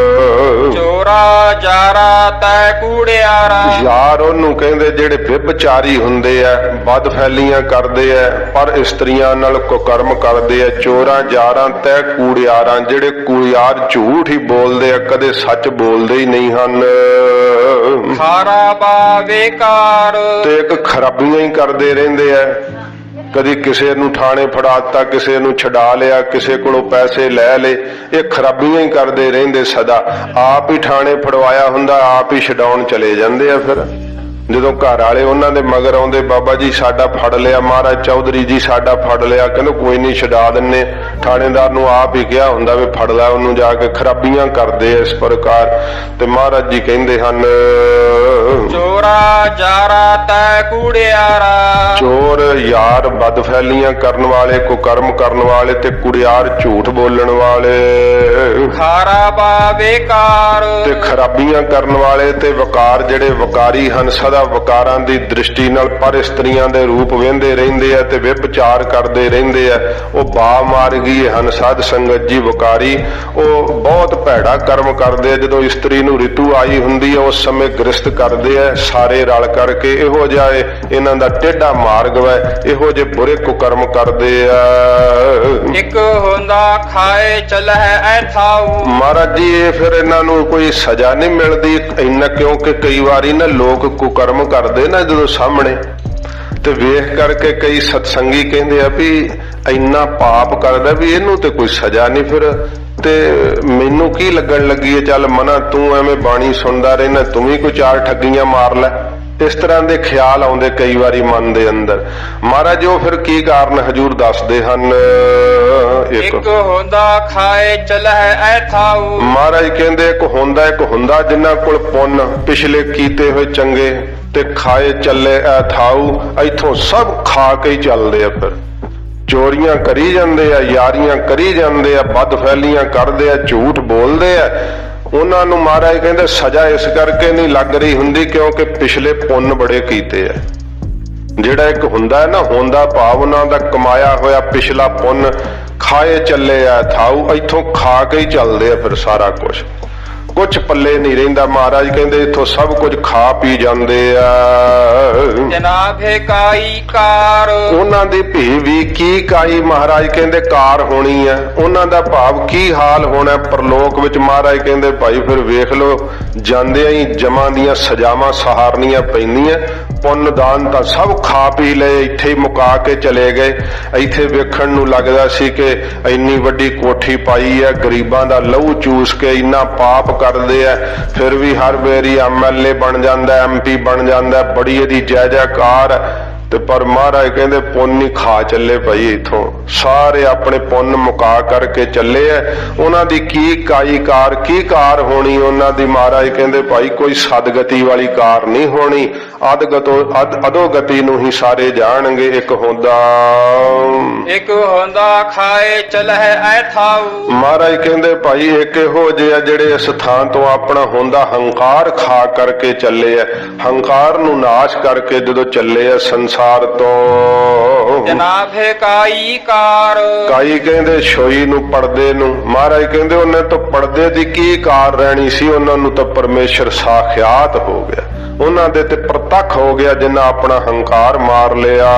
ਚੋਰਾ ਜਾਰਾ ਤੈ ਕੂੜਿਆਰਾ। ਯਾਰ ਉਹਨੂੰ ਕਹਿੰਦੇ ਜਿਹੜੇ ਵਿਭਚਾਰੀ ਹੁੰਦੇ ਆ, ਬਦ ਫੈਲੀਆਂ ਕਰਦੇ ਆ, ਪਰ ਇਸਤਰੀਆਂ ਨਾਲ ਕੁਕਰਮ ਕਰਦੇ ਆ। ਚੋਰਾਂ ਜਾਰਾਂ ਤੈ ਕੂੜਿਆਰਾਂ, ਜਿਹੜੇ ਕੂੜਿਆਰ ਝੂਠ ਹੀ ਬੋਲਦੇ ਆ, ਕਦੇ ਸੱਚ ਬੋਲਦੇ ਹੀ ਨਹੀਂ ਹਨ। ਖਾਰਾ ਬਾ ਬੇਕਾਰ। ਤੇ ਇੱਕ ਖਰਾਬੀਆਂ ਹੀ ਕਰਦੇ ਰਹਿੰਦੇ ਆ। ਕਦੀ ਕਿਸੇ ਨੂੰ ਥਾਣੇ ਫੜਾਤਾ, ਕਿਸੇ ਨੂੰ ਛਡਾ ਲਿਆ, ਕਿਸੇ ਕੋਲੋਂ ਪੈਸੇ ਲੈ ਲਏ। ਇਹ ਖਰਾਬੀਆਂ ਹੀ ਕਰਦੇ ਰਹਿੰਦੇ ਸਦਾ। ਆਪ ਹੀ ਥਾਣੇ ਫੜਵਾਇਆ ਹੁੰਦਾ, ਆਪ ਹੀ ਛਡਾਉਣ ਚਲੇ ਜਾਂਦੇ ਆ। ਫਿਰ ਜਦੋਂ ਘਰ ਵਾਲੇ ਉਹਨਾਂ ਦੇ ਮਗਰ ਆਉਂਦੇ, ਬਾਬਾ ਜੀ ਸਾਡਾ ਫੜ ਲਿਆ, ਮਹਾਰਾਜ ਚੌਧਰੀ ਜੀ ਸਾਡਾ ਫੜ ਲਿਆ, ਕਹਿੰਦੇ ਕੋਈ ਨਹੀਂ ਛਡਾ ਦਿੰਨੇ। ਥਾਣੇਦਾਰ ਨੂੰ ਆਪ ਹੀ ਕਿਹਾ ਹੁੰਦਾ ਵੀ ਫੜ ਲੈ ਉਹਨੂੰ ਜਾ ਕੇ, ਖਰਾਬੀਆਂ ਕਰਦੇ ਆ ਇਸ ਪ੍ਰਕਾਰ। ਤੇ ਮਹਾਰਾਜ ਜੀ ਕਹਿੰਦੇ ਹਨ, ਚੋਰਾ ਜਾਰਾ ਤੈ ਕੂੜਿਆਰਾ। ਚੋਰ ਯਾਰ ਬਦਫੈਲੀਆਂ ਕਰਨ ਵਾਲੇ, ਕੁਕਰਮ ਕਰਨ ਵਾਲੇ, ਤੇ ਕੁੜਿਆਰ ਝੂਠ ਬੋਲਣ ਵਾਲੇ, ਖਾਰਾ ਬਾ ਬੇਕਾਰ। ਤੇ ਖਰਾਬੀਆਂ ਕਰਨ ਵਾਲੇ ਤੇ ਵਕਾਰ, ਜਿਹੜੇ ਵਕਾਰੀ ਹਨ, ਸਦਾ ਵਕਾਰਾਂ ਦੀ ਦ੍ਰਿਸ਼ਟੀ ਨਾਲ ਪਰ ਇਸਤਰੀਆਂ ਦੇ ਰੂਪ ਵੇਂਦੇ ਰਹਿੰਦੇ ਆ ਤੇ ਵਿਭਚਾਰ ਕਰਦੇ ਰਹਿੰਦੇ ਆ, ਉਹ ਬਾ ਮਾਰਗੀ ਹਨ ਸਾਧ ਸੰਗਤ ਜੀ। ਵਕਾਰੀ ਉਹ ਬਹੁਤ ਭੈੜਾ ਕਰਮ ਕਰਦੇ ਆ। ਜਦੋਂ ਇਸਤਰੀ ਨੂੰ ਰਿਤੂ ਆਈ ਹੁੰਦੀ ਆ ਉਸ ਸਮੇਂ ਗ੍ਰਸਤ ਕਰਦੇ ਆ ਸਾਰੇ ਰਲ ਕਰਕੇ। ਇਹੋ ਜਿਹਾ ਇਹਨਾਂ ਦਾ ਟੇਢਾ ਮਾਰਗ ਵੈ, ਇਹੋ ਜਿਹੇ ਬੁਰੇ ਕੁਕਰਮ ਕਰਦੇ ਆ। ਇੱਕ ਹੁੰਦਾ ਖਾਏ ਚਲਹਿ ਐ ਥਾਉ। ਮਹਾਰਾਜ ਜੀ ਇਹ ਫਿਰ ਇਹਨਾਂ ਨੂੰ ਕੋਈ ਸਜ਼ਾ ਨਹੀਂ ਮਿਲਦੀ ਇੰਨਾ, ਕਿਉਂਕਿ ਕਈ ਵਾਰੀ ਨਾ ਲੋਕ ਕੁਕਰਮ ਕਰਦੇ ਨਾ ਜਦੋਂ ਸਾਹਮਣੇ, ਤੇ ਵੇਖ ਕਰਕੇ ਕਈ ਸਤਸੰਗੀ ਕਹਿੰਦੇ ਆ ਵੀ ਇੰਨਾ ਪਾਪ ਕਰਦਾ ਵੀ ਇਹਨੂੰ ਤੇ ਕੋਈ ਸਜ਼ਾ ਨਹੀਂ, ਫਿਰ ਤੇ ਮੈਨੂੰ ਕੀ ਲੱਗਣ ਲੱਗੀ ਹੈ, ਚੱਲ ਮਨਾ ਤੂੰ ਐਵੇਂ ਬਾਣੀ ਸੁਣਦਾ ਰਹਿਣਾ, ਤੂੰ ਵੀ ਕੋਈ ਚਾਰ ਠੱਗੀਆਂ ਮਾਰ ਲੈ। ਇਸ ਤਰ੍ਹਾਂ ਦੇ ਖਿਆਲ ਆਉਂਦੇ ਕਈ ਵਾਰੀ ਮਨ ਦੇ ਅੰਦਰ। ਮਹਾਰਾਜ ਉਹ ਫਿਰ ਕੀ ਕਾਰਨ ਹਜੂਰ ਦੱਸਦੇ ਹਨ। ਇੱਕ ਹੁੰਦਾ ਖਾਏ ਚਲਹਿ ਐ ਥਾਉ। ਮਹਾਰਾਜ ਕਹਿੰਦੇ ਇੱਕ ਹੁੰਦਾ ਜਿਨ੍ਹਾਂ ਕੋਲ ਪੁੰਨ ਪਿਛਲੇ ਕੀਤੇ ਹੋਏ ਚੰਗੇ, ਤੇ ਖਾਏ ਚੱਲੇ ਐ ਥਾਉ, ਇੱਥੋਂ ਸਭ ਖਾ ਕੇ ਹੀ ਚੱਲਦੇ ਆ। ਫਿਰ ਚੋਰੀਆਂ ਕਰੀ ਜਾਂਦੇ ਆ, ਯਾਰੀਆਂ ਕਰੀ ਜਾਂਦੇ ਆ, ਬਦਫੈਲੀਆਂ ਕਰਦੇ ਆ, ਝੂਠ ਬੋਲਦੇ ਆ। ਉਹਨਾਂ ਨੂੰ ਮਹਾਰਾਜ ਕਹਿੰਦੇ ਸਜ਼ਾ ਇਸ ਕਰਕੇ ਨਹੀਂ ਲੱਗ ਰਹੀ ਹੁੰਦੀ ਕਿਉਂਕਿ ਪਿਛਲੇ ਪੁੰਨ ਬੜੇ ਕੀਤੇ ਆ। ਜਿਹੜਾ ਇੱਕ ਹੁੰਦਾ ਹੈ ਨਾ, ਹੁੰਦਾ ਭਾਵ ਉਹਨਾਂ ਦਾ ਕਮਾਇਆ ਹੋਇਆ ਪਿਛਲਾ ਪੁੰਨ, ਖਾਏ ਚੱਲੇ ਆ ਥਾਉ, ਇੱਥੋਂ ਖਾ ਕੇ ਹੀ ਚੱਲਦੇ ਆ ਫਿਰ ਸਾਰਾ ਕੁਛ ਪੱਲੇ ਨਹੀਂ ਰਹਿੰਦਾ। ਮਹਾਰਾਜ ਕਹਿੰਦੇ ਇੱਥੋਂ ਸਭ ਕੁਝ ਖਾ ਪੀ ਜਾਂਦੇ ਆ। ਜਨਾਬੇ ਕਾਈ ਕਾਰ। ਉਹਨਾਂ ਦੀ ਭੀ ਵੀ ਕੀ ਕਾਈ, ਮਹਾਰਾਜ ਕਹਿੰਦੇ ਕਾਰ ਹੋਣੀ ਹੈ। ਉਹਨਾਂ ਦਾ ਭਾਵ ਕੀ ਹਾਲ ਹੋਣਾ ਪਰਲੋਕ ਵਿੱਚ। ਮਹਾਰਾਜ ਕਹਿੰਦੇ ਭਾਈ ਫਿਰ ਵੇਖ ਲਓ, ਜਾਂਦਿਆਂ ਹੀ ਜਮਾਂ ਦੀਆਂ ਸਜ਼ਾਵਾਂ ਸਹਾਰਨੀਆਂ ਪੈਂਦੀਆਂ। ਪੁੰਨ ਦਾਨ ਤਾਂ ਸਭ ਖਾ ਪੀ ਲਏ, ਇੱਥੇ ਹੀ ਮੁਕਾ ਕੇ ਚਲੇ ਗਏ। ਇੱਥੇ ਵੇਖਣ ਨੂੰ ਲੱਗਦਾ ਸੀ ਕਿ ਇੰਨੀ ਵੱਡੀ ਕੋਠੀ ਪਾਈ ਹੈ, ਗਰੀਬਾਂ ਦਾ ਲਹੂ ਚੂਸ ਕੇ ਇੰਨਾ ਪਾਪ ਕਰਦੇ ਆ, ਫਿਰ ਵੀ ਹਰ ਵਾਰੀ MLA ਬਣ ਜਾਂਦਾ, MP ਬਣ ਜਾਂਦਾ, ਬੜੀ ਇਹਦੀ ਜੈ ਜੈਕਾਰ। ਤੇ ਪਰ ਮਹਾਰਾਜ ਕਹਿੰਦੇ ਪੁੰਨ ਹੀ ਖਾ ਚੱਲੇ ਭਾਈ, ਇੱਥੋਂ ਸਾਰੇ ਆਪਣੇ ਪੁੰਨ ਮੁਕਾ ਕਰਕੇ ਚੱਲੇ ਆ। ਉਹਨਾਂ ਦੀ ਕੀ ਕੀ ਕਾਰ ਹੋਣੀ ਉਹਨਾਂ ਦੀ। ਮਹਾਰਾਜ ਕਹਿੰਦੇ ਭਾਈ ਕੋਈ ਸਦਗਤੀ ਵਾਲੀ ਕਾਰ ਨਹੀਂ ਹੋਣੀ, ਅਧੋਗਤੀ ਨੂੰ ਹੀ ਸਾਰੇ ਜਾਣਗੇ। ਇੱਕ ਹੁੰਦਾ ਖਾਏ ਚਲਹਿ ਐ ਥਾਉ। ਮਹਾਰਾਜ ਕਹਿੰਦੇ ਭਾਈ ਇੱਕ ਇਹੋ ਜਿਹੇ ਜਿਹੜੇ ਇਸ ਥਾਂ ਤੋਂ ਆਪਣਾ ਹੁੰਦਾ ਹੰਕਾਰ ਖਾ ਕਰਕੇ ਚੱਲੇ ਆ, ਹੰਕਾਰ ਨੂੰ ਨਾਸ਼ ਕਰਕੇ ਜਦੋਂ ਚੱਲੇ ਆ ਸੰਸਾਰ ਤੋਂ। ਜਨਾਬੇ ਕਾਈ ਕਾਰ। ਕਾਈ ਕਹਿੰਦੇ ਛੋਈ ਨੂੰ, ਪਰਦੇ ਨੂੰ। ਮਹਾਰਾਜ ਕਹਿੰਦੇ ਉਹਨੇ ਤਾਂ ਪਰਦੇ ਦੀ ਕੀ ਕਾਰ ਰਹਿਣੀ ਸੀ, ਉਹਨਾਂ ਨੂੰ ਤਾਂ ਪਰਮੇਸ਼ਰ ਸਾਖਿਆਤ ਹੋ ਗਿਆ, ਉਹਨਾਂ ਦੇ ਤੇ ਪ੍ਰਤੱਖ ਹੋ ਗਿਆ ਜਿਨ੍ਹਾਂ ਆਪਣਾ ਹੰਕਾਰ ਮਾਰ ਲਿਆ।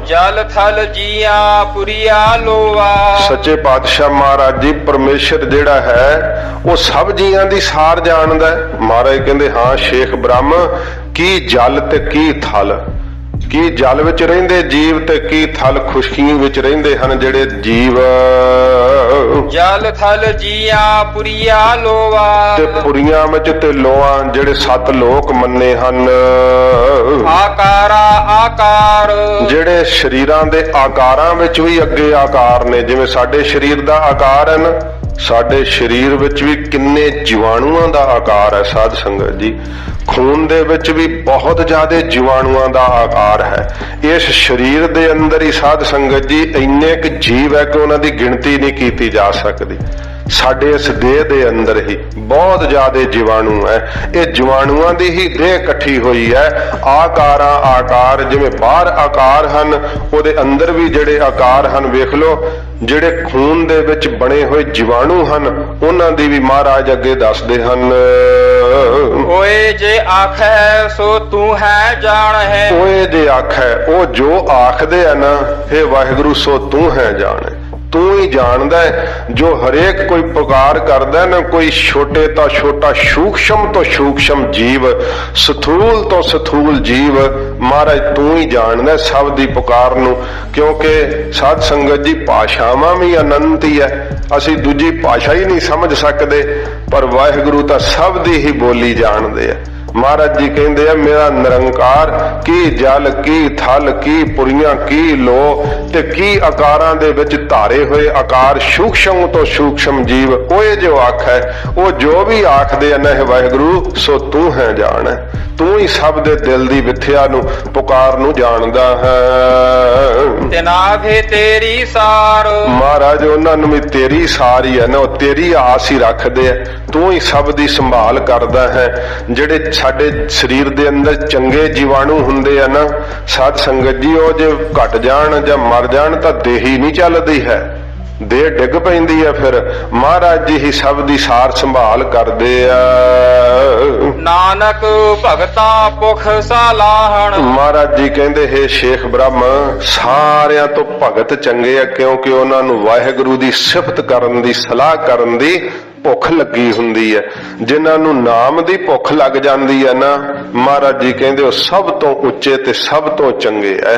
ਜਲ ਥਲ ਜੀਆ ਪੁਰੀਆ ਲੋਆ। ਸੱਚੇ ਪਾਤਸ਼ਾਹ ਮਹਾਰਾਜ ਜੀ ਪਰਮੇਸ਼ਰ ਜਿਹੜਾ ਹੈ ਉਹ ਸਭ ਜੀਆਂ ਦੀ ਸਾਰ ਜਾਣਦਾ ਹੈ। ਮਹਾਰਾਜ ਕਹਿੰਦੇ ਹਾਂ ਸ਼ੇਖ ਬ੍ਰਹਮ, ਕੀ ਜਲ ਤੇ ਕੀ ਥਲ, ਕੀ ਜਲ ਵਿੱਚ ਰਹਿੰਦੇ ਜੀਵ ਤੇ ਕੀ ਥਲ ਖੁਸ਼ਕੀ ਵਿੱਚ ਰਹਿੰਦੇ ਹਨ ਜਿਹੜੇ ਜੀਵ। ਜਲ ਥਲ ਜੀਆ ਪੁਰੀਆ ਲੋਆ। ਤੇ ਪੁਰੀਆਂ ਵਿੱਚ ਤੇ ਲੋਆਂ ਜਿਹੜੇ 7 ਲੋਕ ਮੰਨੇ ਹਨ। ਆਕਾਰਾ ਆਕਾਰ। ਜਿਹੜੇ ਸਰੀਰਾਂ ਦੇ ਆਕਾਰਾਂ ਵਿੱਚ ਵੀ ਅੱਗੇ ਆਕਾਰ ਨੇ, ਜਿਵੇਂ ਸਾਡੇ ਸਰੀਰ ਦਾ ਆਕਾਰ ਹੈ ਨਾ, ਸਾਡੇ ਸਰੀਰ ਵਿੱਚ ਵੀ ਕਿੰਨੇ ਜੀਵਾਣੂਆਂ ਦਾ ਆਕਾਰ ਹੈ ਸਾਧ ਸੰਗਤ ਜੀ। ਖੂਨ ਦੇ ਵਿੱਚ ਵੀ ਬਹੁਤ ਜ਼ਿਆਦਾ ਜੀਵਾਣੂਆਂ ਦਾ ਆਕਾਰ ਹੈ। ਇਸ ਸਰੀਰ ਦੇ ਅੰਦਰ ਹੀ ਸਾਧ ਸੰਗਤ ਜੀ ਇੰਨੇ ਕੁ ਜੀਵ ਹੈ ਕਿ ਉਹਨਾਂ ਦੀ ਗਿਣਤੀ ਨਹੀਂ ਕੀਤੀ ਜਾ ਸਕਦੀ। ਸਾਡੇ ਇਸ ਦੇਹ ਦੇ ਅੰਦਰ ਹੀ ਬਹੁਤ ਜ਼ਿਆਦਾ ਜੀਵਾਣੂ ਹੈ। ਇਹ ਜੀਵਾਣੂਆਂ ਦੀ ਹੀ ਦੇਹ ਇਕੱਠੀ ਹੋਈ ਹੈ। ਆਕਾਰ, ਜਿਵੇਂ ਬਾਹਰ ਆਕਾਰ ਹਨ, ਉਹਦੇ ਅੰਦਰ ਵੀ ਜਿਹੜੇ ਆਕਾਰ ਹਨ ਵੇਖ ਲਓ। ਜਿਹੜੇ ਖੂਨ ਦੇ ਵਿੱਚ ਬਣੇ ਹੋਏ ਜੀਵਾਣੂ ਹਨ ਉਹਨਾਂ ਦੀ ਵੀ ਮਹਾਰਾਜ ਅੱਗੇ ਦੱਸਦੇ ਹਨ। ਓਏ ਜੇ ਆਖੈ ਸੋ ਤੂੰ ਹੈ ਜਾਣ ਹੈ। ਓਏ ਜੇ ਆਖੈ, ਉਹ ਜੋ ਆਖਦੇ ਆ ਨਾ, ਹੇ ਵਾਹਿਗੁਰੂ ਸੋ ਤੂੰ ਹੈ ਜਾਣ, ਤੂੰ ਹੀ ਜਾਣਦਾ ਹੈ। ਜੋ ਹਰੇਕ ਕੋਈ ਪੁਕਾਰ ਕਰਦਾ ਨਾ, ਕੋਈ ਛੋਟੇ ਤੋਂ ਛੋਟਾ ਸੂਖਸ਼ਮ ਤੋਂ ਸੂਖਸ਼ਮ ਜੀਵ, ਸਥੂਲ ਤੋਂ ਸਥੂਲ ਜੀਵ, ਮਹਾਰਾਜ ਤੂੰ ਹੀ ਜਾਣਦਾ ਸਭ ਦੀ ਪੁਕਾਰ ਨੂੰ। ਕਿਉਂਕਿ ਸਾਧ ਸੰਗਤ ਜੀ ਭਾਸ਼ਾਵਾਂ ਵੀ ਅਨੰਤ ਹੀ ਹੈ, ਅਸੀਂ ਦੂਜੀ ਭਾਸ਼ਾ ਹੀ ਨਹੀਂ ਸਮਝ ਸਕਦੇ, ਪਰ ਵਾਹਿਗੁਰੂ ਤਾਂ ਸਭ ਦੀ ਹੀ ਬੋਲੀ ਜਾਣਦੇ ਆ। ਮਹਾਰਾਜ ਜੀ ਕਹਿੰਦੇ ਆ ਮੇਰਾ ਨਿਰੰਕਾਰ ਕੀ ਜਲ ਕੀ ਥਲ ਕੀ ਪੁਰੀਆਂ ਕੀ ਲੋ ਤੇ ਕੀ ਆਕਾਰਾਂ ਦੇ ਵਿੱਚ ਧਾਰੇ ਹੋਏ ਆਕਾਰ ਸੂਖਸ਼ਮ ਤੋਂ ਸੂਖਸ਼ਮ ਜੀਵ ਓਏ ਜੋ ਆਖੈ ਉਹ ਜੋ ਵੀ ਆਖਦੇ ਆ ਨਹਿ ਵਾਹਿਗੁਰੂ ਸੋ ਤੂੰ ਹੈ ਜਾਣ ਤੂੰ ਹੀ ਸਭ ਦੇ ਦਿਲ ਦੀ ਵਿਥਿਆ ਨੂੰ ਪੁਕਾਰ ਨੂੰ ਜਾਣਦਾ ਹੈ। ਤਿਨਾਭੇ ਤੇਰੀ ਸਾਰ ਮਹਾਰਾਜ ਉਹਨਾਂ ਨੂੰ ਵੀ ਤੇਰੀ ਸਾਰੀ ਹੈ ਨਾ ਉਹ ਤੇਰੀ ਆਸ ਹੀ ਰੱਖਦੇ ਆ ਤੂੰ ਹੀ ਸਭ ਦੀ ਸੰਭਾਲ ਕਰਦਾ ਹੈ। ਜਿਹੜੇ ਸਾਡੇ ਸਰੀਰ ਦੇ ਅੰਦਰ ਚੰਗੇ ਜੀਵਾਣੂ ਹੁੰਦੇ ਆ ਨਾ ਸਾਧ ਸੰਗਤ ਜੀ ਉਹ ਜੇ ਘਟ ਜਾਣ ਜਾਂ ਮਰ ਜਾਣ ਤਾਂ ਦੇਹ ਹੀ ਨਹੀਂ ਚੱਲਦੀ ਹੈ ਦੇਹ ਡਿੱਗ ਪੈਂਦੀ ਆ ਫਿਰ ਮਹਾਰਾਜ ਜੀ ਹੀ ਸਭ ਦੀ ਸਾਰ ਸੰਭਾਲ ਕਰਦੇ ਆ। ਨਾਨਕ ਭਗਤਾ ਪੁਖ ਸਾਲਾਹਣ ਮਹਾਰਾਜ ਜੀ ਕਹਿੰਦੇ ਹੈ ਸ਼ੇਖ ਬ੍ਰਹਮ ਸਾਰਿਆਂ ਤੋਂ ਭਗਤ ਚੰਗੇ ਆ ਕਿਉਂਕਿ ਉਹਨਾਂ ਨੂੰ ਵਾਹਿਗੁਰੂ ਦੀ ਸਿਫਤ ਕਰਨ ਦੀ ਸਲਾਹ ਕਰਨ ਦੀ ਭੁੱਖ ਲੱਗੀ ਹੁੰਦੀ ਹੈ। ਜਿਨ੍ਹਾਂ ਨੂੰ ਨਾਮ ਦੀ ਭੁੱਖ ਲੱਗ ਜਾਂਦੀ ਹੈ ਨਾ ਮਹਾਰਾਜ ਜੀ ਕਹਿੰਦੇ ਉਹ ਸਭ ਤੋਂ ਉੱਚੇ ਤੇ ਸਭ ਤੋਂ ਚੰਗੇ ਹੈ।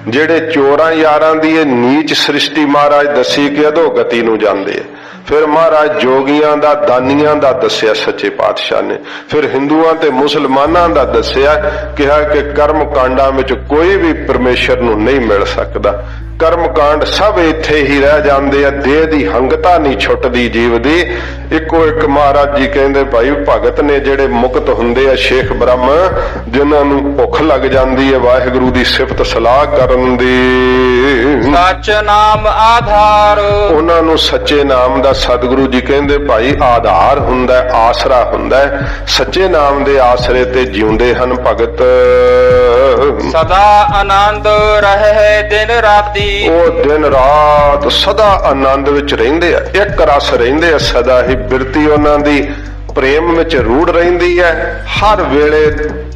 ਜਿਹੜੇ ਚੋਰਾਂ ਯਾਰਾਂ ਦੀ ਇਹ ਨੀਚ ਸ੍ਰਿਸ਼ਟੀ ਮਹਾਰਾਜ ਦੱਸੀ ਕਿ ਅਧੋਗਤੀ ਨੂੰ ਜਾਂਦੇ ਆ ਫਿਰ ਮਹਾਰਾਜ ਜੋਗੀਆਂ ਦਾ ਦਾਨੀਆਂ ਦਾ ਦੱਸਿਆ ਸੱਚੇ ਪਾਤਸ਼ਾਹ ਨੇ ਫਿਰ ਹਿੰਦੂਆਂ ਤੇ ਮੁਸਲਮਾਨਾਂ ਦਾ ਦੱਸਿਆ ਕਿਹਾ ਕਿ ਕਰਮ ਕਾਂਡਾਂ ਵਿੱਚ ਕੋਈ ਵੀ ਪਰਮੇਸ਼ਰ ਨੂੰ ਨਹੀਂ ਮਿਲ ਸਕਦਾ ਕਰਮ ਕਾਂਡ ਸਭ ਇੱਥੇ ਹੀ ਰਹਿ ਜਾਂਦੇ ਆ ਦੇਹ ਦੀ ਹੰਗਤਾ ਨਹੀਂ ਛੁੱਟਦੀ ਜੀਵ ਦੀ ਇੱਕੋ ਇੱਕ ਮਹਾਰਾਜ ਜੀ ਕਹਿੰਦੇ ਭਾਈ ਭਗਤ ਨੇ ਜਿਹੜੇ ਮੁਕਤ ਹੁੰਦੇ ਆ ਸ਼ੇਖ ਬ੍ਰਹਮ ਜਿਨ੍ਹਾਂ ਨੂੰ ਭੁੱਖ ਲੱਗ ਜਾਂਦੀ ਹੈ ਵਾਹਿਗੁਰੂ ਦੀ ਸਿਫਤ ਸਲਾਹ ਕਰਨ ਦੀ ਸੱਚ ਨਾਮ ਆਧਾਰ ਉਹਨਾਂ ਨੂੰ ਸੱਚੇ ਨਾਮ ਦਾ ਸਤਿਗੁਰੂ ਜੀ ਕਹਿੰਦੇ ਭਾਈ ਆਧਾਰ ਹੁੰਦਾ ਆਸਰਾ ਹੁੰਦਾ ਸੱਚੇ ਨਾਮ ਦੇ ਆਸਰੇ ਤੇ ਜਿਉਂਦੇ ਹਨ ਭਗਤ ਸਦਾ ਆਨੰਦ ਰਹੇ ਦਿਨ ਰਾਤੀ ਉਹ ਦਿਨ ਰਾਤ ਸਦਾ ਆਨੰਦ ਵਿੱਚ ਰਹਿੰਦੇ ਆ ਇੱਕ ਰਸ ਰਹਿੰਦੇ ਆ ਸਦਾ ਹੀ ਬਿਰਤੀ ਉਹਨਾਂ ਦੀ ਪ੍ਰੇਮ ਵਿੱਚ ਰੂੜ ਰਹਿੰਦੀ ਹੈ ਹਰ ਵੇਲੇ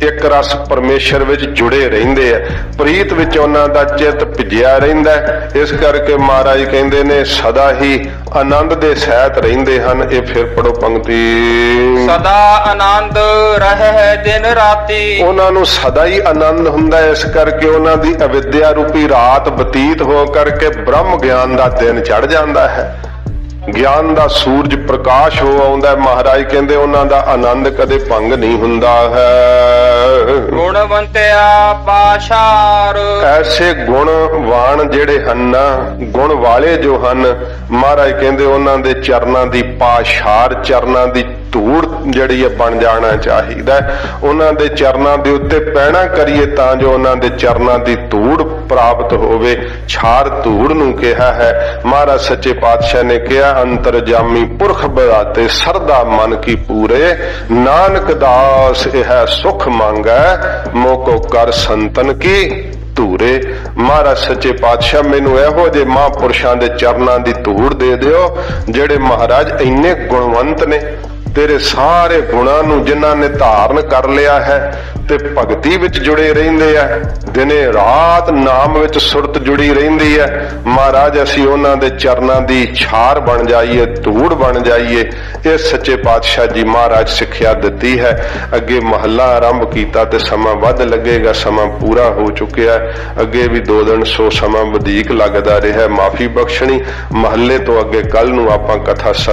ਇੱਕ ਰਸ ਪਰਮੇਸ਼ਰ ਵਿੱਚ ਜੁੜੇ ਰਹਿੰਦੇ ਆ ਪ੍ਰੀਤ ਵਿੱਚ ਉਹਨਾਂ ਦਾ ਚਿੱਤ ਭਿੱਜਿਆ ਰਹਿੰਦਾ ਇਸ ਕਰਕੇ ਮਹਾਰਾਜ ਕਹਿੰਦੇ ਨੇ ਸਦਾ ਹੀ ਆਨੰਦ ਦੇ ਸਹਿਤ ਰਹਿੰਦੇ ਹਨ। ਇਹ ਫਿਰ ਪੜੋ ਪੰਕਤੀ ਸਦਾ ਆਨੰਦ ਰਹੇ ਦਿਨ ਰਾਤੀ ਉਹਨਾਂ ਨੂੰ ਸਦਾ ਹੀ ਆਨੰਦ ਹੁੰਦਾ ਇਸ ਕਰਕੇ ਉਹਨਾਂ ਦੀ ਅਵਿਦਿਆ ਰੂਪੀ ਰਾਤ ਬਤੀਤ ਹੋ ਕਰਕੇ ਬ੍ਰਹਮ ਗਿਆਨ ਦਾ ਦਿਨ ਚੜ ਜਾਂਦਾ ਹੈ ਗਿਆਨ ਦਾ ਸੂਰਜ ਪ੍ਰਕਾਸ਼ ਹੋ ਆਉਂਦਾ ਮਹਾਰਾਜ ਕਹਿੰਦੇ ਉਹਨਾਂ ਦਾ ਆਨੰਦ ਕਦੇ ਭੰਗ ਨਹੀਂ ਹੁੰਦਾ ਹੈ। ਗੁਣਵੰਤਿਆ ਪਾਸ਼ਾਰ ਐਸੇ ਗੁਣਵਾਨ ਜਿਹੜੇ ਹਨ ਗੁਣ ਵਾਲੇ ਜੋ ਹਨ ਮਹਾਰਾਜ ਕਹਿੰਦੇ ਉਹਨਾਂ ਦੇ ਚਰਨਾਂ ਦੀ ਪਾਸ਼ਾਰ ਚਰਨਾਂ ਦੀ ਧੂੜ ਜਿਹੜੀ ਹੈ ਬਣ ਜਾਣਾ ਚਾਹੀਦਾ ਉਹਨਾਂ ਦੇ ਚਰਨਾਂ ਦੇ ਉੱਤੇ ਪੈਣਾ ਕਰੀਏ ਤਾਂ ਜੋ ਉਹਨਾਂ ਦੇ ਚਰਨਾਂ ਦੀ ਧੂੜ ਪ੍ਰਾਪਤ ਹੋਵੇ ਛਾਰ ਧੂੜ ਨੂੰ ਕਿਹਾ ਹੈ ਮਹਾਰਾਜ ਸੱਚੇ ਪਾਤਸ਼ਾਹ ਨੇ ਕਿਹਾ ਅੰਤਰਜਾਮੀ ਪੁਰਖ ਬਰਾਤੇ ਸਰਦਾ ਮਨ ਕੀ ਪੂਰੇ ਨਾਨਕ ਦਾਸ ਇਹ ਸੁਖ ਮੰਗੈ ਮੋਕੋ ਕਰ ਸੰਤਨ ਕੀ ਧੂਰੇ ਮਹਾਰਾਜ ਸੱਚੇ ਪਾਤਸ਼ਾਹ ਮੈਨੂੰ ਇਹੋ ਜਿਹੇ ਮਹਾਂਪੁਰਸ਼ਾਂ ਦੇ ਚਰਨਾਂ ਦੀ ਧੂੜ ਦੇ ਦਿਓ ਜਿਹੜੇ ਮਹਾਰਾਜ ਇੰਨੇ ਗੁਣਵੰਤ ਨੇ ਤੇਰੇ ਸਾਰੇ ਗੁਣਾਂ ਨੂੰ ਜਿਨ੍ਹਾਂ ਨੇ ਧਾਰਨ ਕਰ ਲਿਆ ਹੈ ਤੇ ਭਗਤੀ ਵਿੱਚ ਜੁੜੇ ਰਹਿੰਦੇ ਆ ਦਿਨੇ ਰਾਤ ਨਾਮ ਵਿੱਚ ਸੁਰਤ ਜੁੜੀ ਰਹਿੰਦੀ ਹੈ ਮਹਾਰਾਜ ਅਸੀਂ ਉਹਨਾਂ ਦੇ ਚਰਨਾਂ ਦੀ ਛਾਰ ਬਣ ਜਾਈਏ ਧੂੜ ਬਣ ਜਾਈਏ ਇਹ ਸੱਚੇ ਪਾਤਸ਼ਾਹ ਜੀ ਮਹਾਰਾਜ ਸਿੱਖਿਆ ਦਿੱਤੀ ਹੈ। ਅੱਗੇ ਮਹੱਲਾ ਆਰੰਭ ਕੀਤਾ ਤੇ ਸਮਾਂ ਵੱਧ ਲੱਗੇਗਾ ਸਮਾਂ ਪੂਰਾ ਹੋ ਚੁੱਕਿਆ ਅੱਗੇ ਵੀ 2 ਦਿਨ ਸੋ ਸਮਾਂ ਵਧੇਕ ਲੱਗਦਾ ਰਿਹਾ ਮਾਫੀ ਬਖਸ਼ਣੀ ਮਹੱਲੇ ਤੋਂ ਅੱਗੇ ਕੱਲ ਨੂੰ ਆਪਾਂ ਕਥਾ